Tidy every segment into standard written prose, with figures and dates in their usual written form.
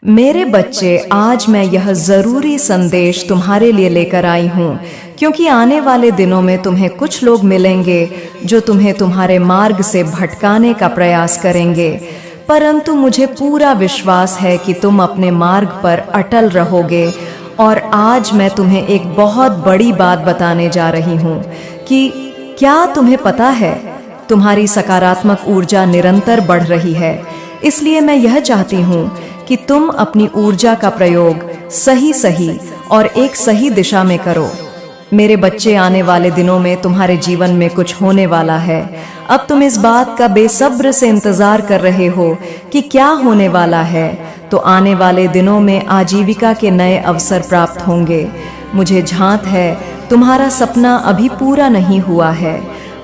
मेरे बच्चे, आज मैं यह ज़रूरी संदेश तुम्हारे लिए लेकर आई हूँ, क्योंकि आने वाले दिनों में तुम्हें कुछ लोग मिलेंगे जो तुम्हें तुम्हारे मार्ग से भटकाने का प्रयास करेंगे, परंतु मुझे पूरा विश्वास है कि तुम अपने मार्ग पर अटल रहोगे। और आज मैं तुम्हें एक बहुत बड़ी बात बताने जा रही हूँ कि क्या तुम्हें पता है, तुम्हारी सकारात्मक ऊर्जा निरंतर बढ़ रही है। इसलिए मैं यह चाहती हूँ कि तुम अपनी ऊर्जा का प्रयोग सही और एक सही दिशा में करो। मेरे बच्चे, आने वाले दिनों में तुम्हारे जीवन में कुछ होने वाला है। अब तुम इस बात का बेसब्र से इंतजार कर रहे हो कि क्या होने वाला है। तो आने वाले दिनों में आजीविका के नए अवसर प्राप्त होंगे। मुझे झांत है, तुम्हारा सपना अभी पूरा नहीं हुआ है,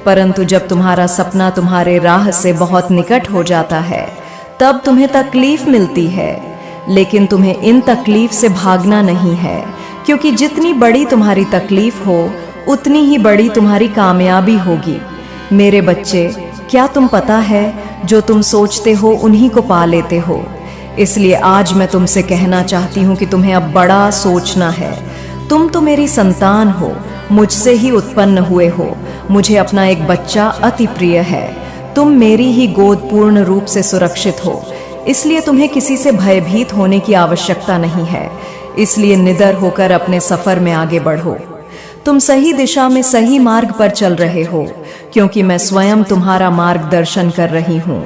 परंतु जब तुम्हारा सपना तुम्हारे राह से बहुत निकट हो जाता है तब तुम्हें तकलीफ मिलती है। लेकिन तुम्हें इन तकलीफ से भागना नहीं है, क्योंकि जितनी बड़ी तुम्हारी तकलीफ हो उतनी ही बड़ी तुम्हारी कामयाबी होगी। मेरे बच्चे, क्या तुम पता है, जो तुम सोचते हो उन्हीं को पा लेते हो। इसलिए आज मैं तुमसे कहना चाहती हूँ कि तुम्हें अब बड़ा सोचना है। तुम तो मेरी संतान हो, मुझसे ही उत्पन्न हुए हो। मुझे अपना एक बच्चा अति प्रिय है। तुम मेरी ही गोद पूर्ण रूप से सुरक्षित हो, इसलिए तुम्हें किसी से भयभीत होने की आवश्यकता नहीं है। इसलिए निडर होकर अपने सफर में आगे बढ़ो। तुम सही दिशा में सही मार्ग पर चल रहे हो, क्योंकि मैं स्वयं तुम्हारा मार्गदर्शन कर रही हूँ।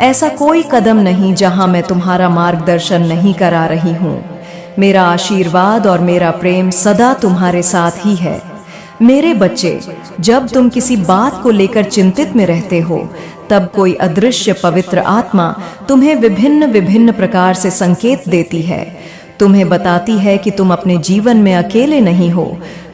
ऐसा कोई कदम नहीं जहाँ मैं तुम्हारा मार्गदर्शन नहीं करा रही हूँ। मेरा आशीर्वाद और मेरा प्रेम सदा तुम्हारे साथ ही है। मेरे बच्चे, जब तुम किसी बात को लेकर चिंतित में रहते हो, तब कोई अदृश्य पवित्र आत्मा तुम्हें विभिन्न विभिन्न प्रकार से संकेत देती है। तुम्हें बताती है कि तुम अपने जीवन में अकेले नहीं हो।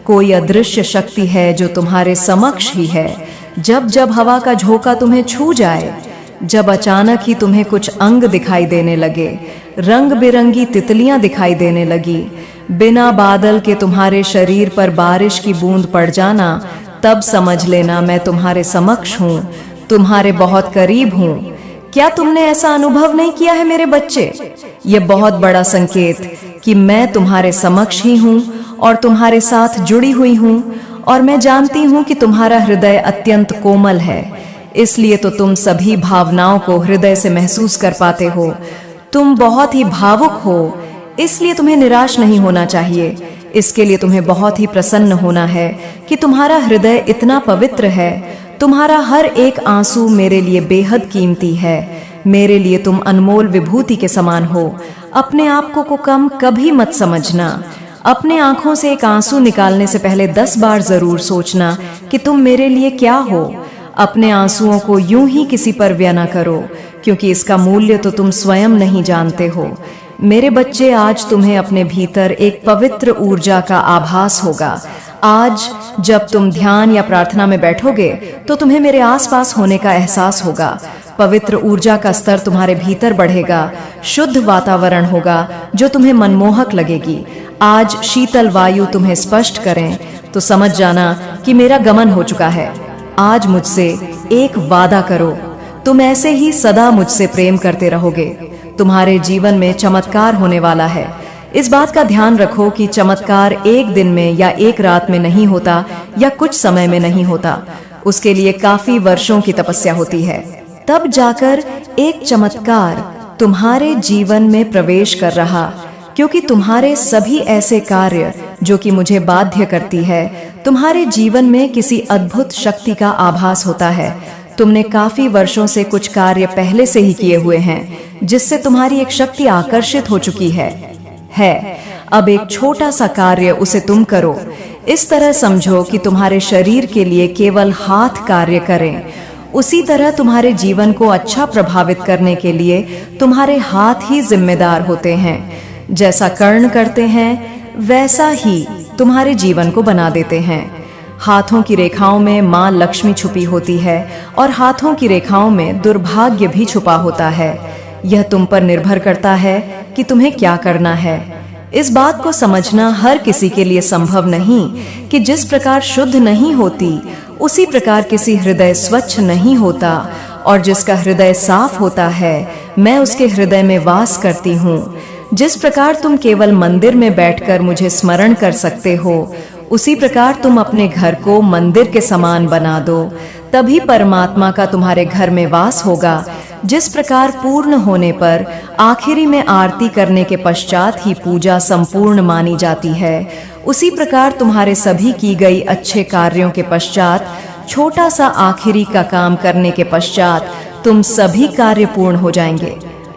कोई अदृश्य शक्ति है जो तुम्हारे समक्ष ही है। जब जब हवा का झोंका तुम्हें छू जाए, जब अचानक ही तुम्हें कुछ अंग दिखाई देने लगे, रंग बिरंगी तितलियां दिखाई देने लगी, बिना बादल के तुम्हारे शरीर पर बारिश की बूंद पड़ जाना, तब समझ लेना मैं तुम्हारे समक्ष हूँ, तुम्हारे बहुत करीब हूँ। क्या तुमने ऐसा अनुभव नहीं किया है मेरे बच्चे? यह बहुत बड़ा संकेत कि मैं तुम्हारे समक्ष ही हूँ और तुम्हारे साथ जुड़ी हुई हूँ। और मैं जानती हूँ कि तुम्हारा हृदय अत्यंत कोमल है, इसलिए तो तुम सभी भावनाओं को हृदय से महसूस कर पाते हो। तुम बहुत ही भावुक हो, इसलिए तुम्हें निराश नहीं होना चाहिए। इसके लिए तुम्हें बहुत ही प्रसन्न होना है कि तुम्हारा हृदय इतना पवित्र है। तुम्हारा हर एक आंसू मेरे लिए बेहद कीमती है। मेरे लिए तुम अनमोल विभूति के समान हो। अपने आप को कम कभी मत समझना। अपने आंखों से एक आंसू निकालने से पहले 10 बार जरूर सोचना कि तुम मेरे लिए क्या हो। अपने आंसुओं को यूं ही किसी पर व्यय न करो, क्योंकि इसका मूल्य तो तुम स्वयं नहीं जानते हो। मेरे बच्चे, आज तुम्हें अपने भीतर एक पवित्र ऊर्जा का आभास होगा। आज जब तुम ध्यान या प्रार्थना में बैठोगे तो तुम्हें मेरे आसपास होने का एहसास होगा। पवित्र ऊर्जा का स्तर तुम्हारे भीतर बढ़ेगा। शुद्ध वातावरण होगा जो तुम्हें मनमोहक लगेगी। आज शीतल वायु तुम्हें स्पष्ट करें तो समझ जाना कि मेरा गमन हो चुका है। आज मुझसे एक वादा करो, तुम ऐसे ही सदा मुझसे प्रेम करते रहोगे। तुम्हारे जीवन में चमत्कार होने वाला है। इस बात का ध्यान रखो कि चमत्कार एक दिन में या एक रात में नहीं होता या कुछ समय में नहीं होता। उसके लिए काफी वर्षों की तपस्या होती है। तब जाकर एक चमत्कार तुम्हारे जीवन में प्रवेश कर रहा, क्योंकि तुम्हारे सभी ऐसे कार्य जो कि मुझे बाध्य करती है, तुम्हारे जीवन में किसी अद्भुत शक्ति का आभास होता है। तुमने काफी वर्षों से कुछ कार्य पहले से ही किए हुए हैं, जिससे तुम्हारी एक शक्ति आकर्षित हो चुकी है। अब एक छोटा सा कार्य उसे तुम करो। इस तरह समझो कि तुम्हारे शरीर के लिए केवल हाथ कार्य करें। उसी तरह तुम्हारे जीवन को अच्छा प्रभावित करने के लिए तुम्हारे हाथ ही जिम्मेदार होते हैं। जैसा कर्ण करते हैं वैसा ही तुम्हारे जीवन को बना देते हैं। हाथों की रेखाओं में माँ लक्ष्मी छुपी होती है और हाथों की रेखाओं में दुर्भाग्य भी छुपा होता है। यह तुम पर निर्भर करता है कि तुम्हें क्या करना है। इस बात को समझना हर किसी के लिए संभव नहीं कि जिस प्रकार शुद्ध नहीं होती, उसी प्रकार किसी हृदय स्वच्छ नहीं होता, और जिसका हृदय साफ होता है मैं उसके हृदय में वास करती हूँ। जिस प्रकार तुम केवल मंदिर में बैठकर मुझे स्मरण कर सकते हो, उसी प्रकार तुम अपने घर को मंदिर के समान बना दो, तभी परमात्मा का तुम्हारे घर में वास होगा। जिस प्रकार पूर्ण होने पर आखिरी में आरती करने के पश्चात ही पूजा संपूर्ण मानी जाती है, उसी प्रकार तुम्हारे सभी की गई अच्छे कार्यों के पश्चात छोटा सा आखिरी का काम करने के पश्चात तुम सभी कार्य पूर्ण हो जाएंगे।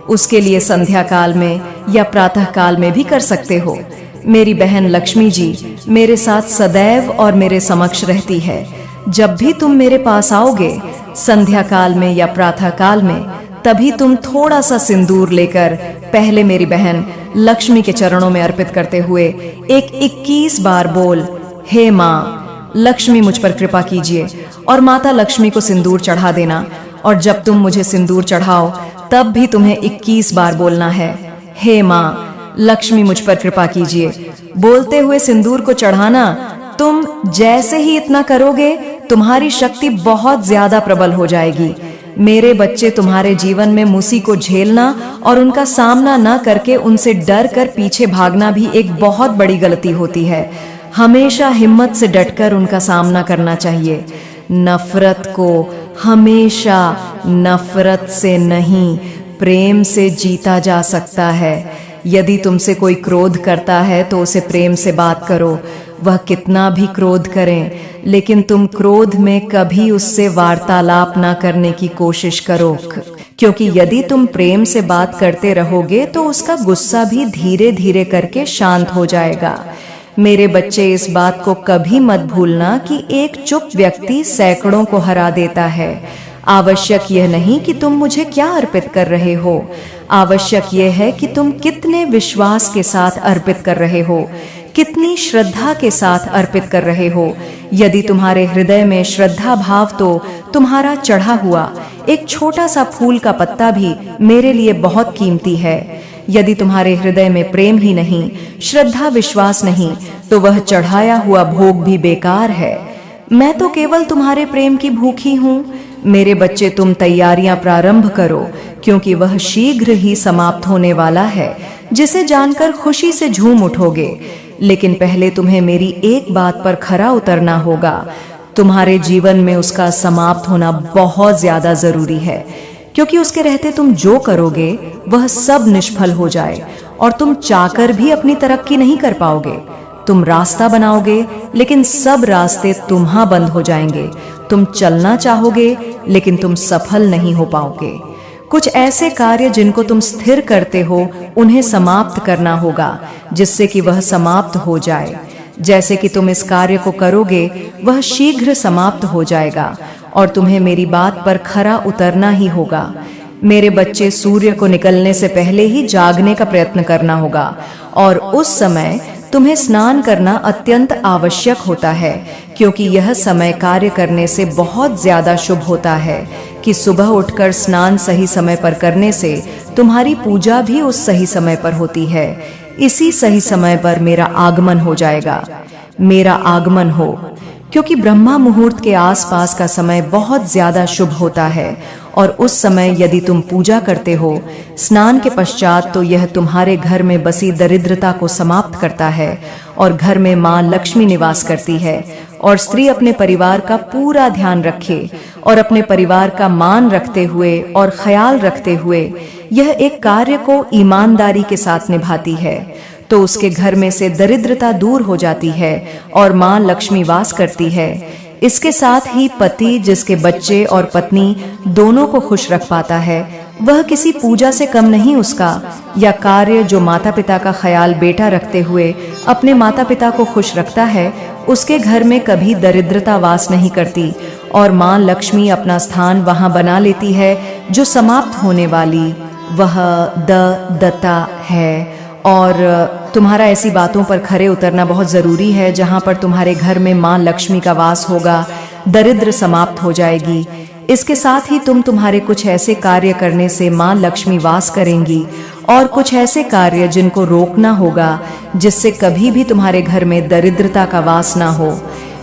उसके लिए संध्या काल में या प्रातः काल में भी कर सकते हो। मेरी बहन लक्ष्मी जी मेरे साथ सदैव और मेरे समक्ष रहती है। जब भी तुम मेरे पास आओगे संध्या काल में या प्रातः काल में, तभी तुम थोड़ा सा सिंदूर लेकर पहले मेरी बहन लक्ष्मी के चरणों में अर्पित करते हुए एक 21 बार बोल, हे माँ लक्ष्मी मुझ पर कृपा कीजिए, और माता लक्ष्मी को सिंदूर चढ़ा देना। और जब तुम मुझे सिंदूर चढ़ाओ तब भी तुम्हें 21 बार बोलना है, हे माँ लक्ष्मी मुझ पर कृपा कीजिए। बोलते हुए सिंदूर को चढ़ाना। तुम जैसे ही इतना करोगे तुम्हारी शक्ति बहुत ज्यादा प्रबल हो जाएगी। मेरे बच्चे, तुम्हारे जीवन में मुसी को झेलना और उनका सामना न करके उनसे डर कर पीछे भागना भी एक बहुत बड़ी गलती होती है। हमेशा हिम्मत से डटकर उनका सामना करना चाहिए। नफरत को हमेशा नफरत से नहीं, प्रेम से जीता जा सकता है। यदि तुमसे कोई क्रोध करता है तो उसे प्रेम से बात करो। वह कितना भी क्रोध करें, लेकिन तुम क्रोध में कभी उससे वार्तालाप ना करने की कोशिश करो, क्योंकि यदि तुम प्रेम से बात करते रहोगे तो उसका गुस्सा भी धीरे धीरे करके शांत हो जाएगा। मेरे बच्चे, इस बात को कभी मत भूलना कि एक चुप व्यक्ति सैकड़ों को हरा देता है। आवश्यक यह नहीं कि तुम मुझे क्या अर्पित कर रहे हो, आवश्यक यह है कि तुम कितने विश्वास के साथ अर्पित कर रहे हो, कितनी श्रद्धा के साथ अर्पित कर रहे हो। यदि तुम्हारे हृदय में श्रद्धा भाव, तो तुम्हारा चढ़ा हुआ एक छोटा सा फूल का पत्ता भी मेरे लिए बहुत कीमती है। यदि तुम्हारे हृदय में प्रेम ही नहीं, श्रद्धा विश्वास नहीं, तो वह चढ़ाया हुआ भोग भी बेकार है। मैं तो केवल तुम्हारे प्रेम की भूखी हूँ। मेरे बच्चे, तुम तैयारियां प्रारंभ करो, क्योंकि वह शीघ्र ही समाप्त होने वाला है, जिसे जानकर खुशी से झूम उठोगे। लेकिन पहले तुम्हें मेरी एक बात पर खरा उतरना होगा। तुम्हारे जीवन में उसका समाप्त होना बहुत ज्यादा जरूरी है, क्योंकि उसके रहते तुम जो करोगे वह सब निष्फल हो जाए और तुम चाहकर भी अपनी तरक्की नहीं कर पाओगे। तुम रास्ता बनाओगे, लेकिन सब रास्ते तुम्हां बंद हो जाएंगे। तुम चलना चाहोगे, लेकिन तुम सफल नहीं हो पाओगे। कुछ ऐसे कार्य जिनको तुम स्थिर करते हो, उन्हें समाप्त करना होगा, जिससे कि वह समाप्त हो जाए। जैसे कि तुम इस कार्य को करोगे, वह शीघ्र समाप्त हो जाएगा और तुम्हें मेरी बात पर खरा उतरना ही होगा। मेरे बच्चे, सूर्य को निकलने से पहले ही जागने का प्रयत्न करना होगा, और उस समय तुम्हें स्नान करना अत्यंत आवश्यक होता है, क्योंकि यह समय कार्य करने से बहुत ज्यादा शुभ होता है कि सुबह उठकर स्नान सही समय पर करने से तुम्हारी पूजा भी उस सही समय पर होती है। इसी सही समय पर मेरा आगमन हो जाएगा। मेरा आगमन हो, क्योंकि ब्रह्मा मुहूर्त के आसपास का समय बहुत ज्यादा शुभ होता है, और उस समय यदि तुम पूजा करते हो स्नान के पश्चात, तो यह तुम्हारे घर में बसी दरिद्रता को समाप्त करता है और घर में माँ लक्ष्मी निवास करती है। और स्त्री अपने परिवार का पूरा ध्यान रखे और अपने परिवार का मान रखते हुए और ख्याल रखते हुए यह एक कार्य को ईमानदारी के साथ निभाती है, तो उसके घर में से दरिद्रता दूर हो जाती है और माँ लक्ष्मी वास करती है। इसके साथ ही पति, जिसके बच्चे और पत्नी दोनों को खुश रख पाता है, वह किसी पूजा से कम नहीं उसका। या कार्य जो माता पिता का ख्याल बेटा रखते हुए अपने माता पिता को खुश रखता है, उसके घर में कभी दरिद्रता वास नहीं करती, और माँ लक्ष्मी अपना स्थान वहां बना लेती है। जो समाप्त होने वाली वह दत्ता है। और तुम्हारा ऐसी बातों पर खरे उतरना बहुत जरूरी है जहां पर तुम्हारे घर में माँ लक्ष्मी का वास होगा, दरिद्र समाप्त हो जाएगी। इसके साथ ही तुम्हारे कुछ ऐसे कार्य करने से माँ लक्ष्मी वास करेंगी, और कुछ ऐसे कार्य जिनको रोकना होगा, जिससे कभी भी तुम्हारे घर में दरिद्रता का वास ना हो।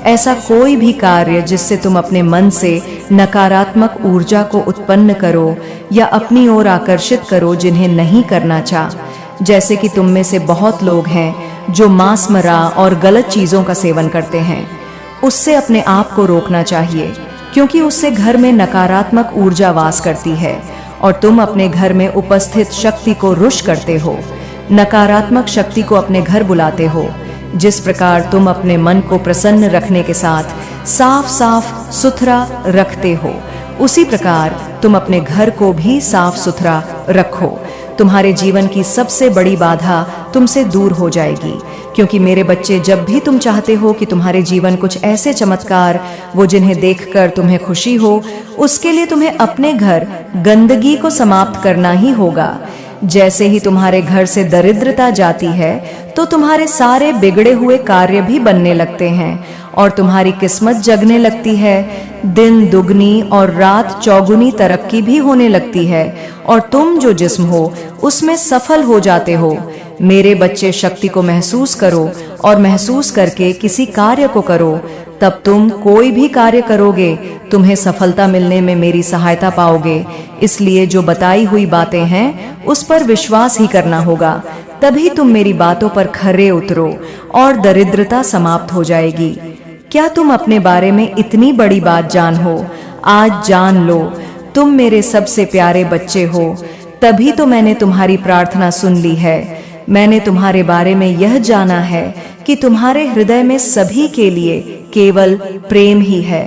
ऐसा कोई भी कार्य जिससे तुम अपने मन से नकारात्मक ऊर्जा को उत्पन्न करो या अपनी ओर आकर्षित करो, जिन्हें नहीं करना चाह। जैसे कि तुम में से बहुत लोग हैं जो मांस मरा और गलत चीजों का सेवन करते हैं। उससे अपने आप को रोकना चाहिए, क्योंकि उससे घर में नकारात्मक ऊर्जा वास करती है और तुम अपने घर में उपस्थित शक्ति को रुष्ट करते हो, नकारात्मक शक्ति को अपने घर बुलाते हो। जिस प्रकार तुम अपने मन को प्रसन्न रखने के साथ साफ साफ सुथरा रखते हो, उसी प्रकार तुम अपने घर को भी साफ सुथरा रखो। तुम्हारे जीवन की सबसे बड़ी बाधा तुमसे दूर हो जाएगी, क्योंकि मेरे बच्चे, जब भी तुम चाहते हो कि तुम्हारे जीवन कुछ ऐसे चमत्कार वो जिन्हें देखकर तुम्हें खुशी हो, उसके लिए तुम्हें अपने घर गंदगी को समाप्त करना ही होगा। जैसे ही तुम्हारे घर से दरिद्रता जाती है तो तुम्हारे सारे बिगड़े हुए कार्य भी बनने लगते हैं और तुम्हारी किस्मत जगने लगती है। दिन दुगनी और रात चौगुनी तरक्की भी होने लगती है और तुम जो जिस्म हो उसमें सफल हो जाते हो। मेरे बच्चे, शक्ति को महसूस करो और महसूस करके किसी कार्य को करो, तब तुम कोई भी कार्य करोगे तुम्हें सफलता मिलने में मेरी सहायता पाओगे। इसलिए जो बताई हुई बातें हैं उस पर विश्वास ही करना होगा, तभी तुम मेरी बातों पर खरे उतरो और दरिद्रता समाप्त हो जाएगी। क्या तुम अपने बारे में इतनी बड़ी बात जान हो? आज जान लो, तुम मेरे सबसे प्यारे बच्चे हो, तभी तो मैंने तुम्हारी प्रार्थना सुन ली है। मैंने तुम्हारे बारे में यह जाना है कि तुम्हारे हृदय में सभी के लिए केवल प्रेम ही है।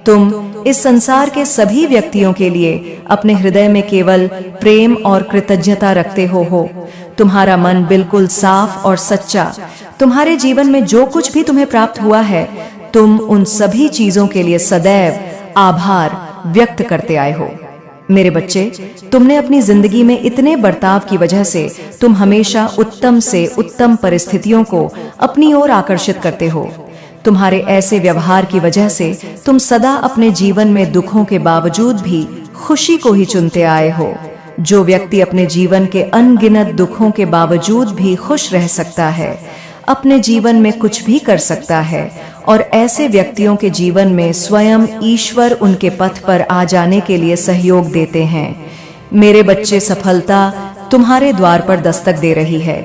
तुम इस संसार के सभी व्यक्तियों के लिए अपने हृदय में केवल प्रेम और कृतज्ञता रखते हो। तुम्हारा मन बिल्कुल साफ और सच्चा। तुम्हारे जीवन में जो कुछ भी तुम्हें प्राप्त हुआ है, तुम उन सभी चीजों के लिए सदैव आभार व्यक्त करते आए हो। मेरे बच्चे, तुमने अपनी जिंदगी में इतने बर्ताव की वजह से तुम हमेशा उत्तम से उत्तम परिस्थितियों को अपनी ओर आकर्षित करते हो। तुम्हारे ऐसे व्यवहार की वजह से तुम सदा अपने जीवन में दुखों के बावजूद भी खुशी को ही चुनते आए हो। जो व्यक्ति अपने जीवन के अनगिनत दुखों के बावजूद भी खुश रह सकता है, अपने जीवन में कुछ भी कर सकता है, और ऐसे व्यक्तियों के जीवन में स्वयं ईश्वर उनके पथ पर आ जाने के लिए सहयोग देते हैं। मेरे बच्चे, सफलता तुम्हारे द्वार पर दस्तक दे रही है,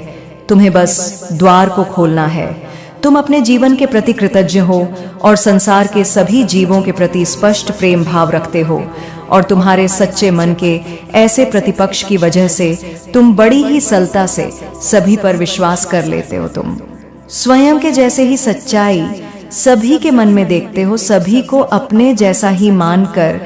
तुम्हें बस द्वार को खोलना है। तुम अपने जीवन के प्रति कृतज्ञ हो और संसार के सभी जीवों के प्रति स्पष्ट प्रेम भाव रखते हो, और तुम्हारे सच्चे मन के ऐसे प्रतिपक्ष की वजह से तुम बड़ी ही सरलता से सभी पर विश्वास कर लेते हो। तुम स्वयं के जैसे ही सच्चाई सभी के मन में देखते हो, सभी को अपने जैसा ही मानकर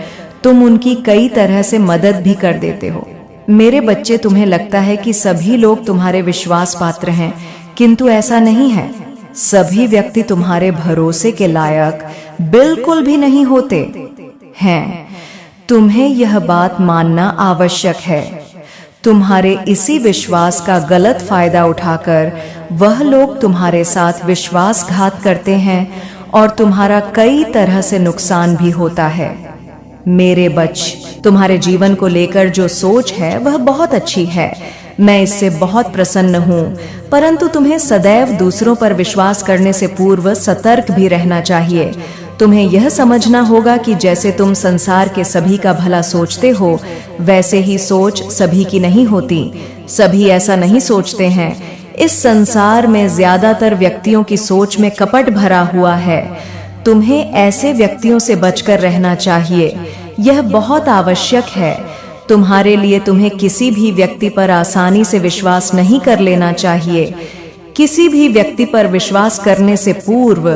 तुम उनकी कई तरह से मदद भी कर देते हो। मेरे बच्चे, तुम्हें लगता है कि सभी लोग तुम्हारे विश्वास पात्र हैं, किंतु ऐसा नहीं है। सभी व्यक्ति तुम्हारे भरोसे के लायक बिल्कुल भी नहीं होते हैं। तुम्हें यह बात मानना आवश्यक है। तुम्हारे इसी विश्वास का गलत फायदा उठाकर वह लोग तुम्हारे साथ विश्वासघात करते हैं और तुम्हारा कई तरह से नुकसान भी होता है। मेरे बच्चे, तुम्हारे जीवन को लेकर जो सोच है वह बहुत अच्छी है, मैं इससे बहुत प्रसन्न हूँ, परंतु तुम्हें सदैव दूसरों पर विश्वास करने से पूर्व सतर्क भी रहना चाहिए। तुम्हें यह समझना होगा कि जैसे तुम संसार के सभी का भला सोचते हो, वैसे ही सोच सभी की नहीं होती। सभी ऐसा नहीं सोचते हैं। इस संसार में ज्यादातर व्यक्तियों की सोच में कपट भरा हुआ है। तुम्हें ऐसे व्यक्तियों से बचकर रहना चाहिए, यह बहुत आवश्यक है। तुम्हारे लिए तुम्हें किसी भी व्यक्ति पर आसानी से विश्वास नहीं कर लेना चाहिए। किसी भी व्यक्ति पर विश्वास करने से पूर्व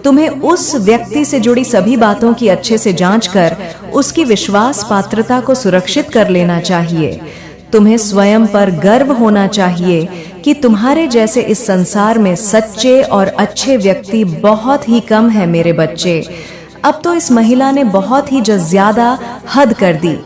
तुम्हें उस व्यक्ति से जुड़ी सभी बातों की अच्छे से जांच कर उसकी विश्वास पात्रता को सुरक्षित कर लेना चाहिए। तुम्हें स्वयं पर गर्व होना चाहिए कि तुम्हारे जैसे इस संसार में सच्चे और अच्छे व्यक्ति बहुत ही कम है। मेरे बच्चे, अब तो इस महिला ने बहुत ही ज्यादा हद कर दी।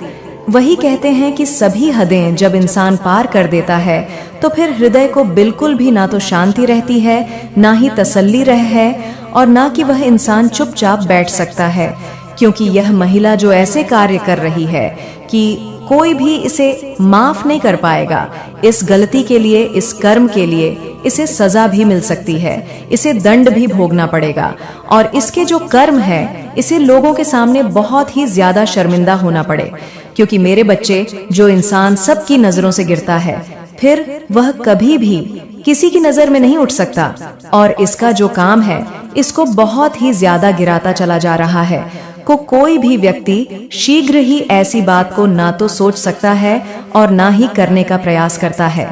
वही कहते हैं कि सभी हदें जब इंसान पार कर देता है तो फिर हृदय को बिल्कुल भी ना तो शांति रहती है, ना ही तसल्ली है, और ना कि वह इंसान चुपचाप बैठ सकता है, क्योंकि यह महिला जो ऐसे कार्य कर रही है कि कोई भी इसे माफ नहीं कर पाएगा। इस गलती के लिए, इस कर्म के लिए इसे सजा भी मिल सकती है, इसे दंड भी भोगना पड़ेगा, और इसके जो कर्म है इसे लोगों के सामने बहुत ही ज्यादा शर्मिंदा होना पड़े। क्योंकि मेरे बच्चे, जो इंसान सबकी नजरों से गिरता है फिर वह कभी भी किसी की नजर में नहीं उठ सकता और इसका जो काम है इसको बहुत ही ज्यादा गिराता चला जा रहा है। कोई भी व्यक्ति शीघ्र ही ऐसी बात को ना तो सोच सकता है और ना ही करने का प्रयास करता है।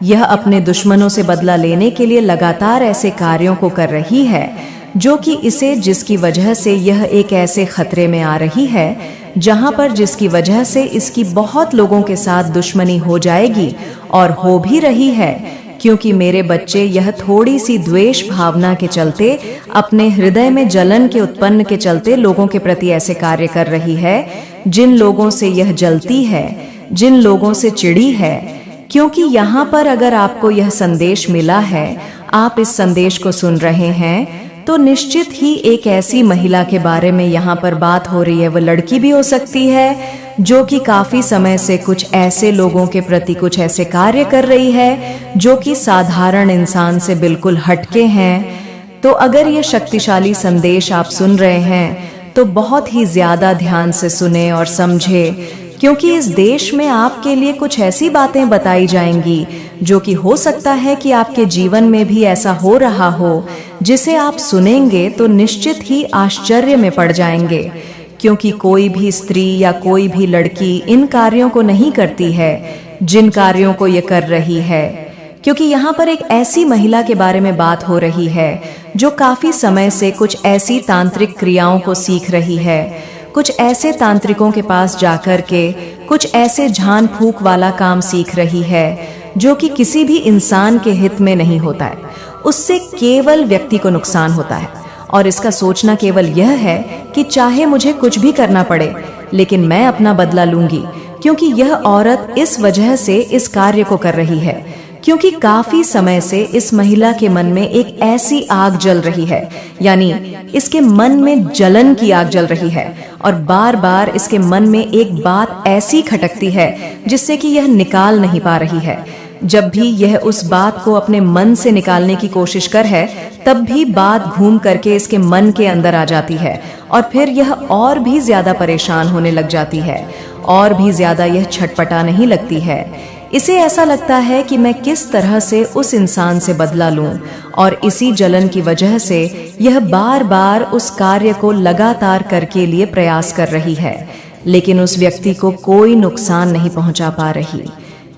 यह अपने दुश्मनों से बदला लेने के लिए लगातार ऐसे कार्यों को कर रही है जो कि इसे, जिसकी वजह से यह एक ऐसे खतरे में आ रही है जहां पर जिसकी वजह से इसकी बहुत लोगों के साथ दुश्मनी हो जाएगी और हो भी रही है, क्योंकि मेरे बच्चे यह थोड़ी सी द्वेष भावना के चलते, अपने हृदय में जलन के उत्पन्न के चलते लोगों के प्रति ऐसे कार्य कर रही है जिन लोगों से यह जलती है, जिन लोगों से चिढ़ी है। क्योंकि यहाँ पर अगर आपको यह संदेश मिला है, आप इस संदेश को सुन रहे हैं, तो निश्चित ही एक ऐसी महिला के बारे में यहाँ पर बात हो रही है। वो लड़की भी हो सकती है जो कि काफी समय से कुछ ऐसे लोगों के प्रति कुछ ऐसे कार्य कर रही है जो कि साधारण इंसान से बिल्कुल हटके हैं। तो अगर ये शक्तिशाली संदेश आप सुन रहे हैं तो बहुत ही ज्यादा ध्यान से सुने और समझे, क्योंकि इस देश में आपके लिए कुछ ऐसी बातें बताई जाएंगी जो कि हो सकता है कि आपके जीवन में भी ऐसा हो रहा हो, जिसे आप सुनेंगे तो निश्चित ही आश्चर्य में पड़ जाएंगे। क्योंकि कोई भी स्त्री या कोई भी लड़की इन कार्यों को नहीं करती है जिन कार्यों को ये कर रही है। क्योंकि यहाँ पर एक ऐसी महिला के बारे में बात हो रही है जो काफी समय से कुछ ऐसी तांत्रिक क्रियाओं को सीख रही है, कुछ ऐसे तांत्रिकों के पास जाकर के कुछ ऐसे झान फूंक वाला काम सीख रही है जो कि किसी भी इंसान के हित में नहीं होता है, उससे केवल व्यक्ति को नुकसान होता है। और इसका सोचना केवल यह है कि चाहे मुझे कुछ भी करना पड़े लेकिन मैं अपना बदला लूंगी, क्योंकि यह औरत इस वजह से इस कार्य को कर रही है। क्योंकि काफी समय से इस महिला के मन में एक ऐसी आग जल रही है, यानी इसके मन में जलन की आग जल रही है और बार बार इसके मन में एक बात ऐसी खटकती है जिससे कि यह निकाल नहीं पा रही है। जब भी यह उस बात को अपने मन से निकालने की कोशिश कर है, तब भी बात घूम करके इसके मन के अंदर आ जाती है और फिर यह और भी ज्यादा परेशान होने लग जाती है और भी ज्यादा यह छटपटा नहीं लगती है। इसे ऐसा लगता है कि मैं किस तरह से उस इंसान से बदला लूं, और इसी जलन की वजह से यह बार बार उस कार्य को लगातार करके लिए प्रयास कर रही है, लेकिन उस व्यक्ति को कोई नुकसान नहीं पहुंचा पा रही।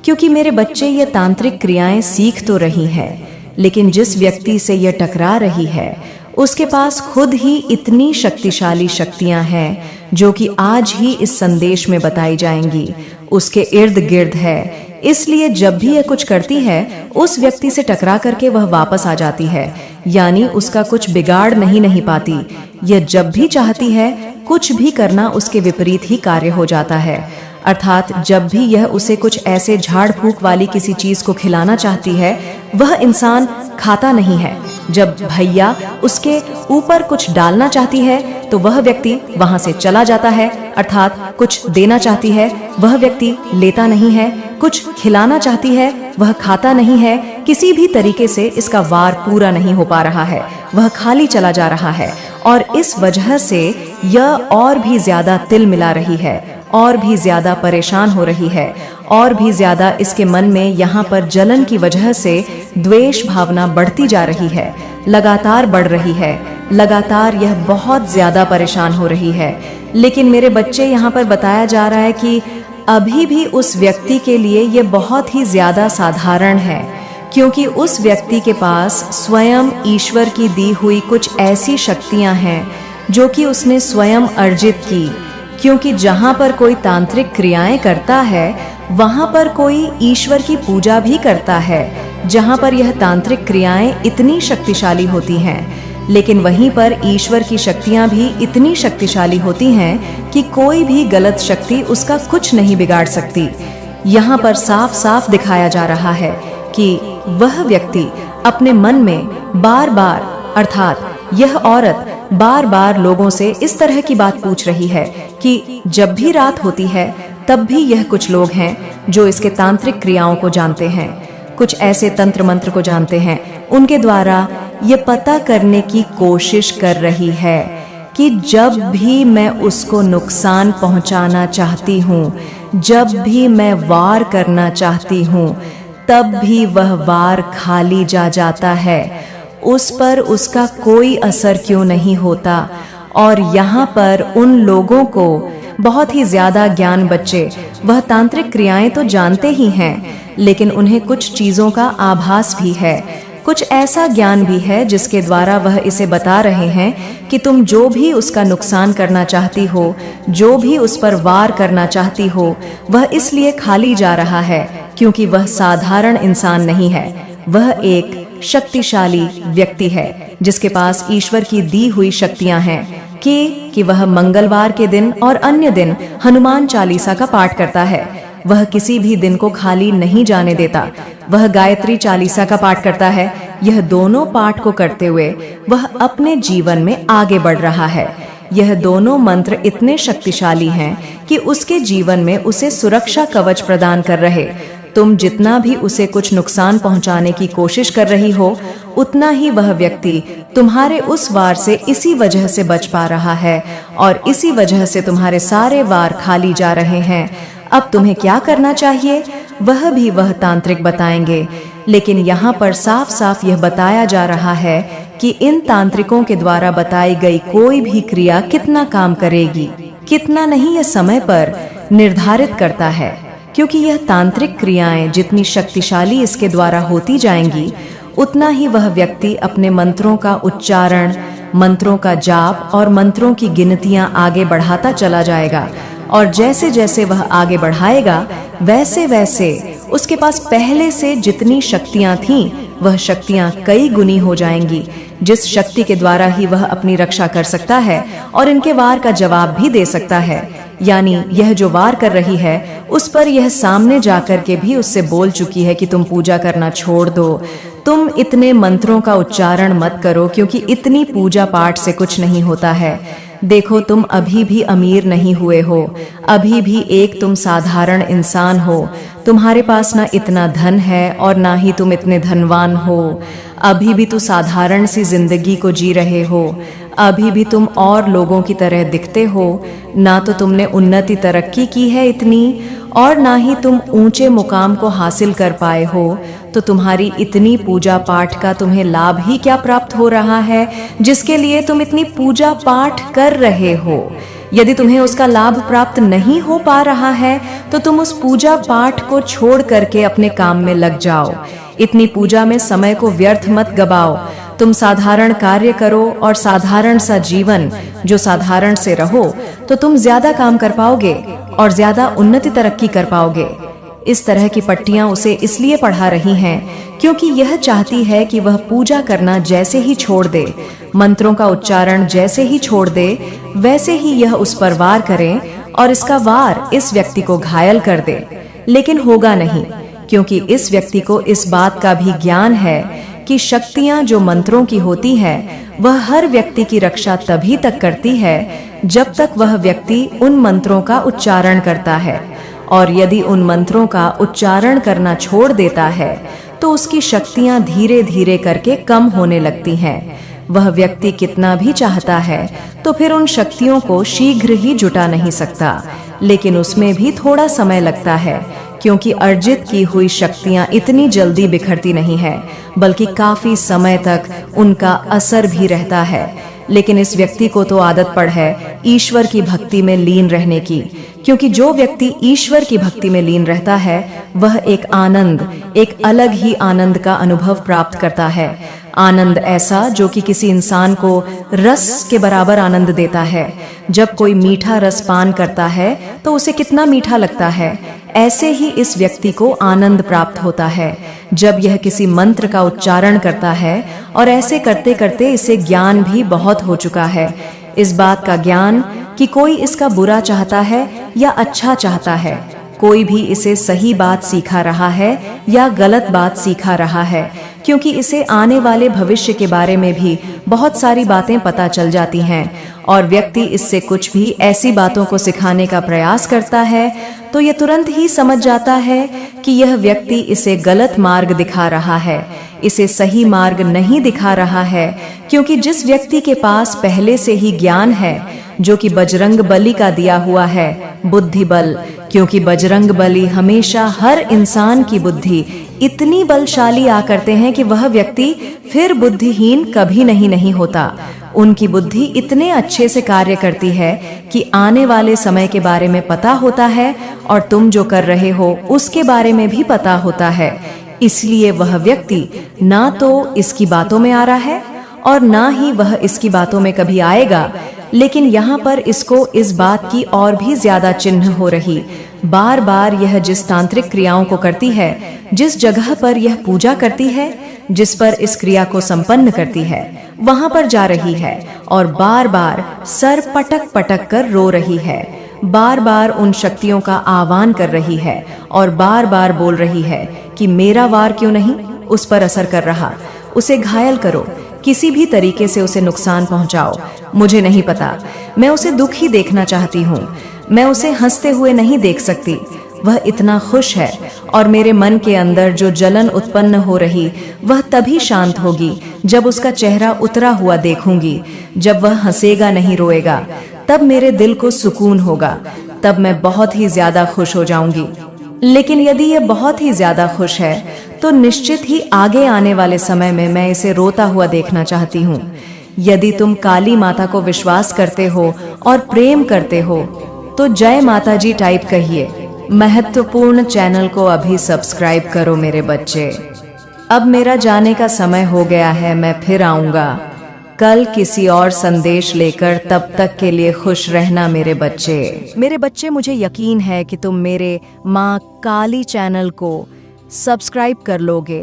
क्योंकि मेरे बच्चे ये तांत्रिक क्रियाएं सीख तो रही हैं, लेकिन जिस व्यक्ति से यह टकरा रही है उसके पास खुद ही इतनी शक्तिशाली शक्तियां हैं जो कि आज ही इस संदेश में बताई जाएंगी, उसके इर्द गिर्द है। इसलिए जब भी यह कुछ करती है उस व्यक्ति से टकरा करके वह वापस आ जाती है, यानी उसका कुछ बिगाड़ नहीं पाती। यह जब भी चाहती है कुछ भी करना उसके विपरीत ही कार्य हो जाता है। अर्थात जब भी यह उसे कुछ ऐसे झाड़ फूंक वाली किसी चीज को खिलाना चाहती है, वह इंसान खाता नहीं है। जब भैया उसके ऊपर कुछ डालना चाहती है तो वह व्यक्ति वहां से चला जाता है, अर्थात कुछ देना चाहती है वह व्यक्ति लेता नहीं है, कुछ खिलाना चाहती है वह खाता नहीं है। किसी भी तरीके से इसका वार पूरा नहीं हो पा रहा है, वह खाली चला जा रहा है और इस वजह से यह और भी ज्यादा तिल मिला रही है और भी ज्यादा परेशान हो रही है और भी ज्यादा इसके मन में यहाँ पर जलन की वजह से द्वेष भावना बढ़ती जा रही है, लगातार बढ़ रही है, लगातार यह बहुत ज्यादा परेशान हो रही है। लेकिन मेरे बच्चे, यहाँ पर बताया जा रहा है कि अभी भी उस व्यक्ति के लिए ये बहुत ही ज्यादा साधारण है, क्योंकि उस व्यक्ति के पास स्वयं ईश्वर की दी हुई कुछ ऐसी शक्तियां हैं जो कि उसने स्वयं अर्जित की। क्योंकि जहां पर कोई तांत्रिक क्रियाएं करता है वहां पर कोई ईश्वर की पूजा भी करता है, जहां पर यह तांत्रिक क्रियाएं इतनी शक्तिशाली होती हैं। लेकिन वहीं पर ईश्वर की शक्तियां भी इतनी शक्तिशाली होती हैं कि कोई भी गलत शक्ति उसका कुछ नहीं बिगाड़ सकती। यहाँ पर साफ साफ दिखाया जा रहा है कि वह व्यक्ति अपने मन में बार बार, अर्थात यह औरत बार बार लोगों से इस तरह की बात पूछ रही है कि जब भी रात होती है तब भी यह कुछ लोग हैं जो इसके तांत्रिक क्रियाओं को जानते हैं, कुछ ऐसे तंत्र मंत्र को जानते हैं, उनके द्वारा ये पता करने की कोशिश कर रही है कि जब भी मैं उसको नुकसान पहुंचाना चाहती हूँ, जब भी मैं वार करना चाहती हूँ, तब भी वह वार खाली जा जाता है, उस पर उसका कोई असर क्यों नहीं होता। और यहाँ पर उन लोगों को बहुत ही ज्यादा ज्ञान बच्चे वह तांत्रिक क्रियाएं तो जानते ही हैं, लेकिन उन्हें कुछ चीजों का आभास भी है, कुछ ऐसा ज्ञान भी है जिसके द्वारा वह इसे बता रहे हैं कि तुम जो भी उसका नुकसान करना चाहती हो, जो भी उस पर वार करना चाहती हो, वह इसलिए खाली जा रहा है क्योंकि वह साधारण इंसान नहीं है। वह एक शक्तिशाली व्यक्ति है जिसके पास ईश्वर की दी हुई शक्तियां हैं कि वह मंगलवार के दिन और अन्य दिन हनुमान चालीसा का पाठ करता है। वह किसी भी दिन को खाली नहीं जाने देता। वह गायत्री चालीसा का पाठ करता है। यह दोनों पाठ को करते हुए वह अपने जीवन में आगे बढ़ रहा है। यह दोनों मंत्र इतने शक्तिशाली हैं कि उसके जीवन में उसे सुरक्षा कवच प्रदान कर रहे। तुम जितना भी उसे कुछ नुकसान पहुंचाने की कोशिश कर रही हो, उतना ही वह व्यक्ति तुम्हारे उस वार से इसी वजह से बच पा रहा है और इसी वजह से तुम्हारे सारे वार खाली जा रहे हैं। अब तुम्हें क्या करना चाहिए वह भी वह तांत्रिक बताएंगे, लेकिन यहाँ पर साफ साफ यह बताया जा रहा है कि इन तांत्रिकों के द्वारा बताई गई कोई भी क्रिया कितना काम करेगी, कितना नहीं, यह समय पर निर्धारित करता है, क्योंकि यह तांत्रिक क्रियाएं जितनी शक्तिशाली इसके द्वारा होती जाएंगी, उतना ही वह व्यक्ति अपने मंत्रों का उच्चारण, मंत्रों का जाप और मंत्रों की गिनतियां आगे बढ़ाता चला जाएगा। और जैसे जैसे वह आगे बढ़ाएगा, वैसे वैसे उसके पास पहले से जितनी शक्तियां थीं, वह शक्तियां कई गुनी हो जाएंगी, जिस शक्ति के द्वारा ही वह अपनी रक्षा कर सकता है और इनके वार का जवाब भी दे सकता है। यानी यह जो वार कर रही है, उस पर यह सामने जाकर के भी उससे बोल चुकी है कि तुम पूजा करना छोड़ दो, तुम इतने मंत्रों का उच्चारण मत करो, क्योंकि इतनी पूजा पाठ से कुछ नहीं होता है। देखो, तुम अभी भी अमीर नहीं हुए हो, अभी भी एक तुम साधारण इंसान हो। तुम्हारे पास ना इतना धन है और ना ही तुम इतने धनवान हो। अभी भी तू साधारण सी जिंदगी को जी रहे हो। अभी भी तुम और लोगों की तरह दिखते हो। ना तो तुमने उन्नति तरक्की की है इतनी, और ना ही तुम ऊंचे मुकाम को हासिल कर पाए हो। तो तुम्हारी इतनी पूजा पाठ का तुम्हें लाभ ही क्या प्राप्त हो रहा है, जिसके लिए तुम इतनी पूजा पाठ कर रहे हो? यदि तुम्हें उसका लाभ प्राप्त नहीं हो पा रहा है, तो तुम उस पूजा पाठ को छोड़ करके अपने काम में लग जाओ। इतनी पूजा में समय को व्यर्थ मत गवाओ। तुम साधारण कार्य करो और साधारण सा जीवन, जो साधारण से रहो, तो तुम ज्यादा काम कर पाओगे और ज्यादा उन्नति तरक्की कर पाओगे। इस तरह की पट्टियां उसे इसलिए पढ़ा रही हैं क्योंकि यह चाहती है कि वह पूजा करना जैसे ही छोड़ दे, मंत्रों का उच्चारण जैसे ही छोड़ दे, वैसे ही यह उस पर वार करे और इसका वार इस व्यक्ति को घायल कर दे। लेकिन होगा नहीं, क्योंकि इस व्यक्ति को इस बात का भी ज्ञान है कि शक्तियां जो मंत्रों की होती है, वह हर व्यक्ति की रक्षा तभी तक करती है जब तक वह व्यक्ति उन मंत्रों का उच्चारण करता है। और यदि उन मंत्रों का उच्चारण करना छोड़ देता है, तो उसकी शक्तियां धीरे धीरे करके कम होने लगती हैं। वह व्यक्ति कितना भी चाहता है तो फिर उन शक्तियों को शीघ्र ही जुटा नहीं सकता, लेकिन उसमें भी थोड़ा समय लगता है, क्योंकि अर्जित की हुई शक्तियां इतनी जल्दी बिखरती नहीं है, बल्कि काफी समय तक उनका असर भी रहता है। लेकिन इस व्यक्ति को तो आदत पड़ है ईश्वर की भक्ति में लीन रहने की, क्योंकि जो व्यक्ति ईश्वर की भक्ति में लीन रहता है, वह एक आनंद, एक अलग ही आनंद का अनुभव प्राप्त करता है। आनंद ऐसा जो कि किसी इंसान को रस के बराबर आनंद देता है। जब कोई मीठा रस पान करता है तो उसे कितना मीठा लगता है, ऐसे ही इस व्यक्ति को आनंद प्राप्त होता है जब यह किसी मंत्र का उच्चारण करता है। और ऐसे करते करते इसे ज्ञान भी बहुत हो चुका है, इस बात का ज्ञान कि कोई इसका बुरा चाहता है या अच्छा चाहता है, कोई भी इसे सही बात सिखा रहा है या गलत बात सिखा रहा है, क्योंकि इसे आने वाले भविष्य के बारे में भी बहुत सारी बातें पता चल जाती हैं। और व्यक्ति इससे कुछ भी ऐसी बातों को सिखाने का प्रयास करता है तो यह तुरंत ही समझ जाता है कि यह व्यक्ति इसे गलत मार्ग दिखा रहा है, इसे सही मार्ग नहीं दिखा रहा है। क्योंकि जिस व्यक्ति के पास पहले से ही ज्ञान है, जो कि बजरंग बली का दिया हुआ है, बुद्धि बल, क्योंकि बजरंग बली हमेशा हर इंसान की बुद्धि इतनी बलशाली आ करते हैं कि वह व्यक्ति फिर बुद्धिहीन कभी नहीं होता। उनकी बुद्धि इतने अच्छे से कार्य करती है कि आने वाले समय के बारे में पता होता है और तुम जो कर रहे हो उसके बारे में भी पता होता है। इसलिए वह व्यक्ति ना तो इसकी बातों में आ रहा है और ना ही वह इसकी बातों में कभी आएगा, लेकिन यहाँ पर इसको इस बात की और भी ज्यादा चिन्ह हो रही। बार बार यह जिस तांत्रिक क्रियाओं को करती है, जिस जगह पर यह पूजा करती है, जिस पर इस क्रिया को संपन्न करती है, वहां पर जा रही है और बार बार सर पटक पटक कर रो रही है, बार बार उन शक्तियों का आह्वान कर रही है और बार बार बोल रही है कि मेरा वार क्यों नहीं उस पर असर कर रहा, उसे घायल करो, किसी भी तरीके से उसे नुकसान पहुंचाओ। मुझे नहीं पता, मैं उसे दुखी देखना चाहती हूँ, मैं उसे हंसते हुए नहीं देख सकती। वह इतना खुश है और मेरे मन के अंदर जो जलन उत्पन्न हो रही वह तभी शांत होगी जब उसका चेहरा उतरा हुआ देखूंगी। जब वह हंसेगा नहीं रोएगा तब मेरे दिल को सुकून होगा, तब मैं बहुत ही ज्यादा खुश हो जाऊंगी। लेकिन यदि यह बहुत ही ज्यादा खुश है तो निश्चित ही आगे आने वाले समय में मैं इसे रोता हुआ देखना चाहती हूँ। यदि तुम काली माता को विश्वास करते हो और प्रेम करते हो तो जय माता जी टाइप कहिए। महत्वपूर्ण चैनल को अभी सब्सक्राइब करो मेरे बच्चे। अब मेरा जाने का समय हो गया है, मैं फिर आऊंगा कल किसी और संदेश लेकर। तब तक के लिए खुश रहना मेरे बच्चे। मेरे बच्चे, मुझे यकीन है कि तुम मेरे माँ काली चैनल को सब्सक्राइब कर लोगे,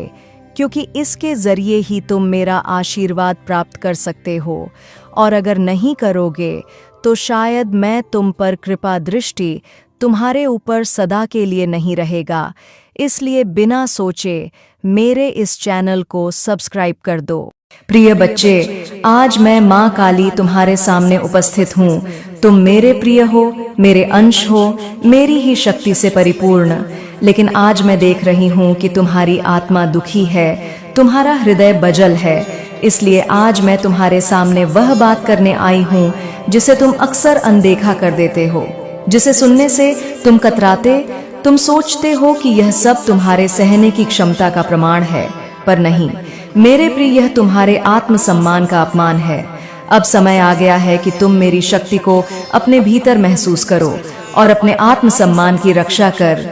क्योंकि इसके जरिए ही तुम मेरा आशीर्वाद प्राप्त कर सकते हो। और अगर नहीं करोगे तो शायद मैं तुम पर कृपा दृष्टि तुम्हारे ऊपर सदा के लिए नहीं रहेगा। इसलिए बिना सोचे मेरे इस चैनल को सब्सक्राइब कर दो। प्रिय बच्चे, आज मैं माँ काली तुम्हारे सामने उपस्थित हूँ। तुम मेरे प्रिय हो, मेरे अंश हो, मेरी ही शक्ति से परिपूर्ण। लेकिन आज मैं देख रही हूँ कि तुम्हारी आत्मा दुखी है, तुम्हारा हृदय बजल है। इसलिए आज मैं तुम्हारे सामने वह बात करने आई हूँ जिसे तुम अक्सर अनदेखा कर देते हो, जिसे सुनने से तुम कतराते। तुम सोचते हो कि यह सब तुम्हारे सहने की क्षमता का प्रमाण है, पर नहीं मेरे प्रिय, यह तुम्हारे आत्मसम्मान का अपमान है। अब समय आ गया है कि तुम मेरी शक्ति को अपने भीतर महसूस करो और अपने आत्मसम्मान की रक्षा कर।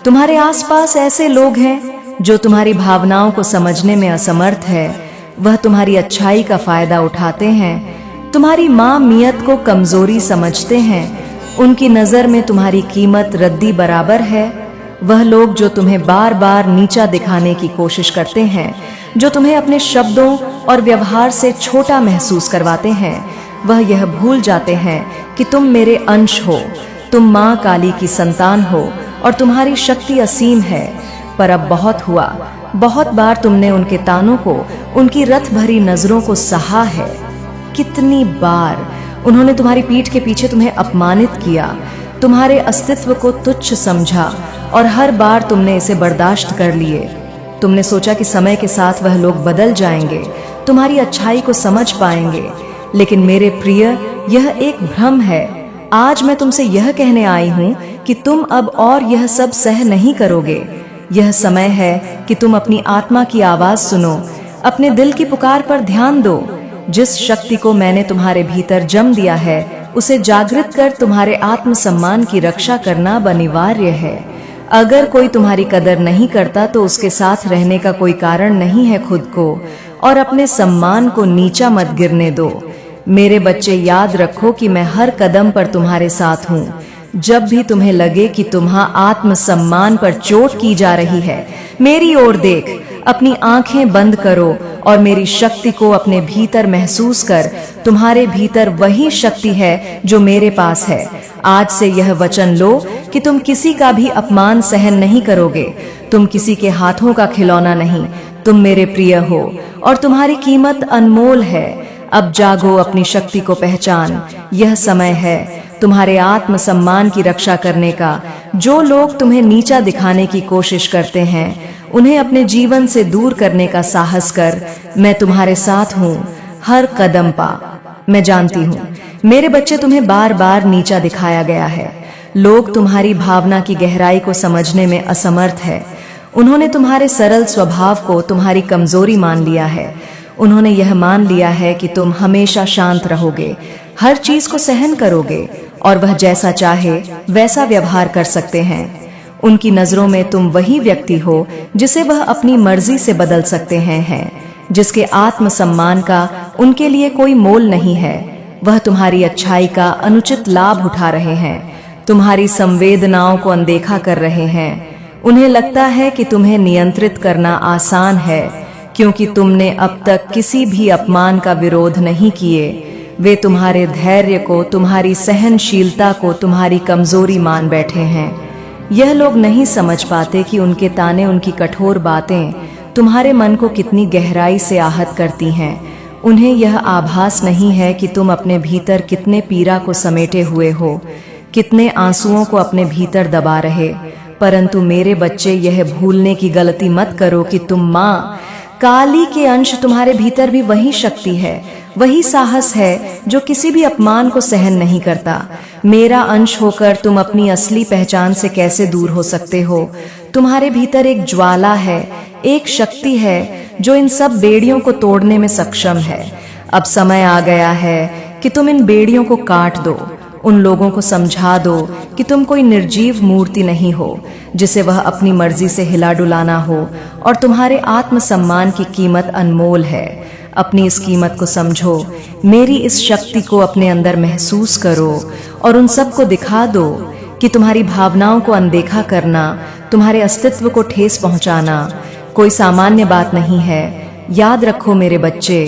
तुम्हारे आसपास ऐसे लोग हैं जो तुम्हारी भावनाओं को समझने में असमर्थ है। वह तुम्हारी अच्छाई का फायदा उठाते हैं, तुम्हारी मामियत को कमजोरी समझते हैं। उनकी नजर में तुम्हारी कीमत रद्दी बराबर है। वह लोग जो तुम्हें बार बार नीचा दिखाने की कोशिश करते हैं, जो तुम्हें अपने शब्दों और व्यवहार से छोटा महसूस करवाते हैं, वह यह भूल जाते हैं कि तुम मेरे अंश हो, तुम माँ काली की संतान हो और तुम्हारी शक्ति असीम है। पर अब बहुत हुआ, बहुत बार तुमने उनके तानों को, उनकी रथ भरी नजरों को सहा है। कितनी बार उन्होंने तुम्हारी पीठ के पीछे तुम्हें अपमानित किया, तुम्हारे अस्तित्व को तुच्छ समझा और हर बार तुमने इसे बर्दाश्त कर लिए। तुमने सोचा कि समय के साथ वह लोग बदल जाएंगे, तुम्हारी अच्छाई को समझ पाएंगे। लेकिन मेरे प्रिय, यह एक भ्रम है। आज मैं तुमसे यह कहने आई हूँ कि तुम अब और यह सब सह नहीं करोगे। यह समय है कि तुम अपनी आत्मा की आवाज सुनो, अपने दिल की पुकार पर ध्यान दो। जिस शक्ति को मैंने तुम्हारे भीतर जम दिया है, उसे जागृत कर तुम्हारे आत्मसम्मान की रक्षा करना अनिवार्य है। अगर कोई तुम्हारी कदर नहीं करता तो उसके साथ रहने का कोई कारण नहीं है खुद को, और अपने सम्मान को नीचा मत गिरने दो। मेरे बच्चे, याद रखो कि मैं हर कदम पर तुम्हारे साथ हूँ। जब भी तुम्हें लगे कि तुम्हारा आत्मसम्मान पर चोट की जा रही है, मेरी ओर देख, अपनी आंखें बंद करो और मेरी शक्ति को अपने भीतर महसूस कर। तुम्हारे भीतर वही शक्ति है जो मेरे पास है। आज से यह वचन लो कि तुम किसी का भी अपमान सहन नहीं करोगे। तुम किसी के हाथों का खिलौना नहीं, तुम मेरे प्रिय हो और तुम्हारी कीमत अनमोल है। अब जागो, अपनी शक्ति को पहचान। यह समय है तुम्हारे आत्मसम्मान की रक्षा करने का। जो लोग तुम्हें नीचा दिखाने की कोशिश करते हैं, उन्हें अपने जीवन से दूर करने का साहस कर। मैं तुम्हारे साथ हूँ हर कदम पा। मैं जानती हूँ मेरे बच्चे, तुम्हें बार बार नीचा दिखाया गया है। लोग तुम्हारी भावना की गहराई को समझने में असमर्थ है। उन्होंने तुम्हारे सरल स्वभाव को तुम्हारी कमजोरी मान लिया है। उन्होंने यह मान लिया है कि तुम हमेशा शांत रहोगे, हर चीज को सहन करोगे और वह जैसा चाहे वैसा व्यवहार कर सकते हैं। उनकी नजरों में तुम वही व्यक्ति हो जिसे वह अपनी मर्जी से बदल सकते हैं, जिसके आत्मसम्मान का उनके लिए कोई मोल नहीं है। वह तुम्हारी अच्छाई का अनुचित लाभ उठा रहे हैं, तुम्हारी संवेदनाओं को अनदेखा कर रहे हैं। उन्हें लगता है कि तुम्हें नियंत्रित करना आसान है, क्योंकि तुमने अब तक किसी भी अपमान का विरोध नहीं किए। वे तुम्हारे धैर्य को, तुम्हारी सहनशीलता को तुम्हारी कमजोरी मान बैठे हैं। यह लोग नहीं समझ पाते कि उनके ताने, उनकी कठोर बातें तुम्हारे मन को कितनी गहराई से आहत करती हैं। उन्हें यह आभास नहीं है कि तुम अपने भीतर कितने पीड़ा को समेटे हुए हो, कितने आंसुओं को अपने भीतर दबा रहे। परंतु मेरे बच्चे, यह भूलने की गलती मत करो कि तुम माँ काली के अंश, तुम्हारे भीतर भी वही शक्ति है, वही साहस है जो किसी भी अपमान को सहन नहीं करता। मेरा अंश होकर तुम अपनी असली पहचान से कैसे दूर हो सकते हो? तुम्हारे भीतर एक ज्वाला है, एक शक्ति है जो इन सब बेड़ियों को तोड़ने में सक्षम है। अब समय आ गया है कि तुम इन बेड़ियों को काट दो। उन लोगों को समझा दो कि तुम कोई निर्जीव मूर्ति नहीं हो जिसे वह अपनी मर्जी से हिला डुलाना हो, और तुम्हारे आत्मसम्मान की कीमत अनमोल है। अपनी इस कीमत को समझो, मेरी इस शक्ति को अपने अंदर महसूस करो और उन सबको दिखा दो कि तुम्हारी भावनाओं को अनदेखा करना, तुम्हारे अस्तित्व को ठेस पहुंचाना कोई सामान्य बात नहीं है। याद रखो मेरे बच्चे,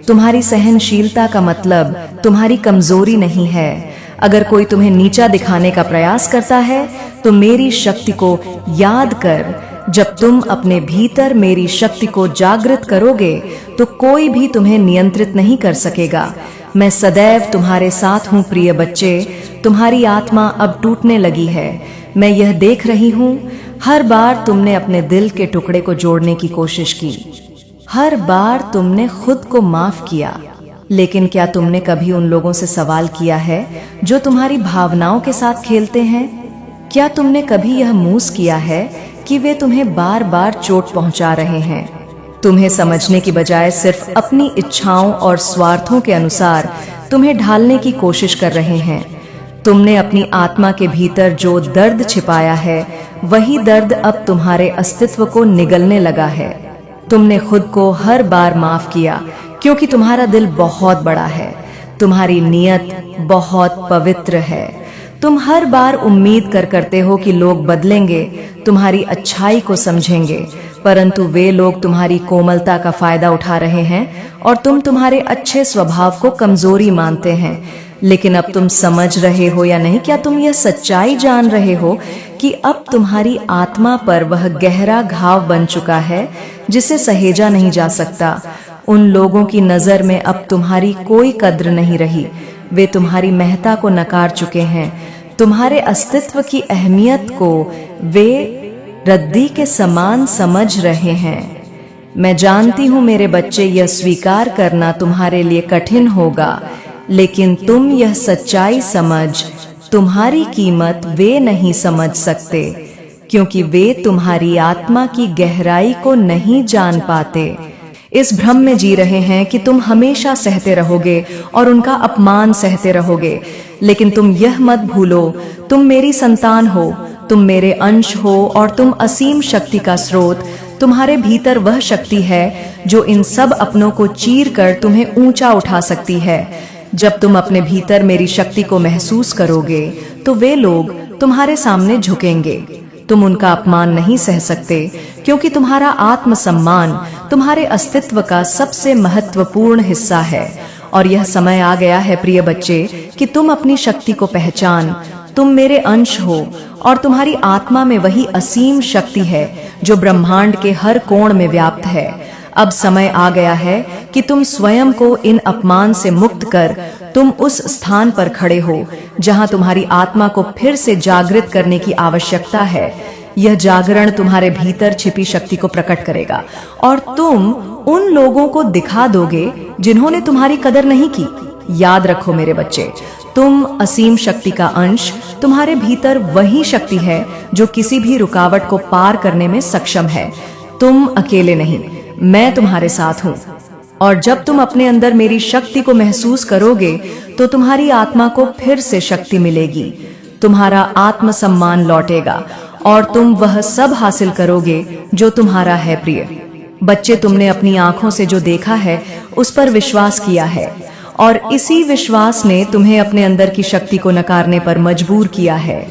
तुम्हारी सहनशीलता का मतलब तुम्हारी कमजोरी नहीं है। अगर कोई तुम्हें नीचा दिखाने का प्रयास करता है तो मेरी शक्ति को याद कर। जब तुम अपने भीतर मेरी शक्ति को जागृत करोगे तो कोई भी तुम्हें नियंत्रित नहीं कर सकेगा। मैं सदैव तुम्हारे साथ हूँ प्रिय बच्चे। तुम्हारी आत्मा अब टूटने लगी है, मैं यह देख रही हूँ। हर बार तुमने अपने दिल के टुकड़े को जोड़ने की कोशिश की, हर बार तुमने खुद को माफ किया, लेकिन क्या तुमने कभी उन लोगों से सवाल किया है जो तुम्हारी भावनाओं के साथ खेलते हैं? क्या तुमने कभी यह महसूस किया है कि वे तुम्हें बार बार चोट पहुंचा रहे हैं? तुम्हें समझने की बजाय सिर्फ अपनी इच्छाओं और स्वार्थों के अनुसार तुम्हें ढालने की कोशिश कर रहे हैं। तुमने अपनी आत्मा के भीतर जो दर्द छिपाया है, वही दर्द अब तुम्हारे अस्तित्व को निगलने लगा है। तुमने खुद को हर बार माफ किया क्योंकि तुम्हारा दिल बहुत बड़ा है, तुम्हारी नीयत बहुत पवित्र है। तुम हर बार उम्मीद करते हो कि लोग बदलेंगे, तुम्हारी अच्छाई को समझेंगे, परंतु वे लोग तुम्हारी कोमलता का फायदा उठा रहे हैं और तुम तुम्हारे अच्छे स्वभाव को कमजोरी मानते हैं। लेकिन अब तुम समझ रहे हो या नहीं? क्या तुम यह सच्चाई जान रहे हो कि अब तुम्हारी आत्मा पर वह गहरा घाव बन चुका है जिसे सहेजा नहीं जा सकता? उन लोगों की नजर में अब तुम्हारी कोई कद्र नहीं रही। वे तुम्हारी महत्ता को नकार चुके हैं, तुम्हारे अस्तित्व की अहमियत को वे रद्दी के समान समझ रहे हैं। मैं जानती हूँ मेरे बच्चे, यह स्वीकार करना तुम्हारे लिए कठिन होगा, लेकिन तुम यह सच्चाई समझ, तुम्हारी कीमत वे नहीं समझ सकते क्योंकि वे तुम्हारी आत्मा की गहराई को नहीं जान पाते। इस भ्रम में जी रहे हैं कि तुम हमेशा सहते रहोगे और उनका अपमान सहते रहोगे, लेकिन तुम यह मत भूलो, तुम मेरी संतान हो, तुम मेरे अंश हो और तुम असीम शक्ति का स्रोत। तुम्हारे भीतर वह शक्ति है जो इन सब अपनों को चीर कर तुम्हें ऊंचा उठा सकती है। जब तुम अपने भीतर मेरी शक्ति को महसूस करोगे तो वे लोग तुम्हारे सामने झुकेंगे। तुम उनका अपमान नहीं सह सकते क्योंकि तुम्हारा आत्मसम्मान तुम्हारे अस्तित्व का सबसे महत्वपूर्ण हिस्सा है। और यह समय आ गया है प्रिय बच्चे कि तुम अपनी शक्ति को पहचान। तुम मेरे अंश हो और तुम्हारी आत्मा में वही असीम शक्ति है जो ब्रह्मांड के हर कोण में व्याप्त है। अब समय आ गया है कि तुम स्वयं को इन अपमान से मुक्त कर तुम उस स्थान पर खड़े हो जहां तुम्हारी आत्मा को फिर से जागृत करने की आवश्यकता है। यह जागरण तुम्हारे भीतर छिपी शक्ति को प्रकट करेगा और तुम उन लोगों को दिखा दोगे जिन्होंने तुम्हारी कदर नहीं की। याद रखो मेरे बच्चे, तुम असीम शक्ति का अंश, तुम्हारे भीतर वही शक्ति है जो किसी भी रुकावट को पार करने में सक्षम है। तुम अकेले नहीं, मैं तुम्हारे साथ हूँ। और जब तुम अपने अंदर मेरी शक्ति को महसूस करोगे तो तुम्हारी आत्मा को फिर से शक्ति मिलेगी, तुम्हारा आत्मसम्मान लौटेगा और तुम वह सब हासिल करोगे जो तुम्हारा है। प्रिय बच्चे, तुमने अपनी आंखों से जो देखा है उस पर विश्वास किया है और इसी विश्वास ने तुम्हें अपने अंदर की शक्ति को नकारने पर मजबूर किया है।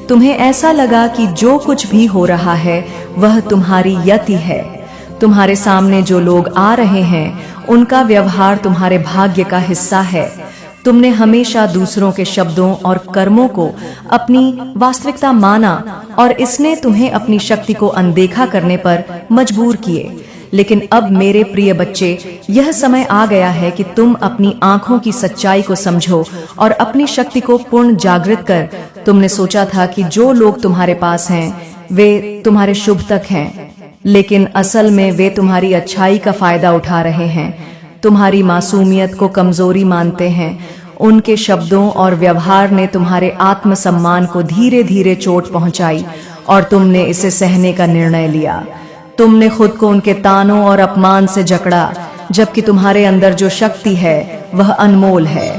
तुम्हें ऐसा लगा कि जो कुछ भी हो रहा है वह तुम्हारी यति है। तुम्हारे सामने जो लोग आ रहे हैं उनका व्यवहार तुम्हारे भाग्य का हिस्सा है। तुमने हमेशा दूसरों के शब्दों और कर्मों को अपनी वास्तविकता माना और इसने तुम्हें अपनी शक्ति को अनदेखा करने पर मजबूर किए। लेकिन अब मेरे प्रिय बच्चे, यह समय आ गया है कि तुम अपनी आंखों की सच्चाई को समझो और अपनी शक्ति को पूर्ण जागृत कर। तुमने सोचा था कि जो लोग तुम्हारे पास हैं वे तुम्हारे शुभ तक हैं, लेकिन असल में वे तुम्हारी अच्छाई का फायदा उठा रहे हैं, तुम्हारी मासूमियत को कमजोरी मानते हैं। उनके शब्दों और व्यवहार ने तुम्हारे आत्मसम्मान को धीरे धीरे चोट पहुंचाई और तुमने इसे सहने का निर्णय लिया। तुमने खुद को उनके तानों और अपमान से जकड़ा, जबकि तुम्हारे अंदर जो शक्ति है वह अनमोल है।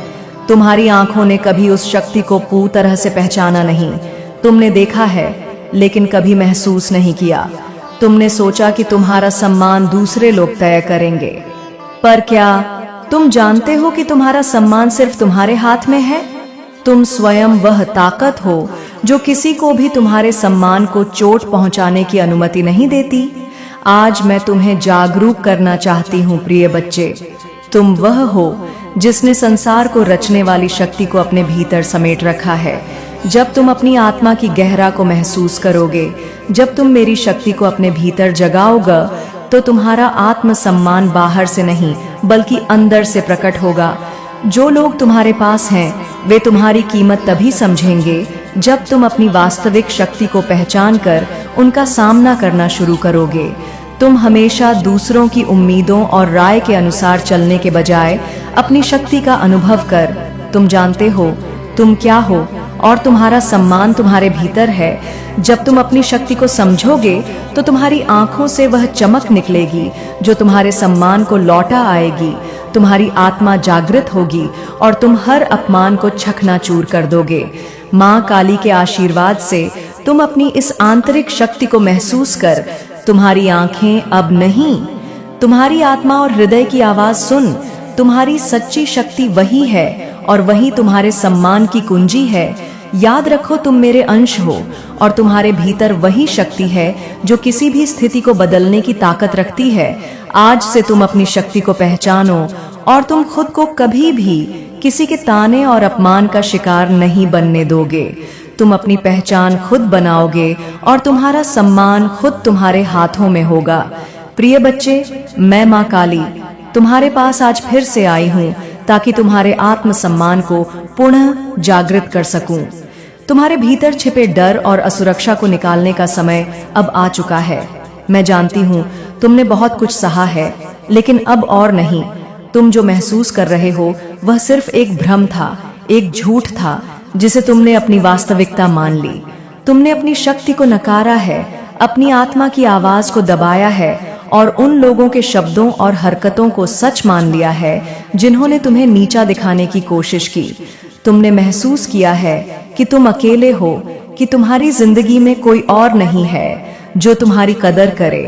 तुम्हारी आंखों ने कभी उस शक्ति को पूरी तरह से पहचाना नहीं। तुमने देखा है लेकिन कभी महसूस नहीं किया। तुमने सोचा कि तुम्हारा सम्मान दूसरे लोग तय करेंगे, पर क्या तुम जानते हो कि तुम्हारा सम्मान सिर्फ तुम्हारे हाथ में है? तुम स्वयं वह ताकत हो जो किसी को भी तुम्हारे सम्मान को चोट पहुंचाने की अनुमति नहीं देती। आज मैं तुम्हें जागरूक करना चाहती हूँ प्रिय बच्चे। तुम वह हो जिसने संसार को रचने वाली शक्ति को अपने भीतर समेट रखा है। जब तुम अपनी आत्मा की गहरा को महसूस करोगे, जब तुम मेरी शक्ति को अपने भीतर जगाओगे, तो तुम्हारा आत्मसम्मान बाहर से नहीं बल्कि अंदर से प्रकट होगा। जो लोग तुम्हारे पास हैं वे तुम्हारी कीमत तभी समझेंगे जब तुम अपनी वास्तविक शक्ति को पहचान कर उनका सामना करना शुरू करोगे। तुम हमेशा दूसरों की उम्मीदों और राय के अनुसार चलने के बजाय अपनी शक्ति का अनुभव कर। तुम जानते हो तुम क्या हो और तुम्हारा सम्मान तुम्हारे भीतर है। जब तुम अपनी शक्ति को समझोगे तो तुम्हारी आंखों से वह चमक निकलेगी जो तुम्हारे सम्मान को लौटा आएगी। तुम्हारी आत्मा जागृत होगी और तुम हर अपमान को चकनाचूर कर दोगे। माँ काली के आशीर्वाद से तुम अपनी इस आंतरिक शक्ति को महसूस कर तुम्हारी आंखें अब नहीं, तुम्हारी आत्मा और हृदय की आवाज सुन। तुम्हारी सच्ची शक्ति वही है और वही तुम्हारे सम्मान की कुंजी है। याद रखो तुम मेरे अंश हो और तुम्हारे भीतर वही शक्ति है जो किसी भी स्थिति को बदलने की ताकत रखती है। आज से तुम अपनी शक्ति को पहचानो और तुम खुद को कभी भी किसी के ताने और अपमान का शिकार नहीं बनने दोगे। तुम अपनी पहचान खुद बनाओगे और तुम्हारा सम्मान खुद तुम्हारे हाथों में होगा। प्रिय बच्चे, मैं माँ काली तुम्हारे पास आज फिर से आई हूँ ताकि तुम्हारे आत्मसम्मान को पुनः जागृत कर सकूं। तुम्हारे भीतर छिपे डर और असुरक्षा को निकालने का समय अब आ चुका है। मैं जानती हूँ तुमने बहुत कुछ सहा है, लेकिन अब और नहीं। तुम जो महसूस कर रहे हो वह सिर्फ एक भ्रम था, एक झूठ था जिसे तुमने अपनी वास्तविकता मान ली। तुमने अपनी शक्ति को नकारा है, अपनी आत्मा की आवाज को दबाया है और उन लोगों के शब्दों और हरकतों को सच मान लिया है जिन्होंने तुम्हें नीचा दिखाने की कोशिश की। तुमने महसूस किया है कि तुम अकेले हो, कि तुम्हारी जिंदगी में कोई और नहीं है जो तुम्हारी कदर करे।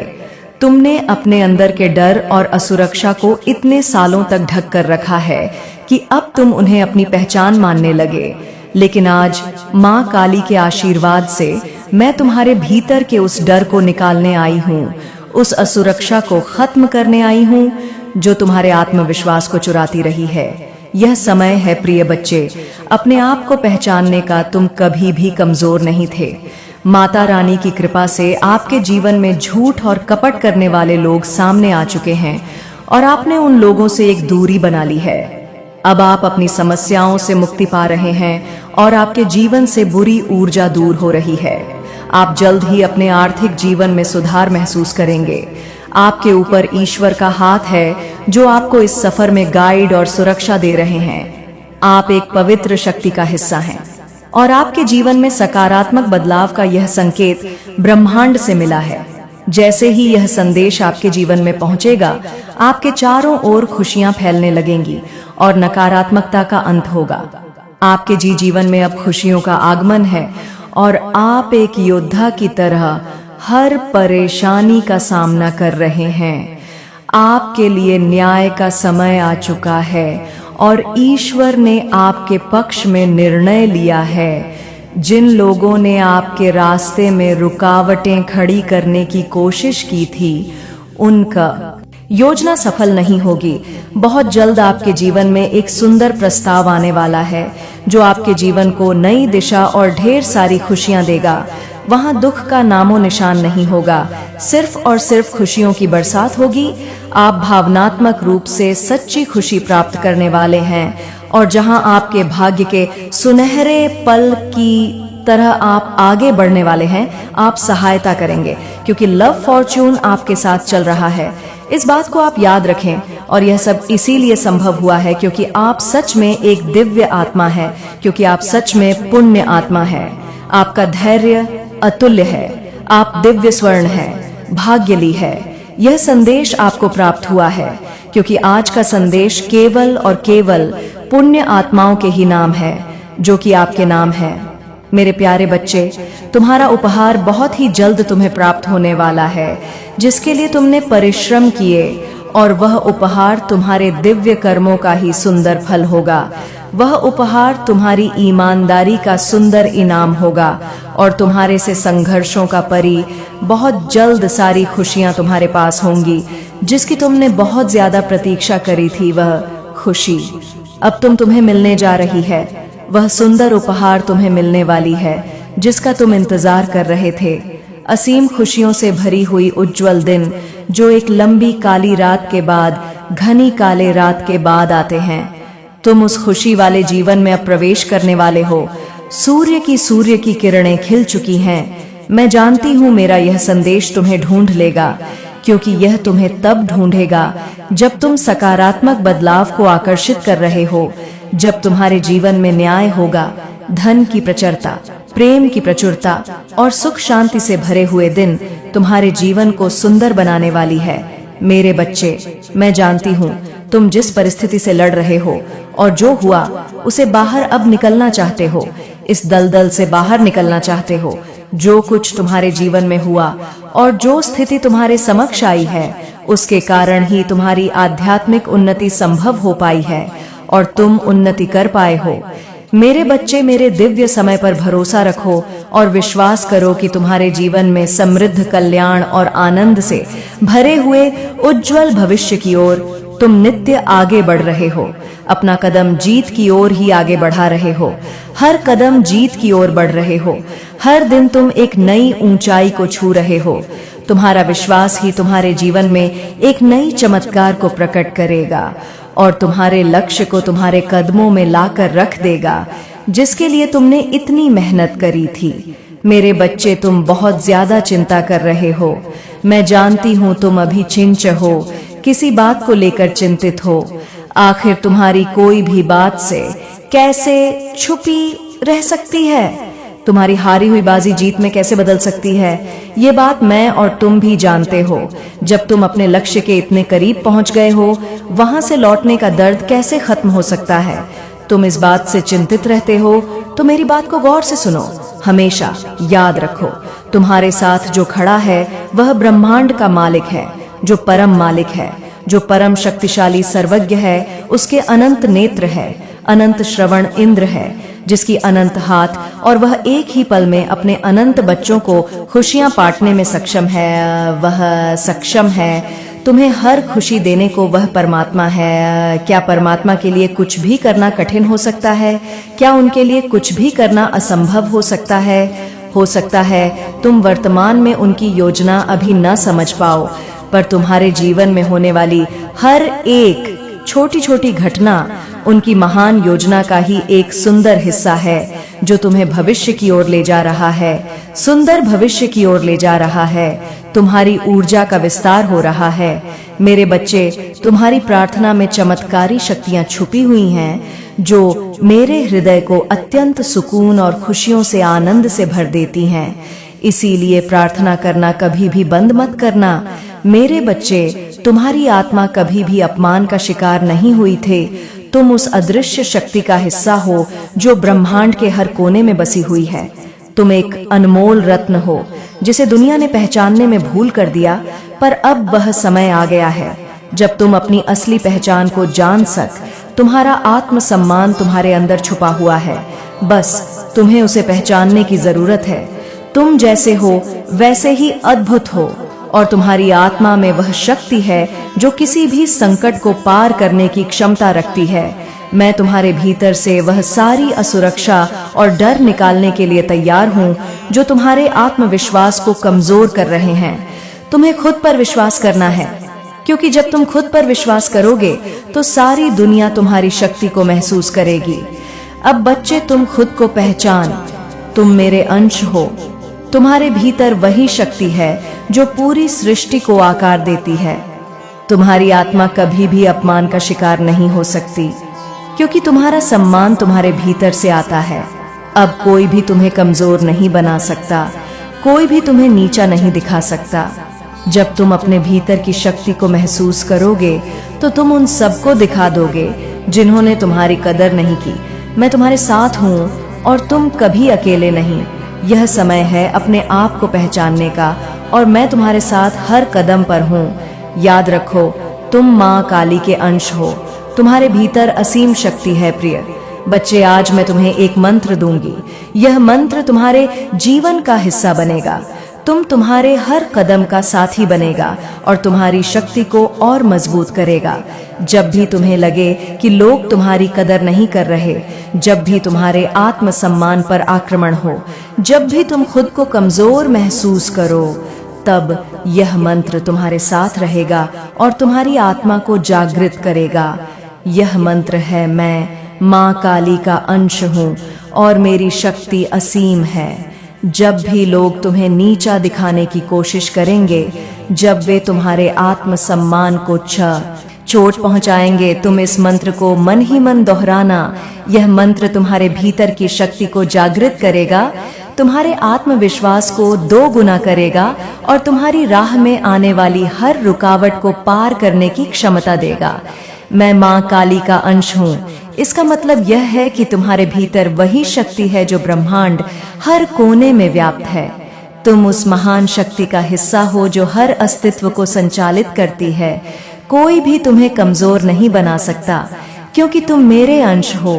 तुमने अपने अंदर के डर और असुरक्षा को इतने सालों तक ढक कर रखा है कि अब तुम उन्हें अपनी पहचान मानने लगे। लेकिन आज माँ काली के आशीर्वाद से मैं तुम्हारे भीतर के उस डर को निकालने आई हूँ, उस असुरक्षा को खत्म करने आई हूँ जो तुम्हारे आत्मविश्वास को चुराती रही है। यह समय है प्रिय बच्चे, अपने आप को पहचानने का। तुम कभी भी कमजोर नहीं थे। माता रानी की कृपा से आपके जीवन में झूठ और कपट करने वाले लोग सामने आ चुके हैं और आपने उन लोगों से एक दूरी बना ली है। अब आप अपनी समस्याओं से मुक्ति पा रहे हैं और आपके जीवन से बुरी ऊर्जा दूर हो रही है। आप जल्द ही अपने आर्थिक जीवन में सुधार महसूस करेंगे। आपके ऊपर ईश्वर का हाथ है जो आपको इस सफर में गाइड और सुरक्षा दे रहे हैं। आप एक पवित्र शक्ति का हिस्सा हैं और आपके जीवन में सकारात्मक बदलाव का यह संकेत ब्रह्मांड से मिला है। जैसे ही यह संदेश आपके जीवन में पहुंचेगा, आपके चारों ओर खुशियां फैलने लगेंगी और नकारात्मकता का अंत होगा। आपके जीवन में अब खुशियों का आगमन है और आप एक योद्धा की तरह हर परेशानी का सामना कर रहे हैं। आपके लिए न्याय का समय आ चुका है और ईश्वर ने आपके पक्ष में निर्णय लिया है। जिन लोगों ने आपके रास्ते में रुकावटें खड़ी करने की कोशिश की थी, उनका योजना सफल नहीं होगी। बहुत जल्द आपके जीवन में एक सुंदर प्रस्ताव आने वाला है जो आपके जीवन को नई दिशा और ढेर सारी खुशियां देगा। वहां दुख का नामो निशान नहीं होगा, सिर्फ और सिर्फ खुशियों की बरसात होगी। आप भावनात्मक रूप से सच्ची खुशी प्राप्त करने वाले हैं और जहां आपके भाग्य के सुनहरे पल की तरह आप आगे बढ़ने वाले हैं, आप सहायता करेंगे क्योंकि लव फॉर्च्यून आपके साथ चल रहा है। इस बात को आप याद रखें और यह सब इसीलिए संभव हुआ है क्योंकि आप सच में एक दिव्य आत्मा है, क्योंकि आप सच में पुण्य आत्मा है। आपका धैर्य अतुल्य है, आप दिव्य स्वर्ण है, भाग्यली है। यह संदेश आपको प्राप्त हुआ है क्योंकि आज का संदेश केवल और केवल पुण्य आत्माओं के ही नाम है, जो कि आपके नाम है। मेरे प्यारे बच्चे, तुम्हारा उपहार बहुत ही जल्द तुम्हें प्राप्त होने वाला है, जिसके लिए तुमने परिश्रम किए, और वह उपहार तुम्हारे दिव्य कर्मों का ही सुंदर फल होगा। वह उपहार तुम्हारी ईमानदारी का सुंदर इनाम होगा और तुम्हारे से संघर्षों का परी बहुत जल्द सारी खुशियां तुम्हारे पास होंगी, जिसकी तुमने बहुत ज्यादा प्रतीक्षा करी थी। वह खुशी अब तुम्हें मिलने जा रही है। वह सुंदर उपहार तुम्हें मिलने वाली है जिसका तुम इंतजार कर रहे थे। असीम खुशियों से भरी हुई उज्जवल दिन जो एक लंबी काली रात के बाद, घनी काले रात के बाद आते हैं। तुम उस खुशी वाले जीवन में अब प्रवेश करने वाले हो। सूर्य की किरणें खिल चुकी हैं। मैं जानती हूँ मेरा यह संदेश तुम्हें ढूंढ लेगा, क्योंकि यह तुम्हें तब ढूंढेगा जब तुम सकारात्मक बदलाव को आकर्षित कर रहे हो, जब तुम्हारे जीवन में न्याय होगा, धन की प्रचुरता, प्रेम की प्रचुरता और सुख शांति से भरे हुए दिन तुम्हारे जीवन को सुंदर बनाने वाली है। मेरे बच्चे, मैं जानती हूँ तुम जिस परिस्थिति से लड़ रहे हो और जो हुआ उसे बाहर अब निकलना चाहते हो। इस दलदल से बाहर निकलना चाहते हो। जो कुछ तुम्हारे जीवन में हुआ और जो स्थिति तुम्हारे समक्ष आई है, उसके कारण ही तुम्हारी आध्यात्मिक उन्नति संभव हो पाई है और तुम उन्नति कर पाए हो। मेरे बच्चे, मेरे दिव्य समय पर भरोसा रखो और विश्वास करो कि तुम्हारे जीवन में समृद्ध, कल्याण और आनंद से भरे हुए उज्जवल भविष्य की ओर तुम नित्य आगे बढ़ रहे हो। अपना कदम जीत की ओर ही आगे बढ़ा रहे हो। हर कदम जीत की ओर बढ़ रहे हो। हर दिन तुम एक नई ऊंचाई को छू रहे हो। तुम्हारा विश्वास ही तुम्हारे जीवन में एक नई चमत्कार को प्रकट करेगा और तुम्हारे लक्ष्य को तुम्हारे कदमों में लाकर रख देगा, जिसके लिए तुमने इतनी मेहनत करी थी। मेरे बच्चे, तुम बहुत ज्यादा चिंता कर रहे हो। मैं जानती हूँ तुम अभी चिंच हो, किसी बात को लेकर चिंतित हो। आखिर तुम्हारी कोई भी बात से कैसे छुपी रह सकती है? तुम्हारी हारी हुई बाजी जीत में कैसे बदल सकती है? ये बात मैं और तुम भी जानते हो। जब तुम अपने लक्ष्य के इतने करीब पहुंच गए हो, वहां से लौटने का दर्द कैसे खत्म हो सकता है? तुम इस बात से चिंतित रहते हो, तो मेरी बात को गौर से सुनो। हमेशा याद रखो, तुम्हारे साथ जो खड़ा है वह ब्रह्मांड का मालिक है, जो परम मालिक है, जो परम शक्तिशाली सर्वज्ञ है। उसके अनंत नेत्र है, अनंत श्रवण इंद्र है, जिसकी अनंत हाथ, और वह एक ही पल में अपने अनंत बच्चों को खुशियां बांटने में सक्षम है। वह सक्षम है तुम्हें हर खुशी देने को। वह परमात्मा है। क्या परमात्मा के लिए कुछ भी करना कठिन हो सकता है? क्या उनके लिए कुछ भी करना असंभव हो सकता है? हो सकता है तुम वर्तमान में उनकी योजना अभी न समझ पाओ, पर तुम्हारे जीवन में होने वाली हर एक छोटी छोटी घटना उनकी महान योजना का ही एक सुंदर हिस्सा है, जो तुम्हें भविष्य की ओर ले जा रहा है, सुंदर भविष्य की ओर ले जा रहा है। तुम्हारी ऊर्जा का विस्तार हो रहा है। मेरे बच्चे, तुम्हारी प्रार्थना में चमत्कारी शक्तियां छुपी हुई हैं, जो मेरे हृदय को अत्यंत सुकून और खुशियों से आनंद से भर देती हैं। इसीलिए प्रार्थना करना कभी भी बंद मत करना। मेरे बच्चे, तुम्हारी आत्मा कभी भी अपमान का शिकार नहीं हुई थे। तुम उस अदृश्य शक्ति का हिस्सा हो जो ब्रह्मांड के हर कोने में बसी हुई है। तुम एक अनमोल रत्न हो जिसे दुनिया ने पहचानने में भूल कर दिया, पर अब वह समय आ गया है जब तुम अपनी असली पहचान को जान सक। तुम्हारा आत्मसम्मान तुम्हारे अंदर छुपा हुआ है, बस तुम्हें उसे पहचानने की जरूरत है। तुम जैसे हो वैसे ही अद्भुत हो, और तुम्हारी आत्मा में वह शक्ति है जो किसी भी संकट को पार करने की क्षमता रखती है। मैं तुम्हारे भीतर से वह सारी असुरक्षा और डर निकालने के लिए तैयार हूँ जो तुम्हारे आत्मविश्वास को कमजोर कर रहे हैं। तुम्हें खुद पर विश्वास करना है, क्योंकि जब तुम खुद पर विश्वास करोगे तो सारी दुनिया तुम्हारी शक्ति को महसूस करेगी। अब बच्चे, तुम खुद को पहचान। तुम मेरे अंश हो। तुम्हारे भीतर वही शक्ति है जो पूरी सृष्टि को आकार देती है। तुम्हारी आत्मा कभी भी अपमान का शिकार नहीं हो सकती, क्योंकि तुम्हारा सम्मान तुम्हारे भीतर से आता है। अब कोई भी तुम्हें कमजोर नहीं बना सकता, कोई भी तुम्हें नीचा नहीं दिखा सकता। जब तुम अपने भीतर की शक्ति को महसूस करोगे तो तुम उन सबको दिखा दोगे जिन्होंने तुम्हारी कदर नहीं की। मैं तुम्हारे साथ हूँ और तुम कभी अकेले नहीं। यह समय है अपने आप को पहचानने का, और मैं तुम्हारे साथ हर कदम पर हूँ। याद रखो, तुम माँ काली के अंश हो। तुम्हारे भीतर असीम शक्ति है प्रिय बच्चे। आज मैं तुम्हें एक मंत्र दूंगी। यह मंत्र तुम्हारे जीवन का हिस्सा बनेगा। तुम तुम्हारे हर कदम का साथी बनेगा और तुम्हारी शक्ति को और मजबूत करेगा। जब भी तुम्हें लगे कि लोग तुम्हारी कदर नहीं कर रहे, जब भी तुम्हारे आत्मसम्मान पर आक्रमण हो, जब भी तुम खुद को कमजोर महसूस करो, तब यह मंत्र तुम्हारे साथ रहेगा और तुम्हारी आत्मा को जागृत करेगा। यह मंत्र है, मैं माँ काली का अंश हूँ और मेरी शक्ति असीम है। जब भी लोग तुम्हें नीचा दिखाने की कोशिश करेंगे, जब वे तुम्हारे आत्मसम्मान को चोट पहुंचाएंगे, तुम इस मंत्र को मन ही मन दोहराना। यह मंत्र तुम्हारे भीतर की शक्ति को जागृत करेगा, तुम्हारे आत्मविश्वास को 2 गुना करेगा और तुम्हारी राह में आने वाली हर रुकावट को पार करने की क्षमता देगा। मैं माँ काली का अंश हूँ। इसका मतलब यह है कि तुम्हारे भीतर वही शक्ति है जो ब्रह्मांड हर कोने में व्याप्त है। तुम उस महान शक्ति का हिस्सा हो जो हर अस्तित्व को संचालित करती है। कोई भी तुम्हें कमजोर नहीं बना सकता, क्योंकि तुम मेरे अंश हो।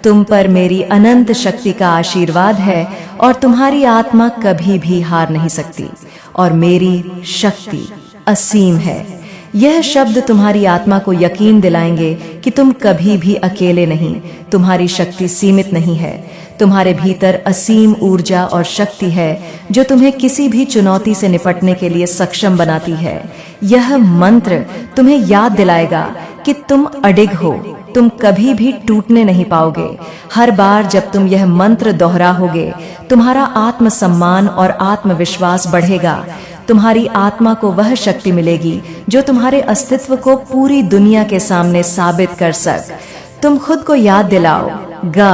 तुम पर मेरी अनंत शक्ति का आशीर्वाद है और तुम्हारी आत्मा कभी भी हार नहीं सकती, और मेरी शक्ति असीम है। यह शब्द तुम्हारी आत्मा को यकीन दिलाएंगे कि तुम कभी भी अकेले नहीं। तुम्हारी शक्ति सीमित नहीं है। तुम्हारे भीतर असीम ऊर्जा और शक्ति है जो तुम्हें किसी भी चुनौती से निपटने के लिए सक्षम बनाती है। यह मंत्र तुम्हें याद दिलाएगा कि तुम अडिग हो, तुम कभी भी टूटने नहीं पाओगे। हर बार जब तुम यह मंत्र दोहराओगे, तुम्हारा आत्मसम्मान और आत्मविश्वास बढ़ेगा। तुम्हारी आत्मा को वह शक्ति मिलेगी जो तुम्हारे अस्तित्व को पूरी दुनिया के सामने साबित कर सक। तुम खुद को याद दिलाओगा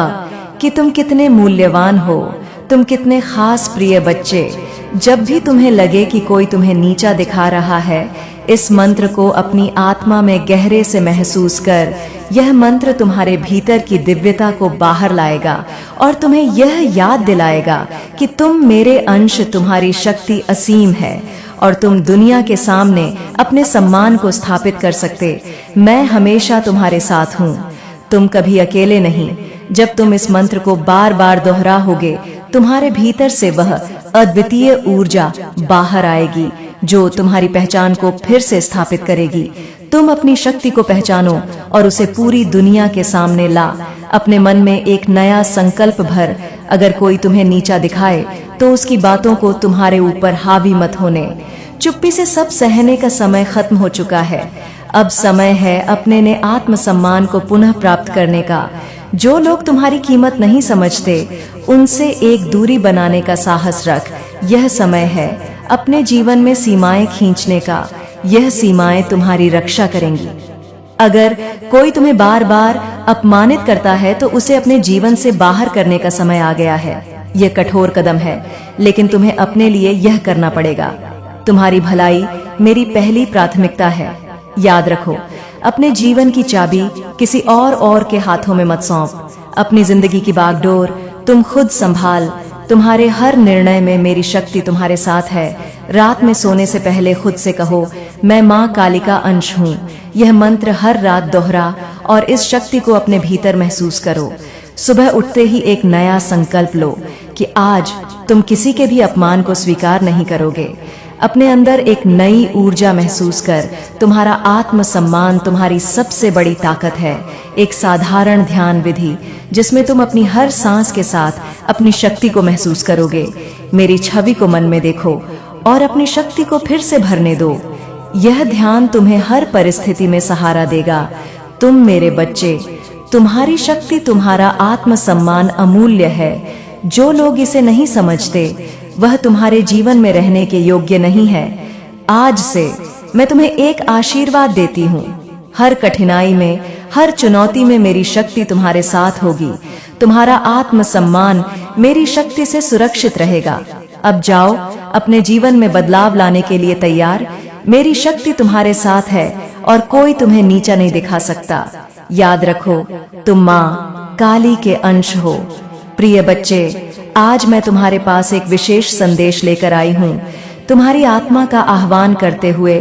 कि तुम कितने मूल्यवान हो, तुम कितने खास प्रिय बच्चे। जब भी तुम्हें लगे कि कोई तुम्हें नीचा दिखा रहा है, इस मंत्र को अपनी आत्मा में गहरे से महसूस कर। यह मंत्र तुम्हारे भीतर की दिव्यता को बाहर लाएगा और तुम्हें यह याद दिलाएगा कि तुम मेरे अंश, तुम्हारी शक्ति असीम है और तुम दुनिया के सामने अपने सम्मान को स्थापित कर सकते। मैं हमेशा तुम्हारे साथ हूँ, तुम कभी अकेले नहीं। जब तुम इस मंत्र को बार बार दोहराओगे, तुम्हारे भीतर से वह अद्वितीय ऊर्जा बाहर आएगी जो तुम्हारी पहचान को फिर से स्थापित करेगी। तुम अपनी शक्ति को पहचानो और उसे पूरी दुनिया के सामने ला। अपने मन में एक नया संकल्प भर। अगर कोई तुम्हें नीचा दिखाए तो उसकी बातों को तुम्हारे ऊपर हावी मत होने। चुप्पी से सब सहने का समय खत्म हो चुका है। अब समय है अपने ने आत्मसम्मान को पुनः प्राप्त करने का। जो लोग तुम्हारी कीमत नहीं समझते, उनसे एक दूरी बनाने का साहस रख। यह समय है अपने जीवन में सीमाएं खींचने का। यह सीमाएं तुम्हारी रक्षा करेंगी। अगर कोई तुम्हें बार बार अपमानित करता है तो उसे अपने जीवन से बाहर करने का समय आ गया है। यह कठोर कदम है, लेकिन तुम्हें अपने लिए यह करना पड़ेगा। तुम्हारी भलाई मेरी पहली प्राथमिकता है। याद रखो, अपने जीवन की चाबी किसी और के हाथों में मत सौंप। अपनी जिंदगी की बागडोर तुम खुद संभाल। तुम्हारे हर निर्णय में मेरी शक्ति तुम्हारे साथ है। रात में सोने से पहले खुद से कहो, मैं माँ काली का अंश हूँ। यह मंत्र हर रात दोहरा और इस शक्ति को अपने भीतर महसूस करो। सुबह उठते ही एक नया संकल्प लो कि आज तुम किसी के भी अपमान को स्वीकार नहीं करोगे। अपने अंदर एक नई ऊर्जा महसूस कर। तुम्हारा आत्मसम्मान तुम्हारी सबसे बड़ी ताकत है। एक साधारण ध्यान विधि जिसमें तुम अपनी हर सांस के साथ अपनी शक्ति को महसूस करोगे। मेरी छवि को मन में देखो और अपनी शक्ति को फिर से भरने दो। यह ध्यान तुम्हें हर परिस्थिति में सहारा देगा। तुम मेरे बच्चे, तुम्हारी शक्ति, तुम्हारा आत्मसम्मान अमूल्य है। जो लोग इसे नहीं समझते वह तुम्हारे जीवन में रहने के योग्य नहीं है। आज से मैं तुम्हें एक आशीर्वाद देती हूँ। हर कठिनाई में, हर चुनौती में मेरी शक्ति तुम्हारे साथ होगी। तुम्हारा आत्मसम्मान मेरी शक्ति से सुरक्षित रहेगा। अब जाओ, अपने जीवन में बदलाव लाने के लिए तैयार। मेरी शक्ति तुम्हारे साथ है और कोई तुम्हें नीचा नहीं दिखा सकता। याद रखो, तुम माँ काली के अंश हो। प्रिय बच्चे, आज मैं तुम्हारे पास एक विशेष संदेश लेकर आई हूँ। तुम्हारी आत्मा का आह्वान करते हुए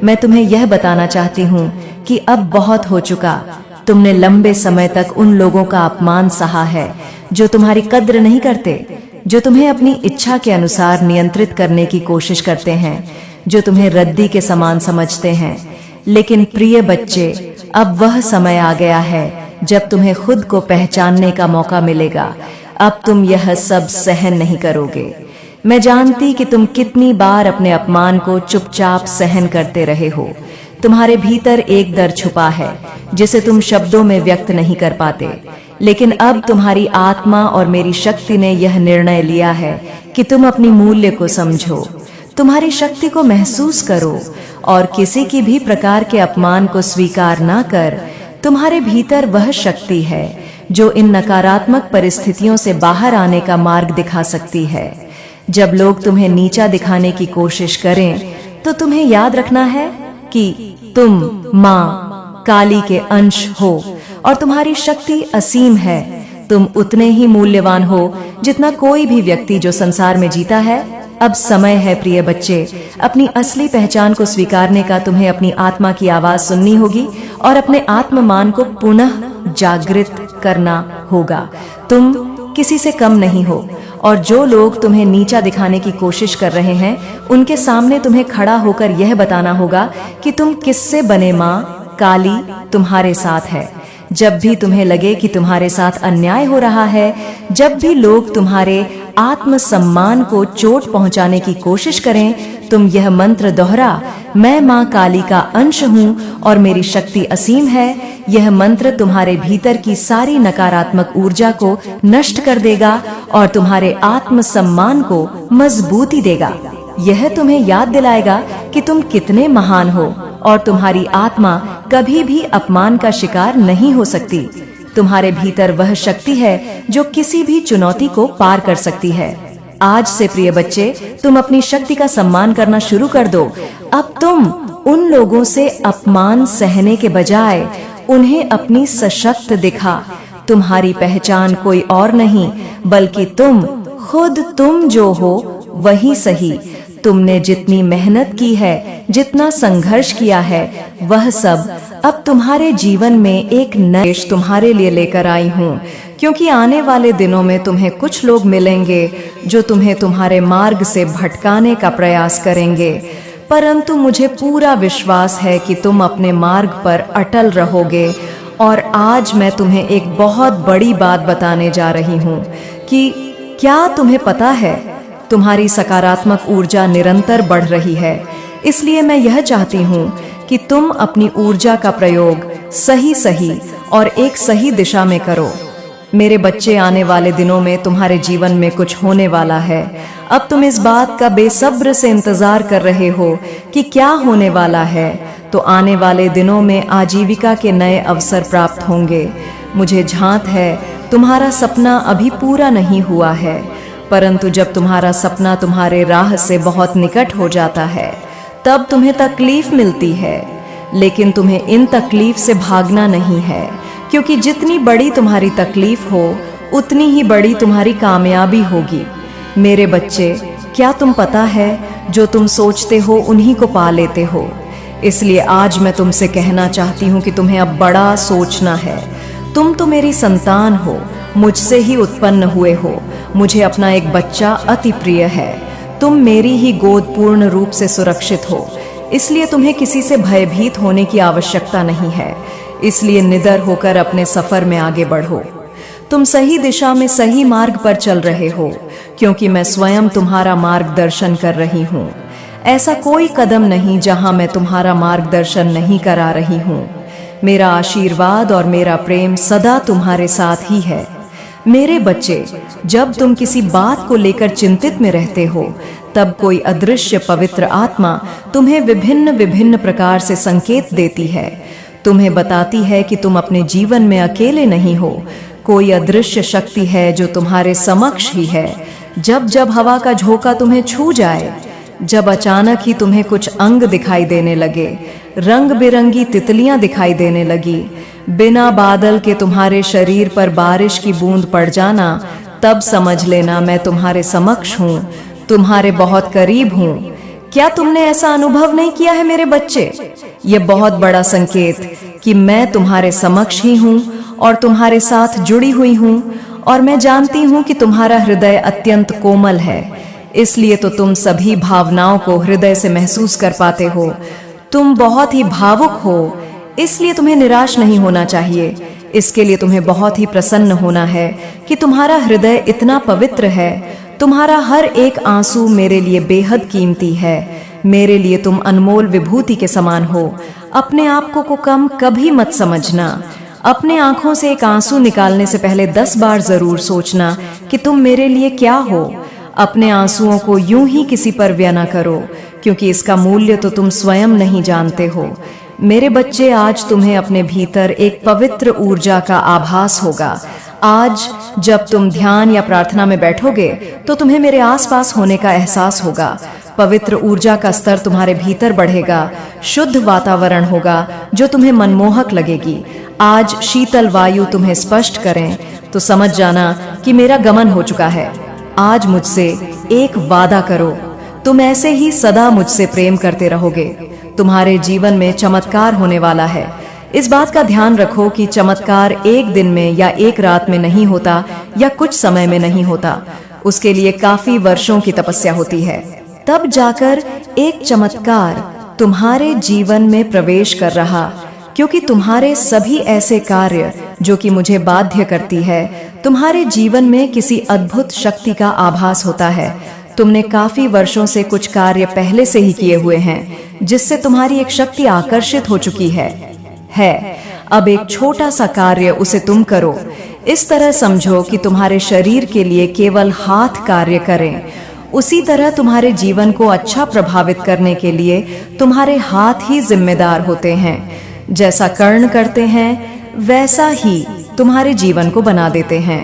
मैं तुम्हें यह बताना चाहती हूँ कि अब बहुत हो चुका। तुमने लंबे समय तक उन लोगों का अपमान सहा है जो तुम्हारी कद्र नहीं करते, जो तुम्हें अपनी इच्छा के अनुसार नियंत्रित करने की कोशिश करते हैं, जो तुम्हें रद्दी के समान समझते हैं। लेकिन प्रिय बच्चे, अब वह समय आ गया है जब तुम्हें खुद को पहचानने का मौका मिलेगा। अब तुम यह सब सहन नहीं करोगे। मैं जानती कि तुम कितनी बार अपने अपमान को चुपचाप सहन करते रहे हो। तुम्हारे भीतर एक दर्द छुपा है जिसे तुम शब्दों में व्यक्त नहीं कर पाते। लेकिन अब तुम्हारी आत्मा और मेरी शक्ति ने यह निर्णय लिया है कि तुम अपनी मूल्य को समझो, तुम्हारी शक्ति को महसूस करो और किसी की भी प्रकार के अपमान को स्वीकार ना कर। तुम्हारे भीतर वह शक्ति है जो इन नकारात्मक परिस्थितियों से बाहर आने का मार्ग दिखा सकती है। जब लोग तुम्हें नीचा दिखाने की कोशिश करें तो तुम्हें याद रखना है कि तुम माँ काली के अंश हो और तुम्हारी शक्ति असीम है। तुम उतने ही मूल्यवान हो जितना कोई भी व्यक्ति जो संसार में जीता है। अब समय है प्रिय बच्चे, अपनी असली पहचान को स्वीकारने का। तुम्हें अपनी आत्मा की आवाज सुननी होगी और अपने आत्ममान को पुनः जागृत करना होगा। तुम किसी से कम नहीं हो और जो लोग तुम्हें नीचा दिखाने की कोशिश कर रहे हैं उनके सामने तुम्हें खड़ा होकर यह बताना होगा कि तुम किससे बने। माँ काली तुम्हारे साथ है। जब भी तुम्हें लगे कि तुम्हारे साथ अन्याय हो रहा है, जब भी लोग तुम्हारे आत्मसम्मान को चोट पहुंचाने की कोशिश करें, तुम यह मंत्र दोहरा, मैं माँ काली का अंश हूँ और मेरी शक्ति असीम है। यह मंत्र तुम्हारे भीतर की सारी नकारात्मक ऊर्जा को नष्ट कर देगा और तुम्हारे आत्मसम्मान को मजबूती देगा। यह तुम्हें याद दिलाएगा कि तुम कितने महान हो और तुम्हारी आत्मा कभी भी अपमान का शिकार नहीं हो सकती। तुम्हारे भीतर वह शक्ति है जो किसी भी चुनौती को पार कर सकती है। आज से प्रिय बच्चे, तुम अपनी शक्ति का सम्मान करना शुरू कर दो। अब तुम उन लोगों से अपमान सहने के बजाय उन्हें अपनी सशक्त दिखा। तुम्हारी पहचान कोई और नहीं बल्कि तुम खुद, तुम जो हो वही सही। तुमने जितनी मेहनत की है, जितना संघर्ष किया है, वह सब अब तुम्हारे जीवन में एक नया तुम्हारे लिए लेकर आई हूँ। क्योंकि आने वाले दिनों में तुम्हें कुछ लोग मिलेंगे जो तुम्हें तुम्हारे मार्ग से भटकाने का प्रयास करेंगे, परंतु मुझे पूरा विश्वास है कि तुम अपने मार्ग पर अटल रहोगे। और आज मैं तुम्हें एक बहुत बड़ी बात बताने जा रही हूँ कि क्या तुम्हें पता है, तुम्हारी सकारात्मक ऊर्जा निरंतर बढ़ रही है। इसलिए मैं यह चाहती हूँ कि तुम अपनी ऊर्जा का प्रयोग सही और एक सही दिशा में करो। मेरे बच्चे, आने वाले दिनों में तुम्हारे जीवन में कुछ होने वाला है। अब तुम इस बात का बेसब्र से इंतजार कर रहे हो कि क्या होने वाला है। तो आने वाले दिनों में आजीविका के नए अवसर प्राप्त होंगे। मुझे झांत है तुम्हारा सपना अभी पूरा नहीं हुआ है, परंतु जब तुम्हारा सपना तुम्हारे राह से बहुत निकट हो जाता है तब तुम्हें तकलीफ मिलती है, लेकिन तुम्हें इन तकलीफ से भागना नहीं है, क्योंकि जितनी बड़ी तुम्हारी तकलीफ हो उतनी ही बड़ी तुम्हारी कामयाबी होगी। मेरे बच्चे, क्या तुम पता है जो तुम सोचते हो उन्हीं को पा लेते हो। इसलिए आज मैं तुमसे कहना चाहती हूँ कि तुम्हें अब बड़ा सोचना है। तुम तो मेरी संतान हो, मुझसे ही उत्पन्न हुए हो। मुझे अपना एक बच्चा अति प्रिय है। तुम मेरी ही गोद पूर्ण रूप से सुरक्षित हो, इसलिए तुम्हें किसी से भयभीत होने की आवश्यकता नहीं है। इसलिए निडर होकर अपने सफर में आगे बढ़ो। तुम सही दिशा में सही मार्ग पर चल रहे हो, क्योंकि मैं स्वयं तुम्हारा मार्गदर्शन कर रही हूँ। ऐसा कोई कदम नहीं जहां मैं तुम्हारा मार्गदर्शन नहीं करा रही हूँ। मेरा आशीर्वाद और मेरा प्रेम सदा तुम्हारे साथ ही है। मेरे बच्चे, जब तुम किसी बात को लेकर चिंतित में रहते हो, तब कोई अदृश्य पवित्र आत्मा तुम्हें विभिन्न विभिन्न प्रकार से संकेत देती है। तुम्हें बताती है कि तुम अपने जीवन में अकेले नहीं हो। कोई अदृश्य शक्ति है जो तुम्हारे समक्ष ही है। जब जब हवा का झोंका तुम्हें छू जाए, जब अचानक ही तुम्हें कुछ अंग दिखाई देने लगे, रंग बिरंगी तितलियां दिखाई देने लगी, बिना बादल के तुम्हारे शरीर पर बारिश की बूंद पड़ जाना, तब समझ लेना मैं तुम्हारे समक्ष हूँ, तुम्हारे बहुत करीब हूँ। क्या तुमने ऐसा अनुभव नहीं किया है मेरे बच्चे? ये बहुत बड़ा संकेत कि मैं तुम्हारे समक्ष ही हूँ और तुम्हारे साथ जुड़ी हुई हूँ, और मैं जानती हूँ कि तुम्हारा हृदय अत्यंत कोमल है। इसलिए तो तुम सभी भावनाओं को हृदय से महसूस कर पाते हो। तुम बहुत ही भावुक हो, इसलिए तुम्हें निराश नहीं होना चाहिए। इसके लिए तुम्हें बहुत ही प्रसन्न होना है कि तुम्हारा हृदय इतना पवित्र है। तुम्हारा हर एक आंसू मेरे लिए बेहद कीमती है। मेरे लिए तुम अनमोल विभूति के समान हो। अपने आप को कम कभी मत समझना। अपने आंखों से एक आंसू निकालने से पहले 10 बार जरूर सोचना कि तुम मेरे लिए क्या हो। अपने आंसुओं को यूं ही किसी पर व्यय न करो, क्योंकि इसका मूल्य तो तुम स्वयं नहीं जानते हो। मेरे बच्चे, आज तुम्हें अपने भीतर एक पवित्र ऊर्जा का आभास होगा। आज जब तुम ध्यान या प्रार्थना में बैठोगे तो तुम्हें मेरे आसपास होने का एहसास होगा। पवित्र ऊर्जा का स्तर तुम्हारे भीतर बढ़ेगा। शुद्ध वातावरण होगा जो तुम्हें मनमोहक लगेगी। आज शीतल वायु तुम्हें स्पष्ट करें तो समझ जाना कि मेरा गमन हो चुका है। आज मुझसे एक वादा करो, तुम ऐसे ही सदा मुझसे प्रेम करते रहोगे। तुम्हारे जीवन में चमत्कार होने वाला है। इस बात का ध्यान रखो कि चमत्कार एक दिन में या एक रात में नहीं होता या कुछ समय में नहीं होता। उसके लिए काफी वर्षों की तपस्या होती है, तब जाकर एक चमत्कार तुम्हारे जीवन में प्रवेश कर रहा। क्योंकि तुम्हारे सभी ऐसे कार्य जो कि मुझे बाध्य करती है, तुम्हारे जीवन में किसी अद्भुत शक्ति का आभास होता है। तुमने काफी वर्षों से कुछ कार्य पहले से ही किए हुए हैं, जिससे तुम्हारी एक शक्ति आकर्षित हो चुकी है। अब एक छोटा सा कार्य उसे तुम करो। इस तरह समझो कि तुम्हारे शरीर के लिए केवल हाथ कार्य करें। उसी तरह तुम्हारे जीवन को अच्छा प्रभावित करने के लिए तुम्हारे हाथ ही जिम्मेदार होते हैं। जैसा कर्ण करते हैं वैसा ही तुम्हारे जीवन को बना देते हैं।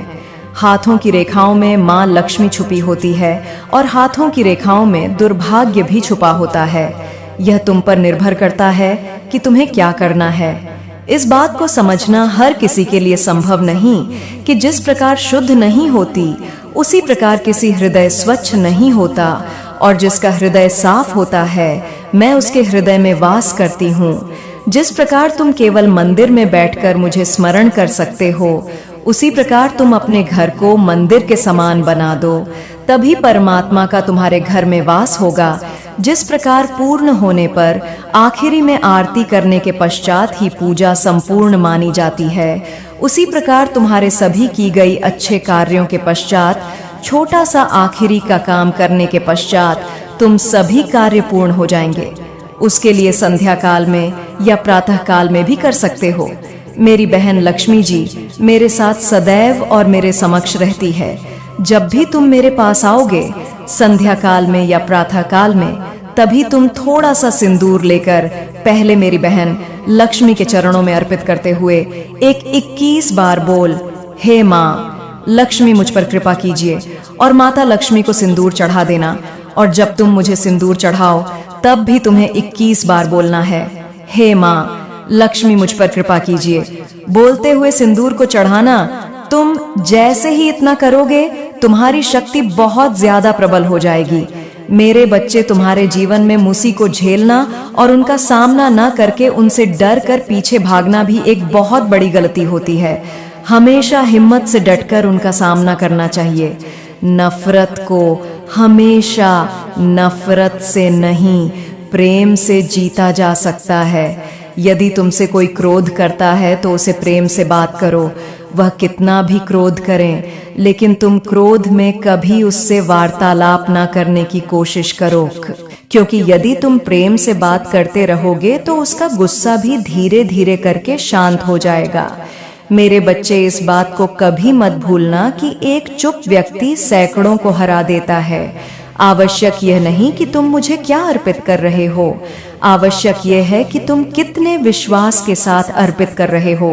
हाथों की रेखाओं में माँ लक्ष्मी छुपी होती है और हाथों की रेखाओं में दुर्भाग्य भी छुपा होता है। यह तुम पर निर्भर करता है कि तुम्हें क्या करना है। इस बात को समझना हर किसी के लिए संभव नहीं कि जिस प्रकार शुद्ध नहीं होती, उसी प्रकार किसी हृदय स्वच्छ नहीं होता, और जिसका हृदय साफ होता है मैं उसके हृदय में वास करती हूँ। जिस प्रकार तुम केवल मंदिर में बैठकर मुझे स्मरण कर सकते हो, उसी प्रकार तुम अपने घर को मंदिर के समान बना दो, तभी परमात्मा का तुम्हारे घर में वास होगा। जिस प्रकार पूर्ण होने पर आखिरी में आरती करने के पश्चात ही पूजा संपूर्ण मानी जाती है, उसी प्रकार तुम्हारे सभी की गई अच्छे कार्यों के पश्चात छोटा सा आखिरी का काम करने के पश्चात तुम सभी कार्य पूर्ण हो जाएंगे। उसके लिए संध्या काल में या प्रातः काल में भी कर सकते हो। मेरी बहन लक्ष्मी जी मेरे साथ सदैव और मेरे समक्ष रहती है। जब भी तुम मेरे पास आओगे संध्या काल में या प्रातः काल में, तभी तुम थोड़ा सा सिंदूर लेकर पहले मेरी बहन लक्ष्मी के चरणों में अर्पित करते हुए एक 21 बार बोल, हे माँ लक्ष्मी मुझ पर कृपा कीजिए, और माता लक्ष्मी को सिंदूर चढ़ा देना। और जब तुम मुझे सिंदूर चढ़ाओ तब भी तुम्हें 21 बार बोलना है, हे माँ लक्ष्मी मुझ पर कृपा कीजिए। बोलते हुए सिंदूर को चढ़ाना। तुम जैसे ही इतना करोगे तुम्हारी शक्ति बहुत ज्यादा प्रबल हो जाएगी। मेरे बच्चे, तुम्हारे जीवन में मुसी को झेलना और उनका सामना न करके उनसे डर कर पीछे भागना भी एक बहुत बड़ी गलती होती है। हमेशा हिम्मत से डटकर उनका सामना करना चाहिए। नफरत को हमेशा नफरत से नहीं, प्रेम से जीता जा सकता है। यदि तुमसे कोई क्रोध करता है तो उसे प्रेम से बात करो। वह कितना भी क्रोध करें, लेकिन तुम क्रोध में कभी उससे वार्तालाप ना करने की कोशिश करो, क्योंकि यदि तुम प्रेम से बात करते रहोगे तो उसका गुस्सा भी धीरे धीरे करके शांत हो जाएगा। मेरे बच्चे, इस बात को कभी मत भूलना कि एक चुप व्यक्ति सैकड़ों को हरा देता है। आवश्यक यह नहीं कि तुम मुझे क्या अर्पित कर रहे हो, आवश्यक यह है कि तुम कितने विश्वास के साथ अर्पित कर रहे हो,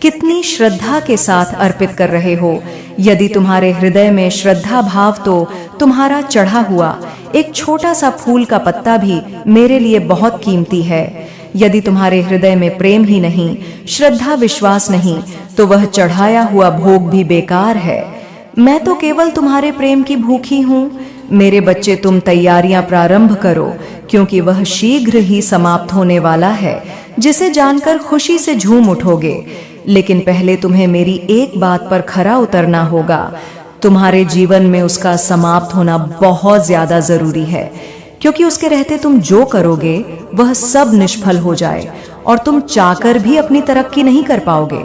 कितनी श्रद्धा के साथ अर्पित कर रहे हो। यदि तुम्हारे हृदय में श्रद्धा भाव, तो तुम्हारा चढ़ा हुआ एक छोटा सा फूल का पत्ता भी मेरे लिए बहुत कीमती है। यदि तुम्हारे हृदय में प्रेम ही नहीं, श्रद्धा विश्वास नहीं, तो वह चढ़ाया हुआ भोग भी बेकार है। मैं तो केवल तुम्हारे प्रेम की भूखी हूँ। मेरे बच्चे, तुम तैयारियां प्रारंभ करो, क्योंकि वह शीघ्र ही समाप्त होने वाला है, जिसे जानकर खुशी से झूम उठोगे। लेकिन पहले तुम्हें मेरी एक बात पर खरा उतरना होगा। तुम्हारे जीवन में उसका समाप्त होना बहुत ज्यादा जरूरी है, क्योंकि उसके रहते तुम जो करोगे वह सब निष्फल हो जाए और तुम चाहकर भी अपनी तरक्की नहीं कर पाओगे।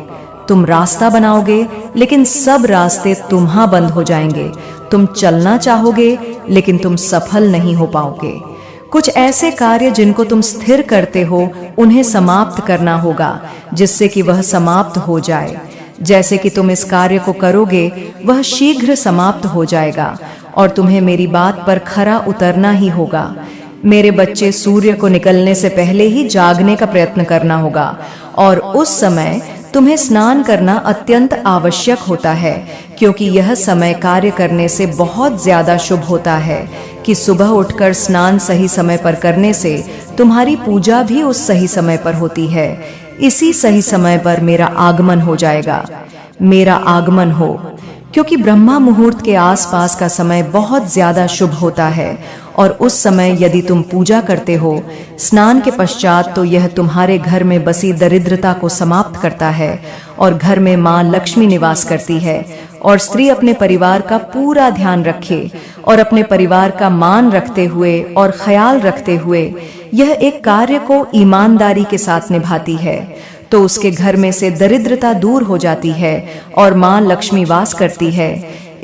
तुम रास्ता बनाओगे, लेकिन सब रास्ते तुम्हां बंद हो जाएंगे। तुम चलना चाहोगे, लेकिन तुम सफल नहीं हो पाओगे। कुछ ऐसे कार्य जिनको तुम स्थिर करते हो, उन्हें समाप्त करना होगा, जिससे कि वह समाप्त हो जाए। जैसे कि तुम इस कार्य को करोगे, वह शीघ्र समाप्त हो जाएगा और तुम्हें मेरी बात पर खरा उतरना ही होगा। मेरे बच्चे, सूर्य को निकलने से पहले ही जागने का प्रयत्न करना होगा, और उस समय तुम्हें स्नान करना अत्यंत आवश्यक होता है, क्योंकि यह समय कार्य करने से बहुत ज्यादा शुभ होता है कि सुबह उठकर स्नान सही समय पर करने से तुम्हारी पूजा भी उस सही समय पर होती है। इसी सही समय पर मेरा आगमन हो जाएगा। मेरा आगमन हो, क्योंकि ब्रह्मा मुहूर्त के आसपास का समय बहुत ज्यादा शुभ होता है, और उस समय यदि तुम पूजा करते हो स्नान के पश्चात, तो यह तुम्हारे घर में बसी दरिद्रता को समाप्त करता है, और घर में माँ लक्ष्मी निवास करती है। और स्त्री अपने परिवार का पूरा ध्यान रखे और अपने परिवार का मान रखते हुए और ख्याल रखते हुए यह एक कार्य को ईमानदारी के साथ निभाती है, तो उसके घर में से दरिद्रता दूर हो जाती है और माँ लक्ष्मी वास करती है।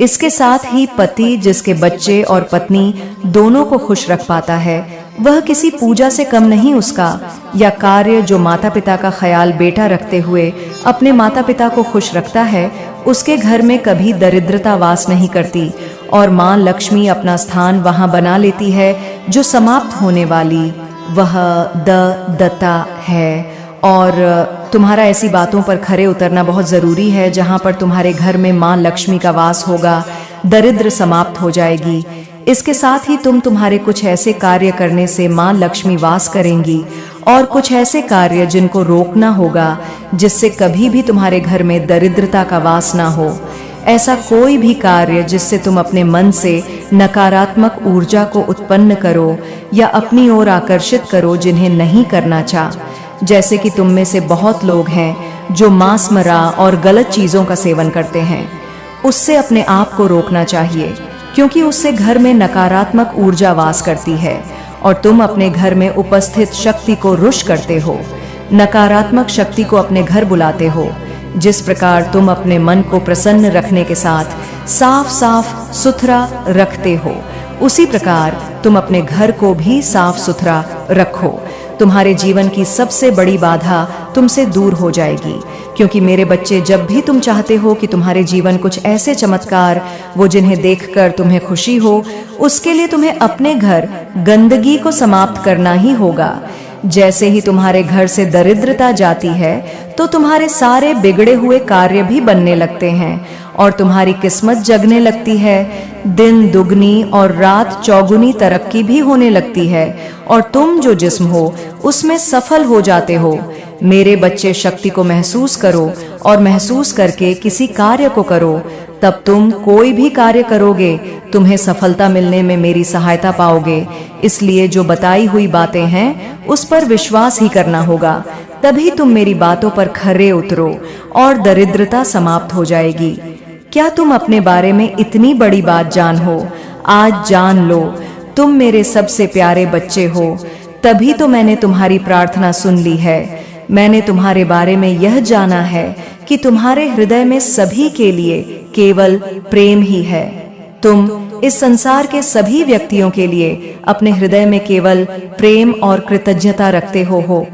इसके साथ ही पति, जिसके बच्चे और पत्नी दोनों को खुश रख पाता है, वह किसी पूजा से कम नहीं उसका। या कार्य जो माता पिता का ख्याल बेटा रखते हुए अपने माता पिता को खुश रखता है, उसके घर में कभी दरिद्रता वास नहीं करती, और माँ लक्ष्मी अपना स्थान वहां बना लेती है जो समाप्त होने वाली वह दत्ता है। और तुम्हारा ऐसी बातों पर खरे उतरना बहुत जरूरी है जहां पर तुम्हारे घर में माँ लक्ष्मी का वास होगा, दरिद्र समाप्त हो जाएगी। इसके साथ ही तुम्हारे कुछ ऐसे कार्य करने से माँ लक्ष्मी वास करेंगी, और कुछ ऐसे कार्य जिनको रोकना होगा, जिससे कभी भी तुम्हारे घर में दरिद्रता का वास ना हो। ऐसा कोई भी कार्य जिससे तुम अपने मन से नकारात्मक ऊर्जा को उत्पन्न करो या अपनी ओर आकर्षित करो, जिन्हें नहीं करना चाह। जैसे कि तुम में से बहुत लोग हैं जो मांस मरा और गलत चीजों का सेवन करते हैं, उससे अपने आप को रोकना चाहिए, क्योंकि उससे घर में नकारात्मक ऊर्जा वास करती है और तुम अपने घर में उपस्थित शक्ति को रुष्ट करते हो, नकारात्मक शक्ति को अपने घर बुलाते हो। जिस प्रकार तुम अपने मन को प्रसन्न रखने के साथ साफ साफ सुथरा रखते हो, उसी प्रकार तुम अपने घर को भी साफ सुथरा रखो। तुम्हारे जीवन की सबसे बड़ी बाधा तुमसे दूर हो जाएगी, क्योंकि मेरे बच्चे, जब भी तुम चाहते हो कि तुम्हारे जीवन कुछ ऐसे चमत्कार वो जिन्हें देखकर तुम्हें खुशी हो, उसके लिए तुम्हें अपने घर गंदगी को समाप्त करना ही होगा। जैसे ही तुम्हारे घर से दरिद्रता जाती है तो तुम्हारे सारे बिगड़े हुए कार्य भी बनने लगते हैं और तुम्हारी किस्मत जगने लगती है। दिन दुगनी और रात चौगुनी तरक्की भी होने लगती है और तुम जो जिस्म हो उसमें सफल हो जाते हो। मेरे बच्चे, शक्ति को महसूस करो और महसूस करके किसी कार्य को करो, तब तुम कोई भी कार्य करोगे तुम्हें सफलता मिलने में मेरी सहायता पाओगे। इसलिए जो बताई हुई बातें हैं उस पर विश्वास ही करना होगा, तभी तुम मेरी बातों पर खरे उतरो और दरिद्रता समाप्त हो जाएगी। क्या तुम अपने बारे में इतनी बड़ी बात जान हो? आज जान लो, तुम मेरे सबसे प्यारे बच्चे हो, तभी तो मैंने तुम्हारी प्रार्थना सुन ली है। मैंने तुम्हारे बारे में यह जाना है कि तुम्हारे हृदय में सभी के लिए केवल प्रेम ही है। तुम इस संसार के सभी व्यक्तियों के लिए अपने हृदय में केवल प्रेम और कृतज्ञता रखते हो।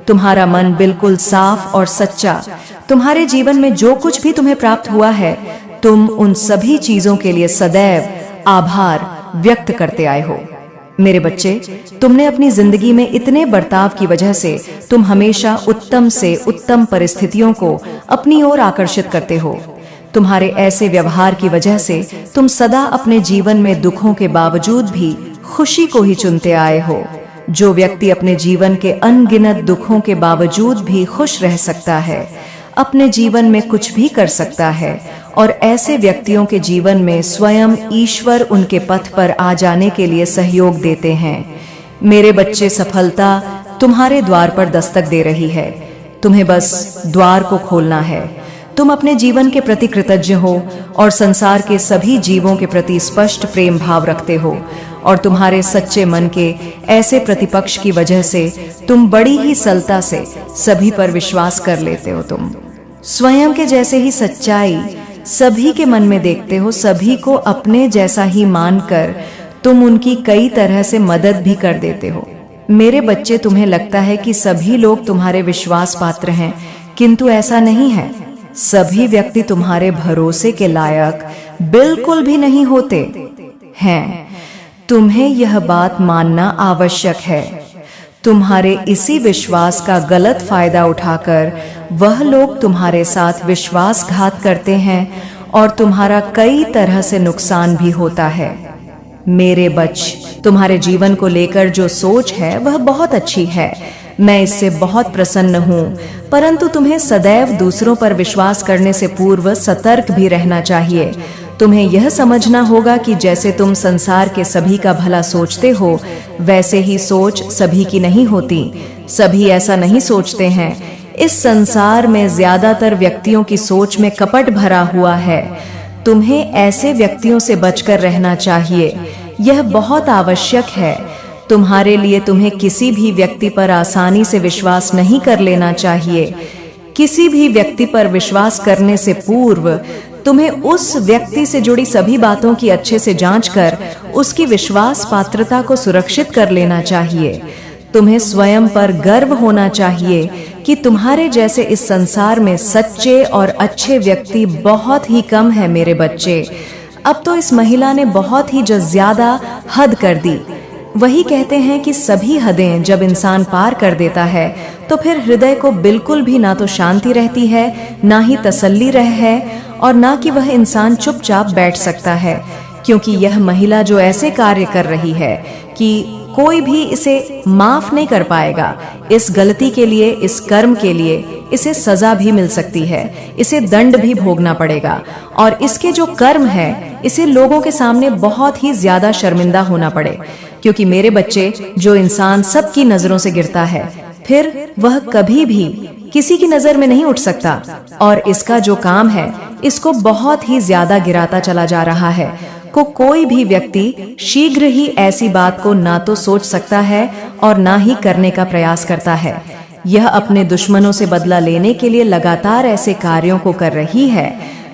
तुम्हारा मन बिल्कुल साफ और सच्चा। तुम्हारे जीवन में जो कुछ भी तुम्हें प्राप्त हुआ है, तुम उन सभी चीजों के लिए सदैव आभार व्यक्त करते आए हो। मेरे बच्चे, तुमने अपनी जिंदगी में इतने बर्ताव की वजह से तुम हमेशा उत्तम से उत्तम परिस्थितियों को अपनी ओर आकर्षित करते हो। तुम्हारे ऐसे व्यवहार की वजह से तुम सदा अपने जीवन में दुखों के बावजूद भी खुशी को ही चुनते आए हो। जो व्यक्ति अपने जीवन के अनगिनत दुखों के बावजूद भी खुश रह सकता है, अपने जीवन में कुछ भी कर सकता है, और ऐसे व्यक्तियों के जीवन में स्वयं ईश्वर उनके पथ पर आ जाने के लिए सहयोग देते हैं। मेरे बच्चे, सफलता तुम्हारे द्वार पर दस्तक दे रही है, तुम्हें बस द्वार को खोलना है। तुम अपने जीवन के प्रति कृतज्ञ हो और संसार के सभी जीवों के प्रति स्पष्ट प्रेम भाव रखते हो, और तुम्हारे सच्चे मन के ऐसे प्रतिपक्ष की वजह से तुम बड़ी ही सरलता से सभी पर विश्वास कर लेते हो। तुम स्वयं के जैसे ही सच्चाई सभी के मन में देखते हो, सभी को अपने जैसा ही मानकर तुम उनकी कई तरह से मदद भी कर देते हो। मेरे बच्चे, तुम्हें लगता है कि सभी लोग तुम्हारे विश्वास पात्र हैं, किंतु ऐसा नहीं है। सभी व्यक्ति तुम्हारे भरोसे के लायक बिल्कुल भी नहीं होते हैं। तुम्हें यह बात मानना आवश्यक है। तुम्हारे इसी विश्वास का गलत फायदा उठाकर वह लोग तुम्हारे साथ विश्वासघात करते हैं और तुम्हारा कई तरह से नुकसान भी होता है। मेरे बच्चे, तुम्हारे जीवन को लेकर जो सोच है वह बहुत अच्छी है, मैं इससे बहुत प्रसन्न हूँ, परंतु तुम्हें सदैव दूसरों पर विश्वास करने से पूर्व सतर्क भी रहना चाहिए। तुम्हें यह समझना होगा कि जैसे तुम संसार के सभी का भला सोचते हो, वैसे ही सोच सभी की नहीं होती। सभी ऐसा नहीं सोचते हैं। इस संसार में ज्यादातर व्यक्तियों की सोच में कपट भरा हुआ है। तुम्हें ऐसे व्यक्तियों से बचकर रहना चाहिए, यह बहुत आवश्यक है तुम्हारे लिए। तुम्हें किसी भी व्यक्ति पर आसानी से विश्वास नहीं कर लेना चाहिए। किसी भी व्यक्ति पर विश्वास करने से पूर्व तुम्हें उस व्यक्ति से जुड़ी सभी बातों की अच्छे से जांच कर उसकी विश्वास पात्रता को सुरक्षित कर लेना चाहिए। तुम्हें स्वयं पर गर्व होना चाहिए कि तुम्हारे जैसे इस संसार में सच्चे और अच्छे व्यक्ति बहुत ही कम है। मेरे बच्चे, अब तो इस महिला ने बहुत ही ज्यादा हद कर दी। वही कहते हैं कि सभी हदें जब इंसान पार कर देता है तो फिर हृदय को बिल्कुल भी ना तो शांति रहती है, ना ही तसल्ली रह है, और ना कि वह इंसान चुपचाप बैठ सकता है। क्योंकि यह महिला जो ऐसे कार्य कर रही है कि कोई भी इसे माफ नहीं कर पाएगा। इस गलती के लिए, इस कर्म के लिए इसे सजा भी मिल सकती है, इसे दंड भी भोगना पड़ेगा, और इसके जो कर्म है इसे लोगों के सामने बहुत ही ज्यादा शर्मिंदा होना पड़े। क्योंकि मेरे बच्चे, जो इंसान सबकी नजरों से गिरता है फिर वह कभी भी किसी की नजर में नहीं उठ सकता, और इसका जो काम है इसको बहुत ही ज्यादा गिराता चला जा रहा है। कोई भी व्यक्ति शीघ्र ही ऐसी बात को ना तो सोच सकता है और ना ही करने का प्रयास करता है। यह अपने दुश्मनों से बदला लेने के लिए लगातार ऐसे कार्यों को कर रही है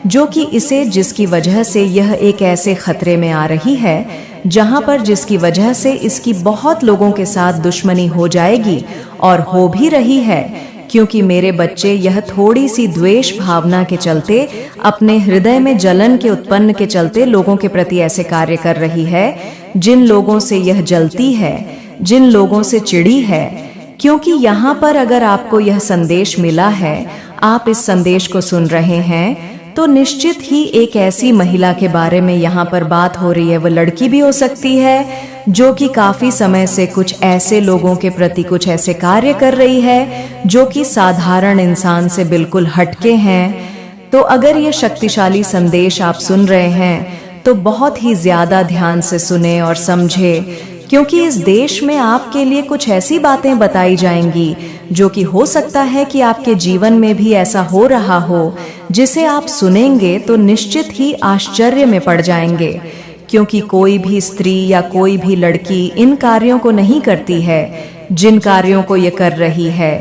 जो कि इसे, जिसकी वजह से यह एक ऐसे खतरे में आ रही है जहां पर जिसकी वजह से इसकी बहुत लोगों के साथ दुश्मनी हो जाएगी, और हो भी रही है। क्योंकि मेरे बच्चे, यह थोड़ी सी द्वेष भावना के चलते, अपने हृदय में जलन के उत्पन्न के चलते लोगों के प्रति ऐसे कार्य कर रही है। जिन लोगों से यह जलती है, जिन लोगों से चिड़ी है, क्योंकि यहाँ पर अगर आपको यह संदेश मिला है, आप इस संदेश को सुन रहे हैं, तो निश्चित ही एक ऐसी महिला के बारे में यहाँ पर बात हो रही है। वह लड़की भी हो सकती है जो कि काफी समय से कुछ ऐसे लोगों के प्रति कुछ ऐसे कार्य कर रही है जो कि साधारण इंसान से बिल्कुल हटके हैं। तो अगर ये शक्तिशाली संदेश आप सुन रहे हैं तो बहुत ही ज्यादा ध्यान से सुने और समझे, क्योंकि इस देश में आपके लिए कुछ ऐसी बातें बताई जाएंगी जो कि हो सकता है कि आपके जीवन में भी ऐसा हो रहा हो, जिसे आप सुनेंगे तो निश्चित ही आश्चर्य में पड़ जाएंगे। क्योंकि कोई भी स्त्री या कोई भी लड़की इन कार्यों को नहीं करती है जिन कार्यों को ये कर रही है।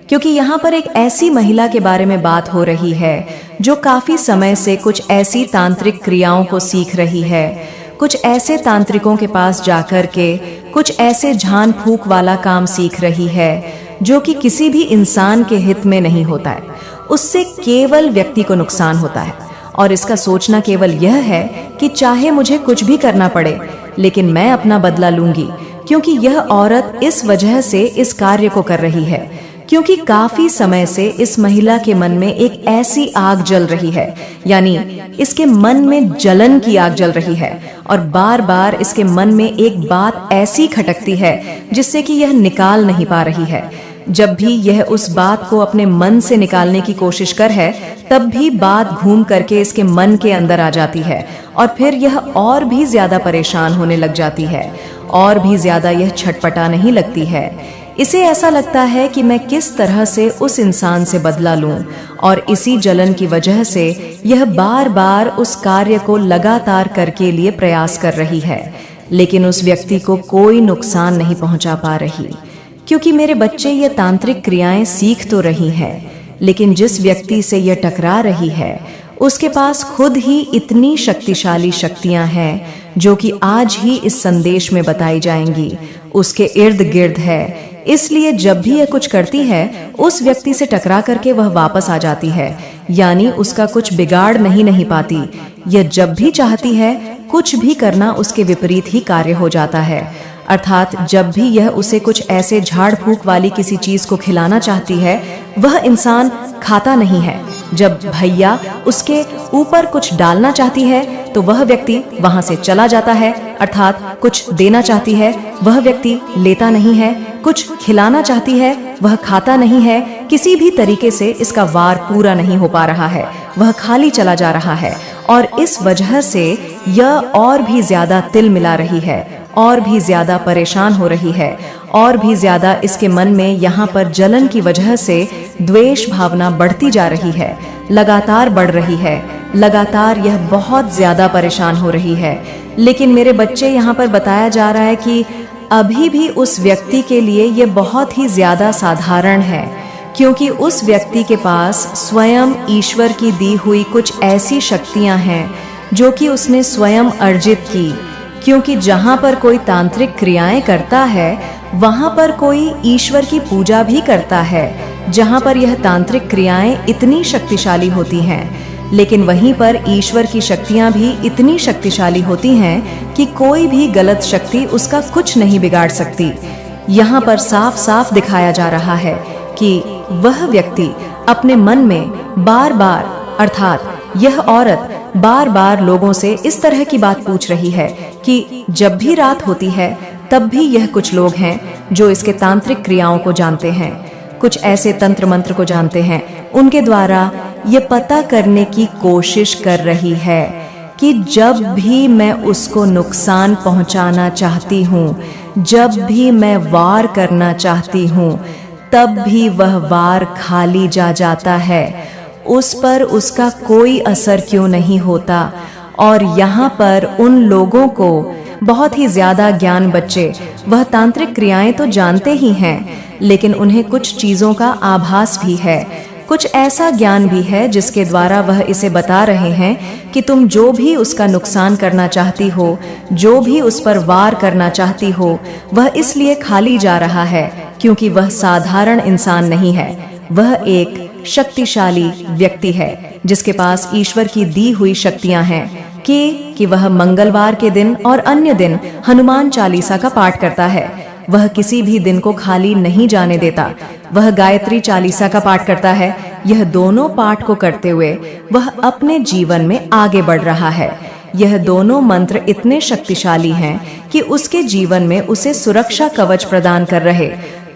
क्योंकि यहाँ पर एक ऐसी महिला के बारे में बात हो रही है जो काफी समय से कुछ ऐसी तांत्रिक क्रियाओं को सीख रही है, कुछ ऐसे तांत्रिकों के पास जाकर के कुछ ऐसे झान फूंक वाला काम सीख रही है जो कि किसी भी इंसान के हित में नहीं होता है। उससे केवल व्यक्ति को नुकसान होता है और इसका सोचना केवल यह है कि चाहे मुझे कुछ भी करना पड़े लेकिन मैं अपना बदला लूंगी, क्योंकि यह औरत इस वजह से इस कार्य को कर रही है। क्योंकि काफी समय से इस महिला के मन में एक ऐसी आग जल रही है, यानी इसके मन में जलन की आग जल रही है और बार बार इसके मन में एक बात ऐसी खटकती है जिससे कि यह निकाल नहीं पा रही है। जब भी यह उस बात को अपने मन से निकालने की कोशिश कर है, तब भी बात घूम करके इसके मन के अंदर आ जाती है और फिर यह और भी ज्यादा परेशान होने लग जाती है और भी ज्यादा यह छटपटाने नहीं लगती है। इसे ऐसा लगता है कि मैं किस तरह से उस इंसान से बदला लूं, और इसी जलन की वजह से यह बार बार उस कार्य को लगातार करके लिए प्रयास कर रही है, लेकिन उस व्यक्ति को कोई नुकसान नहीं पहुंचा पा रही। क्योंकि मेरे बच्चे ये तांत्रिक क्रियाएं सीख तो रही हैं, लेकिन जिस व्यक्ति से यह टकरा रही है उसके पास खुद ही इतनी शक्तिशाली शक्तियां हैं जो कि आज ही इस संदेश में बताई जाएंगी, उसके इर्द गिर्द है। इसलिए जब भी यह कुछ करती है उस व्यक्ति से टकरा करके वह वापस आ जाती है, यानी उसका कुछ बिगाड़ नहीं पाती। यह जब भी चाहती है कुछ भी करना उसके विपरीत ही कार्य हो जाता है। अर्थात जब भी यह उसे कुछ ऐसे झाड़ फूंक वाली किसी चीज को खिलाना चाहती है, वह इंसान खाता नहीं है। जब भैया उसके ऊपर कुछ डालना चाहती है तो वह व्यक्ति वहां से चला जाता है, अर्थात कुछ देना चाहती है वह व्यक्ति लेता नहीं है, कुछ खिलाना चाहती है वह खाता नहीं है। किसी भी तरीके से इसका वार पूरा नहीं हो पा रहा है, वह खाली चला जा रहा है और इस वजह से यह और भी ज्यादा तिल मिला रही है और भी ज्यादा परेशान हो रही है और भी ज्यादा इसके मन में यहाँ पर जलन की वजह से द्वेष भावना बढ़ती जा रही है, लगातार बढ़ रही है, लगातार यह बहुत ज्यादा परेशान हो रही है। लेकिन मेरे बच्चे यहाँ पर बताया जा रहा है कि अभी भी उस व्यक्ति के लिए ये बहुत ही ज्यादा साधारण है, क्योंकि उस व्यक्ति के पास स्वयं ईश्वर की दी हुई कुछ ऐसी शक्तियां हैं जो कि उसने स्वयं अर्जित की। क्योंकि जहाँ पर कोई तांत्रिक क्रियाएं करता है वहाँ पर कोई ईश्वर की पूजा भी करता है, जहाँ पर यह तांत्रिक क्रियाएं इतनी शक्तिशाली होती हैं। लेकिन वहीं पर ईश्वर की शक्तियां भी इतनी शक्तिशाली होती हैं कि कोई भी गलत शक्ति उसका कुछ नहीं बिगाड़ सकती। यहाँ पर साफ साफ दिखाया जा रहा है कि वह व्यक्ति अपने मन में बार बार, अर्थात यह औरत बार बार लोगों से इस तरह की बात पूछ रही है कि जब भी रात होती है तब भी यह कुछ लोग हैं जो इसके तांत्रिक क्रियाओं को जानते हैं, कुछ ऐसे तंत्र मंत्र को जानते हैं, उनके द्वारा ये पता करने की कोशिश कर रही है कि जब भी मैं उसको नुकसान पहुंचाना चाहती हूँ, जब भी मैं वार करना चाहती हूँ, तब भी वह वार खाली जा जाता है, उस पर उसका कोई असर क्यों नहीं होता। और यहाँ पर उन लोगों को बहुत ही ज्यादा ज्ञान बच्चे, वह तांत्रिक क्रियाएं तो जानते ही हैं, लेकिन उन्हें कुछ चीजों का आभास भी है, कुछ ऐसा ज्ञान भी है जिसके द्वारा वह इसे बता रहे हैं कि तुम जो भी उसका नुकसान करना चाहती हो, जो भी उस पर वार करना चाहती हो, वह इसलिए खाली जा रहा है क्योंकि वह साधारण इंसान नहीं है, वह एक शक्तिशाली व्यक्ति है जिसके पास ईश्वर की दी हुई शक्तियां हैं कि वह मंगलवार के दिन और अन्य दिन हनुमान चालीसा का पाठ करता है, वह किसी भी दिन को खाली नहीं जाने देता। वह गायत्री चालीसा का पाठ करता है। यह दोनों पाठ को करते हुए वह अपने जीवन में आगे बढ़ रहा है। यह दोनों मंत्र इतने शक्तिशाली हैं कि उसके जीवन में उसे सुरक्षा कवच प्रदान कर रहे।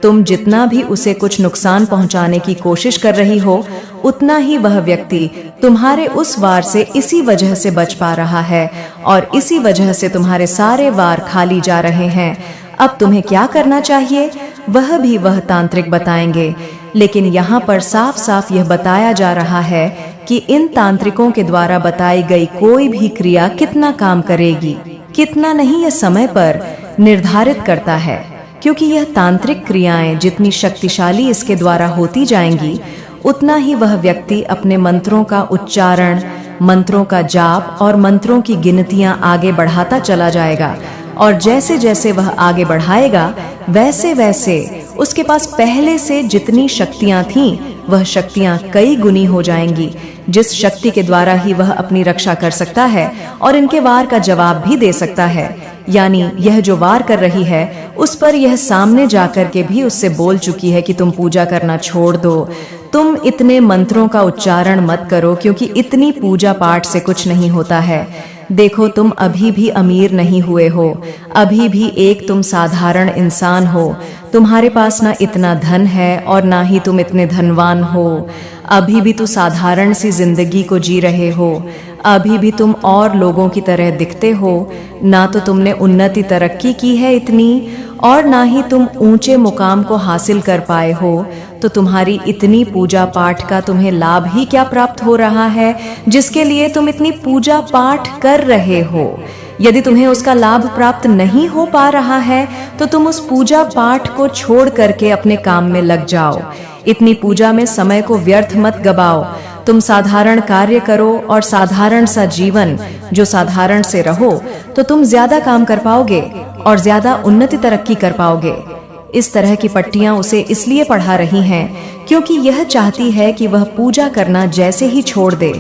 तुम जितना भी उसे कुछ नुकसान पहुंचाने की कोशिश कर रही हो, उतना ही वह व्यक्ति तुम्हारे उस वार से इसी वजह से बच पा रहा है और इसी वजह से तुम्हारे सारे वार खाली जा रहे हैं। अब तुम्हें क्या करना चाहिए वह तांत्रिक बताएंगे, लेकिन यहाँ पर साफ साफ यह बताया जा रहा है कि इन तांत्रिकों के द्वारा बताई गई कोई भी क्रिया कितना काम करेगी, कितना नहीं, यह समय पर निर्धारित करता है। क्योंकि यह तांत्रिक क्रियाएं जितनी शक्तिशाली इसके द्वारा होती जाएंगी, उतना ही वह व्यक्ति अपने मंत्रों का उच्चारण, मंत्रों का जाप और मंत्रों की गिनतियां आगे बढ़ाता चला जाएगा। और जैसे जैसे वह आगे बढ़ाएगा, वैसे वैसे उसके पास पहले से जितनी शक्तियां थीं, वह शक्तियां कई गुनी हो जाएंगी, जिस शक्ति के द्वारा ही वह अपनी रक्षा कर सकता है और इनके वार का जवाब भी दे सकता है। यानी यह जो वार कर रही है, उस पर यह सामने जाकर के भी उससे बोल चुकी है कि तुम पूजा करना छोड़ दो, तुम इतने मंत्रों का उच्चारण मत करो, क्योंकि इतनी पूजा पाठ से कुछ नहीं होता है। देखो, तुम अभी भी अमीर नहीं हुए हो, अभी भी एक तुम साधारण इंसान हो। तुम्हारे पास ना इतना धन है और ना ही तुम इतने धनवान हो। अभी भी तुम साधारण सी जिंदगी को जी रहे हो। अभी भी तुम और लोगों की तरह दिखते हो। ना तो तुमने उन्नति तरक्की की है इतनी, और ना ही तुम ऊंचे मुकाम को हासिल कर पाए हो। तो तुम्हारी इतनी पूजा पाठ का तुम्हें लाभ ही क्या प्राप्त हो रहा है, जिसके लिए तुम इतनी पूजा पाठ कर रहे हो? यदि तुम्हें उसका लाभ प्राप्त नहीं हो पा रहा है, तो तुम उस पूजा पाठ को छोड़ करके अपने काम में लग जाओ। इतनी पूजा में समय को व्यर्थ मत गवाओ। तुम साधारण कार्य करो और साधारण सा जीवन, जो साधारण से रहो, तो तुम ज्यादा काम कर पाओगे और ज्यादा उन्नति तरक्की कर पाओगे। इस तरह की पट्टियां उसे इसलिए पढ़ा रही हैं क्योंकि यह चाहती है कि वह पूजा करना जैसे ही छोड़ दे,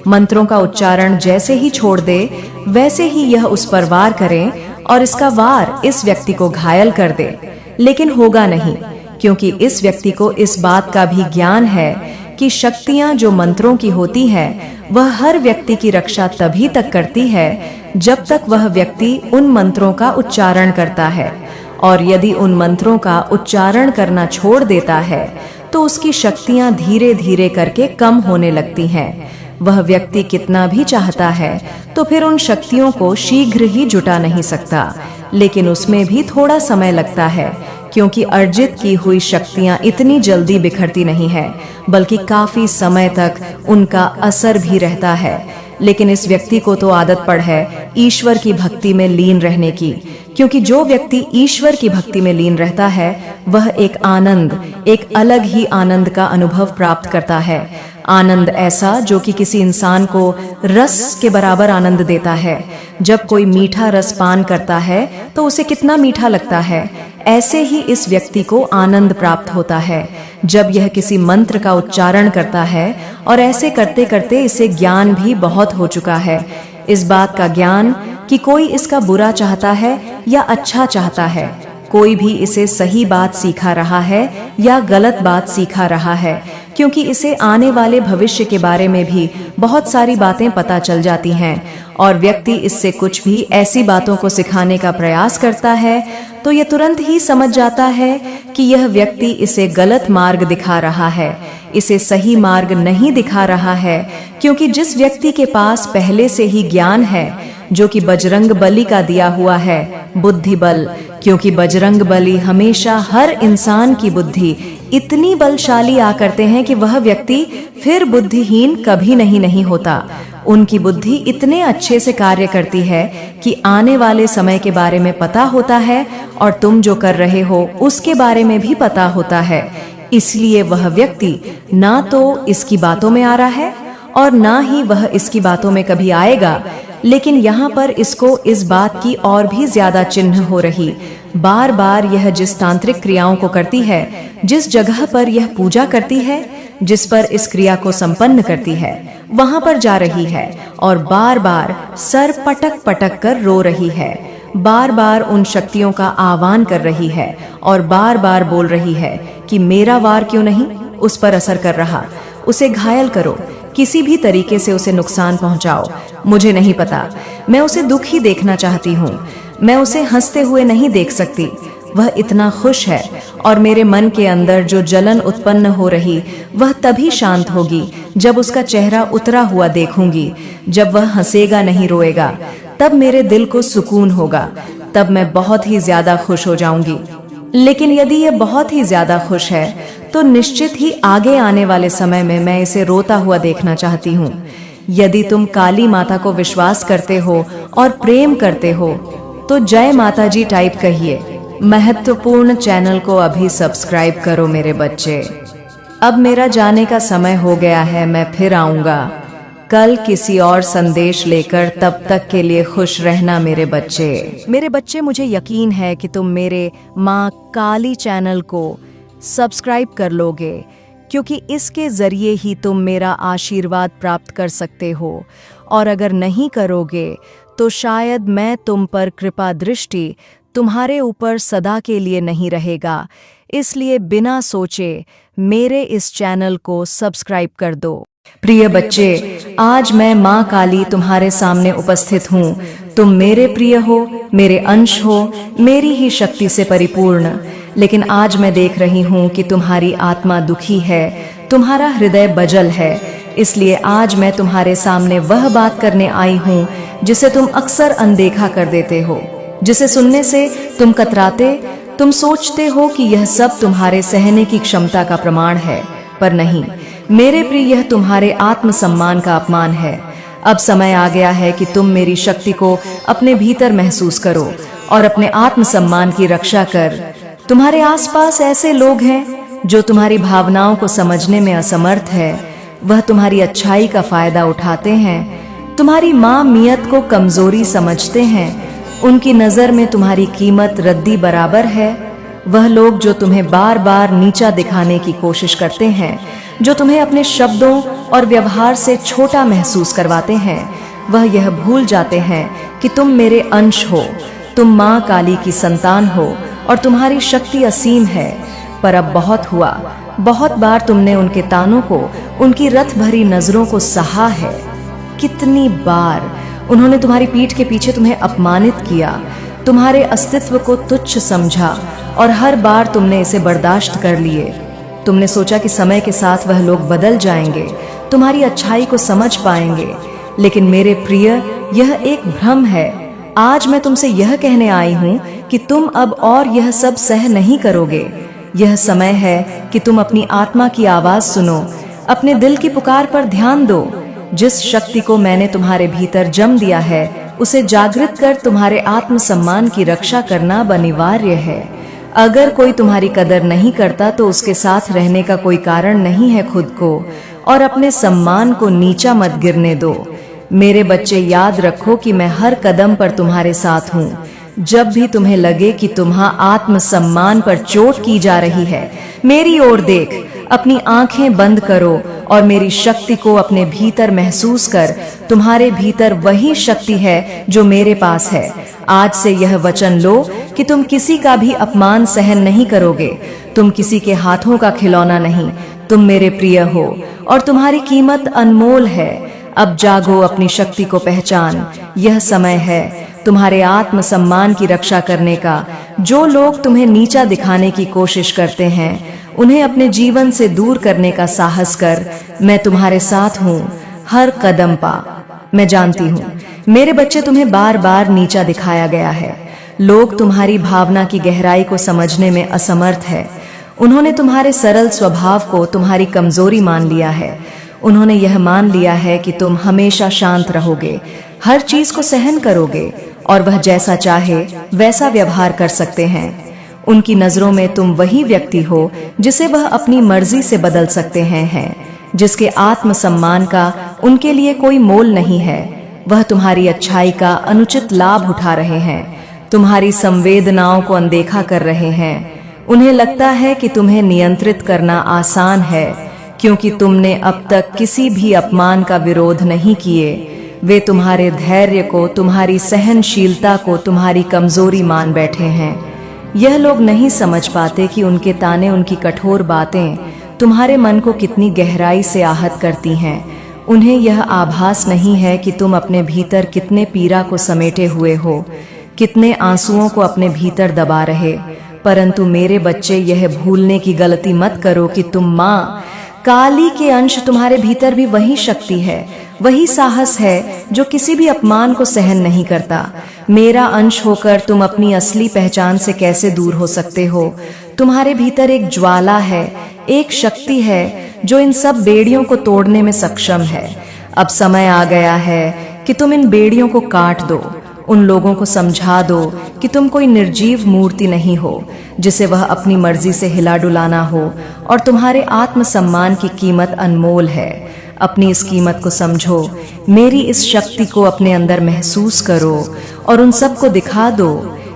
मंत्रों का उच्चारण जैसे ही छोड़ दे, वैसे ही यह उस पर वार करे और इसका वार इस व्यक्ति को घायल कर दे। लेकिन होगा नहीं, क्योंकि इस व्यक्ति को इस बात का भी ज्ञान है कि शक्तियां जो मंत्रों की होती है, वह हर व्यक्ति की रक्षा तभी तक करती है जब तक वह व्यक्ति उन मंत्रों का उच्चारण करता है। और यदि उन मंत्रों का उच्चारण करना छोड़ देता है, तो उसकी शक्तियां धीरे धीरे करके कम होने लगती हैं। वह व्यक्ति कितना भी चाहता है तो फिर उन शक्तियों को शीघ्र ही जुटा नहीं सकता, लेकिन उसमें भी थोड़ा समय लगता है, क्योंकि अर्जित की हुई शक्तियां इतनी जल्दी बिखरती नहीं है, बल्कि काफी समय तक उनका असर भी रहता है। लेकिन इस व्यक्ति को तो आदत पड़ है ईश्वर की भक्ति में लीन रहने की, क्योंकि जो व्यक्ति ईश्वर की भक्ति में लीन रहता है, वह एक आनंद, एक अलग ही आनंद का अनुभव प्राप्त करता है। आनंद ऐसा जो कि किसी इंसान को रस के बराबर आनंद देता है। जब कोई मीठा रस पान करता है तो उसे कितना मीठा लगता है, ऐसे ही इस व्यक्ति को आनंद प्राप्त होता है जब यह किसी मंत्र का उच्चारण करता है। और ऐसे करते करते इसे ज्ञान भी बहुत हो चुका है, इस बात का ज्ञान कि कोई इसका बुरा चाहता है या अच्छा चाहता है, कोई भी इसे सही बात सिखा रहा है या गलत बात सिखा रहा है, क्योंकि इसे आने वाले भविष्य के बारे में भी बहुत सारी बातें पता चल जाती हैं। और व्यक्ति इससे कुछ भी ऐसी बातों को सिखाने का प्रयास करता है तो यह तुरंत ही समझ जाता है कि यह व्यक्ति इसे गलत मार्ग दिखा रहा है, इसे सही मार्ग नहीं दिखा रहा है। क्योंकि जिस व्यक्ति के पास पहले से ही ज्ञान है, जो कि बजरंग बली का दिया हुआ है, बुद्धि बल, क्योंकि बजरंग बली हमेशा हर इंसान की बुद्धि इतनी बलशाली आ करते हैं कि वह व्यक्ति फिर बुद्धिहीन कभी नहीं होता। उनकी बुद्धि इतने अच्छे से कार्य करती है कि आने वाले समय के बारे में पता होता है और तुम जो कर रहे हो उसके बारे में भी पता होता है। इसलिए वह व्यक्ति ना तो इसकी बातों में आ रहा है और ना ही वह इसकी बातों में कभी आएगा, लेकिन यहाँ पर इसको इस बात की और भी ज्यादा चिन्ह हो रही। बार बार यह जिस तांत्रिक क्रियाओं को करती है, जिस जगह पर यह पूजा करती है, जिस पर इस क्रिया को संपन्न करती है, वहां पर जा रही है और बार बार सर पटक पटक कर रो रही है। बार बार उन शक्तियों का आह्वान कर रही है और बार बार बोल रही है कि मेरा वार क्यों नहीं उस पर असर कर रहा। उसे घायल करो, किसी भी तरीके से उसे नुकसान पहुंचाओ, मुझे नहीं पता। मैं उसे दुखी देखना चाहती हूँ, मैं उसे हंसते हुए नहीं देख सकती। वह इतना खुश है और मेरे मन के अंदर जो जलन उत्पन्न हो रही वह तभी शांत होगी जब उसका चेहरा उतरा हुआ देखूंगी। जब वह हंसेगा नहीं रोएगा, तब मेरे दिल को सुकून होगा, तब मैं बहुत ही ज्यादा खुश हो जाऊंगी। लेकिन यदि ये बहुत ही ज्यादा खुश है तो निश्चित ही आगे आने वाले समय में मैं इसे रोता हुआ देखना चाहती हूँ। यदि तुम काली माता को विश्वास करते हो और प्रेम करते हो तो जय माता जी टाइप कहिए। महत्वपूर्ण चैनल को अभी सब्सक्राइब करो मेरे बच्चे। अब मेरा जाने का समय हो गया है, मैं फिर आऊंगा कल किसी और संदेश लेकर। तब तक के लिए खुश रहना मेरे बच्चे। मेरे बच्चे, मुझे यकीन है कि तुम मेरे माँ काली चैनल को सब्सक्राइब कर लोगे, क्योंकि इसके जरिए ही तुम मेरा आशीर्वाद प्राप्त कर सकते हो। और अगर नहीं करोगे तो शायद मैं तुम पर कृपा दृष्टि तुम्हारे ऊपर सदा के लिए नहीं रहेगा। इसलिए बिना सोचे मेरे इस चैनल को सब्सक्राइब कर दो। प्रिय बच्चे, आज मैं माँ काली तुम्हारे सामने उपस्थित हूँ। तुम मेरे प्रिय हो, मेरे अंश हो, मेरी ही शक्ति से परिपूर्ण। लेकिन आज मैं देख रही हूँ कि तुम्हारी आत्मा दुखी है, तुम्हारा हृदय बजल है। इसलिए आज मैं तुम्हारे सामने वह बात करने आई हूँ जिसे तुम अक्सर अनदेखा कर देते हो, जिसे सुनने से तुम कतराते। तुम सोचते हो कि यह सब तुम्हारे सहने की क्षमता का प्रमाण है, पर नहीं मेरे प्रिय, यह तुम्हारे आत्मसम्मान का अपमान है। अब समय आ गया है कि तुम मेरी शक्ति को अपने भीतर महसूस करो और अपने आत्मसम्मान की रक्षा कर। तुम्हारे आसपास ऐसे लोग हैं जो तुम्हारी भावनाओं को समझने में असमर्थ है। वह तुम्हारी अच्छाई का फायदा उठाते हैं, तुम्हारी मामियत को कमजोरी समझते हैं। उनकी नजर में तुम्हारी कीमत रद्दी बराबर है। वह लोग जो तुम्हें बार बार नीचा दिखाने की कोशिश करते हैं, जो तुम्हें अपने शब्दों और व्यवहार से छोटा महसूस करवाते हैं, वह यह भूल जाते हैं कि तुम मेरे अंश हो, तुम माँ काली की संतान हो और तुम्हारी शक्ति असीम है। पर अब बहुत हुआ, बहुत बार तुमने उनके तानों को, उनकी रथ भरी नजरों को सहा है। कितनी बार उन्होंने तुम्हारी पीठ के पीछे तुम्हें अपमानित किया, तुम्हारे अस्तित्व को तुच्छ समझा और हर बार तुमने इसे बर्दाश्त कर लिए। तुमने सोचा कि समय के साथ वह लोग बदल जाएंगे, तुम्हारी अच्छाई को समझ पाएंगे। लेकिन मेरे प्रिय, यह एक भ्रम है। आज मैं तुमसे यह कहने आई हूँ कि तुम अब और यह सब सह नहीं करोगे। यह समय है कि तुम अपनी आत्मा की आवाज सुनो, अपने दिल की पुकार पर ध्यान दो। जिस शक्ति को मैंने तुम्हारे भीतर जम दिया है, उसे जागृत कर तुम्हारे आत्मसम्मान की रक्षा करना अनिवार्य है। अगर कोई तुम्हारी कदर नहीं करता तो उसके साथ रहने का कोई कारण नहीं है खुद को, और अपने सम्मान को नीचा मत गिरने दो। मेरे बच्चे, याद रखो कि मैं हर कदम पर तुम्हारे साथ हूँ। जब भी तुम्हें लगे कि तुम्हारा आत्मसम्मान पर चोट की जा रही है, मेरी ओर देख, अपनी आंखें बंद करो और मेरी शक्ति को अपने भीतर महसूस कर। तुम्हारे भीतर वही शक्ति है जो मेरे पास है। आज से यह वचन लो कि तुम किसी का भी अपमान सहन नहीं करोगे। तुम किसी के हाथों का खिलौना नहीं, तुम मेरे प्रिय हो और तुम्हारी कीमत अनमोल है। अब जागो, अपनी शक्ति को पहचान। यह समय है तुम्हारे आत्मसम्मान की रक्षा करने का। जो लोग तुम्हें नीचा दिखाने की कोशिश करते हैं, उन्हें अपने जीवन से दूर करने का साहस कर। मैं तुम्हारे साथ हूँ, हर कदम पा। मैं जानती हूँ मेरे बच्चे, तुम्हें बार बार नीचा दिखाया गया है। लोग तुम्हारी भावना की गहराई को समझने में असमर्थ है। उन्होंने तुम्हारे सरल स्वभाव को तुम्हारी कमजोरी मान लिया है। उन्होंने यह मान लिया है कि तुम हमेशा शांत रहोगे, हर चीज को सहन करोगे और वह जैसा चाहे वैसा व्यवहार कर सकते हैं। उनकी नजरों में तुम वही व्यक्ति हो जिसे वह अपनी मर्जी से बदल सकते हैं, जिसके आत्मसम्मान का उनके लिए कोई मोल नहीं है। वह तुम्हारी अच्छाई का अनुचित लाभ उठा रहे हैं, तुम्हारी संवेदनाओं को अनदेखा कर रहे हैं। उन्हें लगता है कि तुम्हें नियंत्रित करना आसान है, क्योंकि तुमने अब तक किसी भी अपमान का विरोध नहीं किए। वे तुम्हारे धैर्य को, तुम्हारी सहनशीलता को तुम्हारी कमजोरी मान बैठे हैं। यह लोग नहीं समझ पाते कि उनके ताने, उनकी कठोर बातें तुम्हारे मन को कितनी गहराई से आहत करती हैं। उन्हें यह आभास नहीं है कि तुम अपने भीतर कितने पीड़ा को समेटे हुए हो, कितने आंसुओं को अपने भीतर दबा रहे। परंतु मेरे बच्चे, यह भूलने की गलती मत करो कि तुम माँ काली के अंश, तुम्हारे भीतर भी वही शक्ति है, वही साहस है जो किसी भी अपमान को सहन नहीं करता। मेरा अंश होकर तुम अपनी असली पहचान से कैसे दूर हो सकते हो? तुम्हारे भीतर एक ज्वाला है, एक शक्ति है जो इन सब बेड़ियों को तोड़ने में सक्षम है। अब समय आ गया है कि तुम इन बेड़ियों को काट दो। उन लोगों को समझा दो कि तुम कोई निर्जीव मूर्ति नहीं हो जिसे वह अपनी मर्जी से हिला डुलाना हो, और तुम्हारे आत्मसम्मान की कीमत अनमोल है। अपनी इस कीमत को समझो, मेरी इस शक्ति को अपने अंदर महसूस करो और उन सबको दिखा दो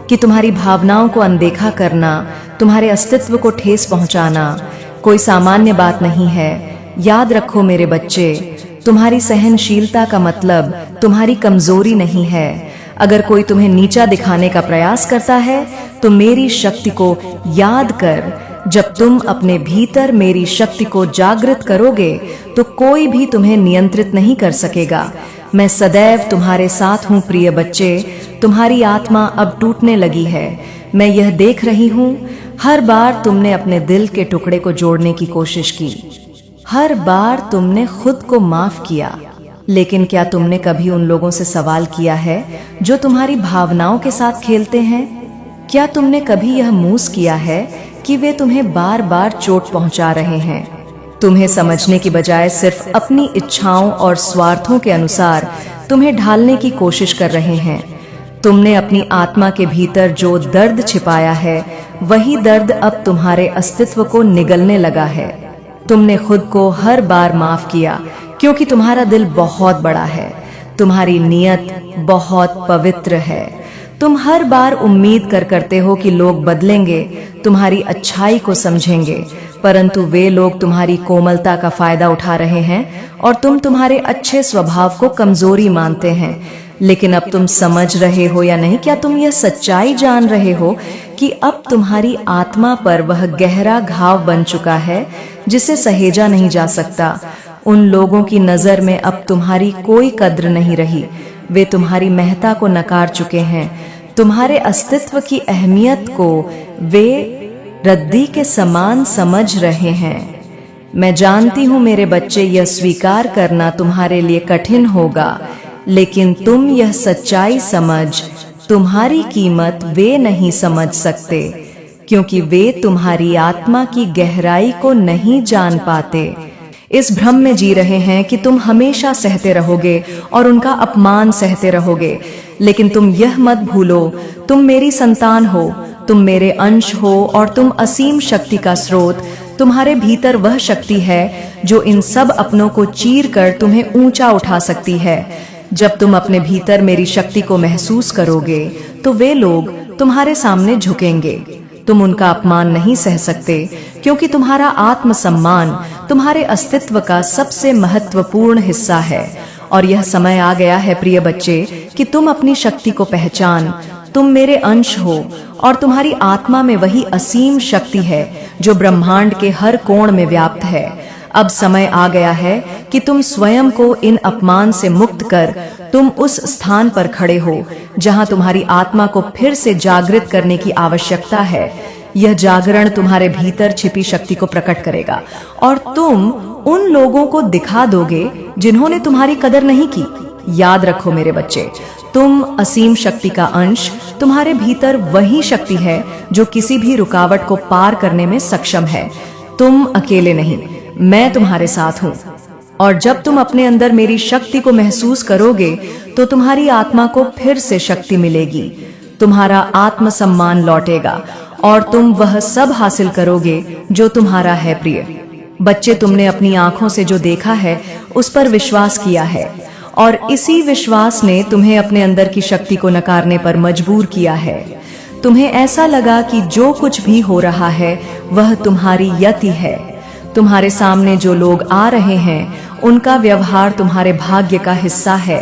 कि तुम्हारी भावनाओं को अनदेखा करना, तुम्हारे अस्तित्व को ठेस पहुंचाना कोई सामान्य बात नहीं है। याद रखो मेरे बच्चे, तुम्हारी सहनशीलता का मतलब तुम्हारी कमजोरी नहीं है। अगर कोई तुम्हें नीचा दिखाने का प्रयास करता है तो मेरी शक्ति को याद कर। जब तुम अपने भीतर मेरी शक्ति को जागृत करोगे तो कोई भी तुम्हें नियंत्रित नहीं कर सकेगा। मैं सदैव तुम्हारे साथ हूँ प्रिय बच्चे। तुम्हारी आत्मा अब टूटने लगी है, मैं यह देख रही हूँ। हर बार तुमने अपने दिल के टुकड़े को जोड़ने की कोशिश की, हर बार तुमने खुद को माफ किया, लेकिन क्या तुमने कभी उन लोगों से सवाल किया है जो तुम्हारी भावनाओं के साथ खेलते हैं? क्या तुमने कभी यह महसूस किया है कि वे तुम्हें बार बार चोट पहुंचा रहे हैं? तुम्हें समझने की बजाय सिर्फ अपनी इच्छाओं और स्वार्थों के अनुसार तुम्हें ढालने की कोशिश कर रहे हैं। तुमने अपनी आत्मा के भीतर जो दर्द छिपाया है, वही दर्द अब तुम्हारे अस्तित्व को निगलने लगा है। तुमने खुद को हर बार माफ किया क्योंकि तुम्हारा दिल बहुत बड़ा है, तुम्हारी नीयत बहुत पवित्र है। तुम हर बार उम्मीद करते हो कि लोग बदलेंगे, तुम्हारी अच्छाई को समझेंगे, परंतु वे लोग तुम्हारी कोमलता का फायदा उठा रहे हैं और तुम तुम्हारे अच्छे स्वभाव को कमजोरी मानते हैं। लेकिन अब तुम समझ रहे हो या नहीं? क्या तुम यह सच्चाई जान रहे हो कि अब तुम्हारी आत्मा पर वह गहरा घाव बन चुका है जिसे सहेजा नहीं जा सकता? उन लोगों की नजर में अब तुम्हारी कोई कद्र नहीं रही। वे तुम्हारी महत्ता को नकार चुके हैं, तुम्हारे अस्तित्व की अहमियत को वे रद्दी के समान समझ रहे हैं। मैं जानती हूँ मेरे बच्चे, यह स्वीकार करना तुम्हारे लिए कठिन होगा, लेकिन तुम यह सच्चाई समझ, तुम्हारी कीमत वे नहीं समझ सकते क्योंकि वे तुम्हारी आत्मा की गहराई को नहीं जान पाते। इस भ्रम में जी रहे हैं कि तुम हमेशा सहते रहोगे और उनका अपमान सहते रहोगे, लेकिन तुम यह मत भूलो, तुम मेरी संतान हो, तुम मेरे अंश हो और तुम असीम शक्ति का स्रोत। तुम्हारे भीतर वह शक्ति है जो इन सब अपनों को चीर कर तुम्हें ऊंचा उठा सकती है। जब तुम अपने भीतर मेरी शक्ति को महसूस करोगे तो वे लोग तुम्हारे सामने झुकेंगे। तुम उनका अपमान नहीं सह सकते क्योंकि तुम्हारा आत्मसम्मान तुम्हारे अस्तित्व का सबसे महत्वपूर्ण हिस्सा है। और यह समय आ गया है प्रिय बच्चे कि तुम अपनी शक्ति को पहचान। तुम मेरे अंश हो और तुम्हारी आत्मा में वही असीम शक्ति है जो ब्रह्मांड के हर कोण में व्याप्त है। अब समय आ गया है कि तुम स्वयं को इन अपमान से मुक्त कर तुम उस स्थान पर खड़े हो जहां तुम्हारी आत्मा को फिर से जागृत करने की आवश्यकता है। यह जागरण तुम्हारे भीतर छिपी शक्ति को प्रकट करेगा और तुम उन लोगों को दिखा दोगे जिन्होंने तुम्हारी कदर नहीं की। याद रखो मेरे बच्चे, तुम असीम शक्ति का अंश, तुम्हारे भीतर वही शक्ति है जो किसी भी रुकावट को पार करने में सक्षम है। तुम अकेले नहीं, मैं तुम्हारे साथ हूँ। और जब तुम अपने अंदर मेरी शक्ति को महसूस करोगे तो तुम्हारी आत्मा को फिर से शक्ति मिलेगी, तुम्हारा आत्मसम्मान लौटेगा और तुम वह सब हासिल करोगे जो तुम्हारा है। प्रिय बच्चे, तुमने अपनी आंखों से जो देखा है उस पर विश्वास किया है और इसी विश्वास ने तुम्हें अपने अंदर की शक्ति को नकारने पर मजबूर किया है। तुम्हें ऐसा लगा कि जो कुछ भी हो रहा है वह तुम्हारी यति है। तुम्हारे सामने जो लोग आ रहे हैं उनका व्यवहार तुम्हारे भाग्य का हिस्सा है।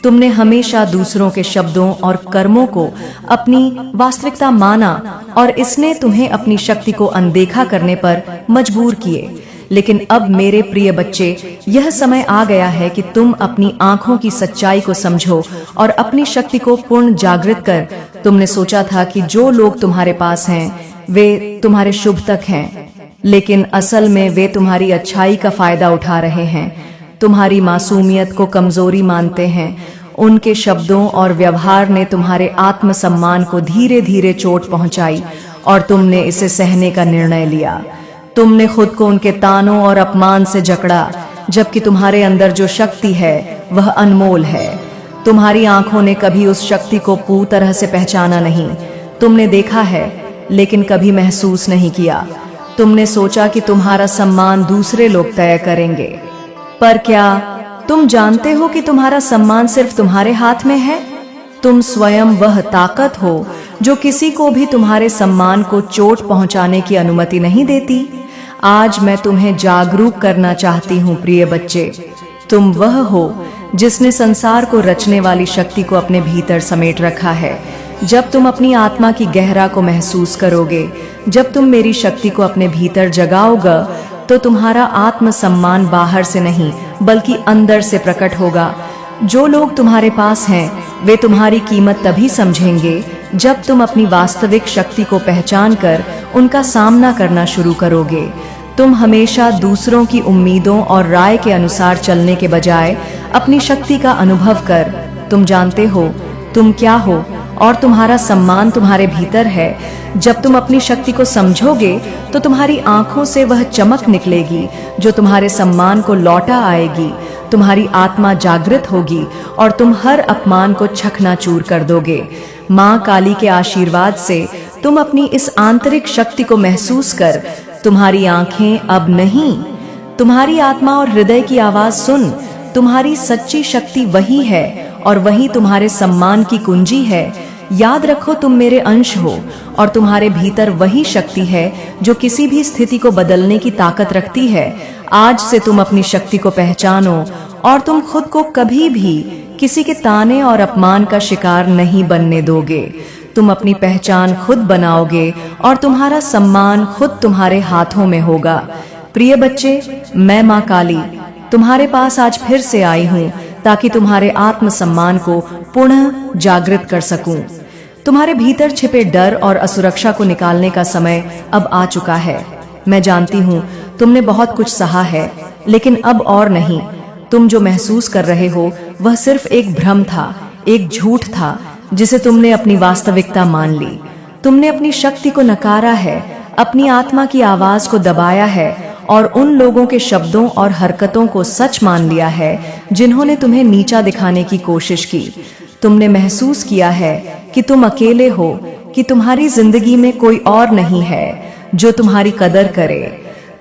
तुमने हमेशा दूसरों के शब्दों और कर्मों को अपनी वास्तविकता माना और इसने तुम्हें अपनी शक्ति को अनदेखा करने पर मजबूर किए। लेकिन अब मेरे प्रिय बच्चे, यह समय आ गया है कि तुम अपनी आंखों की सच्चाई को समझो और अपनी शक्ति को पूर्ण जागृत कर। तुमने सोचा था कि जो लोग तुम्हारे पास हैं वे तुम्हारे शुभ तक हैं, लेकिन असल में वे तुम्हारी अच्छाई का फायदा उठा रहे हैं, तुम्हारी मासूमियत को कमजोरी मानते हैं। उनके शब्दों और व्यवहार ने तुम्हारे आत्मसम्मान को धीरे धीरे चोट पहुंचाई और तुमने इसे सहने का निर्णय लिया। तुमने खुद को उनके तानों और अपमान से जकड़ा, जबकि तुम्हारे अंदर जो शक्ति है वह अनमोल है। तुम्हारी आंखों ने कभी उस शक्ति को पूरी तरह से पहचाना नहीं। तुमने देखा है लेकिन कभी महसूस नहीं किया। तुमने सोचा कि तुम्हारा सम्मान दूसरे लोग तय करेंगे, पर क्या तुम जानते हो कि तुम्हारा सम्मान सिर्फ तुम्हारे हाथ में है? तुम स्वयं वह ताकत हो जो किसी को भी तुम्हारे सम्मान को चोट पहुंचाने की अनुमति नहीं देती। आज मैं तुम्हें जागरूक करना चाहती हूँ प्रिय बच्चे। तुम वह हो जिसने संसार को रचने वाली शक्ति को अपने भीतर समेट रखा है। जब तुम अपनी आत्मा की गहरा को महसूस करोगे, जब तुम मेरी शक्ति को अपने भीतर जगाओगे, तो तुम्हारा आत्मसम्मान बाहर से नहीं बल्कि अंदर से प्रकट होगा। जो लोग तुम्हारे पास हैं वे तुम्हारी कीमत तभी समझेंगे जब तुम अपनी वास्तविक शक्ति को पहचान कर उनका सामना करना शुरू करोगे। तुम हमेशा दूसरों की उम्मीदों और राय के अनुसार चलने के बजाय अपनी शक्ति का अनुभव कर। तुम जानते हो तुम क्या हो और तुम्हारा सम्मान तुम्हारे भीतर है। जब तुम अपनी शक्ति को समझोगे तो तुम्हारी आंखों से वह चमक निकलेगी जो तुम्हारे सम्मान को लौटा आएगी। तुम्हारी आत्मा जागृत होगी और तुम हर अपमान को चकनाचूर कर दोगे। माँ काली के आशीर्वाद से तुम अपनी इस आंतरिक शक्ति को महसूस कर तुम्हारी आंखें अब नहीं, तुम्हारी आत्मा और हृदय की आवाज सुन। तुम्हारी सच्ची शक्ति वही है और वही तुम्हारे सम्मान की कुंजी है। याद रखो तुम मेरे अंश हो और तुम्हारे भीतर वही शक्ति है जो किसी भी स्थिति को बदलने की ताकत रखती है। आज से तुम अपनी शक्ति को पहचानो और तुम खुद को कभी भी किसी के ताने और अपमान का शिकार नहीं बनने दोगे। तुम अपनी पहचान खुद बनाओगे और तुम्हारा सम्मान खुद तुम्हारे हाथों में होगा। प्रिय बच्चे, मैं माँ काली तुम्हारे पास आज फिर से आई हूँ ताकि तुम्हारे आत्मसम्मान को पुनः जागृत कर सकूं। तुम्हारे भीतर छिपे डर और असुरक्षा को निकालने का समय अब आ चुका है। मैं जानती हूँ तुमने बहुत कुछ सहा है, लेकिन अब और नहीं। तुम जो महसूस कर रहे हो वह सिर्फ एक भ्रम था, एक झूठ था जिसे तुमने अपनी वास्तविकता मान ली। तुमने अपनी शक्ति को नकारा है, अपनी आत्मा की आवाज को दबाया है और उन लोगों के शब्दों और हरकतों को सच मान लिया है जिन्होंने तुम्हें नीचा दिखाने की कोशिश की। तुमने महसूस किया है कि तुम अकेले हो, कि तुम्हारी जिंदगी में कोई और नहीं है जो तुम्हारी कदर करे।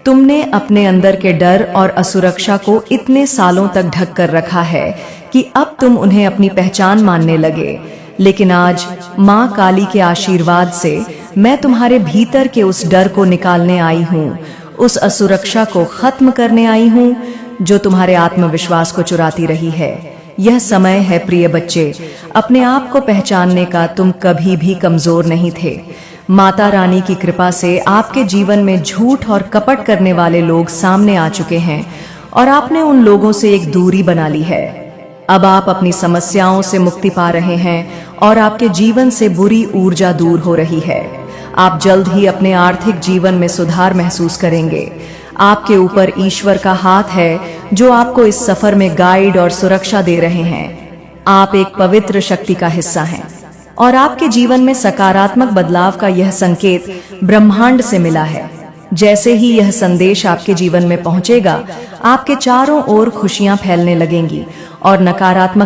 तुमने अपने अंदर के डर और असुरक्षा को इतने सालों तक ढक कर रखा है कि अब तुम उन्हें अपनी पहचान मानने लगे। लेकिन आज माँ काली के आशीर्वाद से मैं तुम्हारे भीतर के उस डर को निकालने आई हूँ, उस असुरक्षा को खत्म करने आई हूँ जो तुम्हारे आत्मविश्वास को चुराती रही है। यह समय है प्रिय बच्चे, अपने आप को पहचानने का। तुम कभी भी कमजोर नहीं थे। माता रानी की कृपा से आपके जीवन में झूठ और कपट करने वाले लोग सामने आ चुके हैं और आपने उन लोगों से एक दूरी बना ली है। अब आप अपनी समस्याओं से मुक्ति पा रहे हैं और आपके जीवन से बुरी ऊर्जा दूर हो रही है। आप जल्द ही अपने आर्थिक जीवन में सुधार महसूस करेंगे। आपके ऊपर ईश्वर का हाथ है जो आपको इस सफर में गाइड और सुरक्षा दे रहे हैं। आप एक पवित्र शक्ति का हिस्सा हैं और आपके जीवन में सकारात्मक बदलाव का यह संकेत ब्रह्मांड से मिला है। जैसे ही यह संदेश आपके जीवन में पहुंचेगा, आपके चारों ओर खुशियां फैलने लगेंगी और नकारात्मक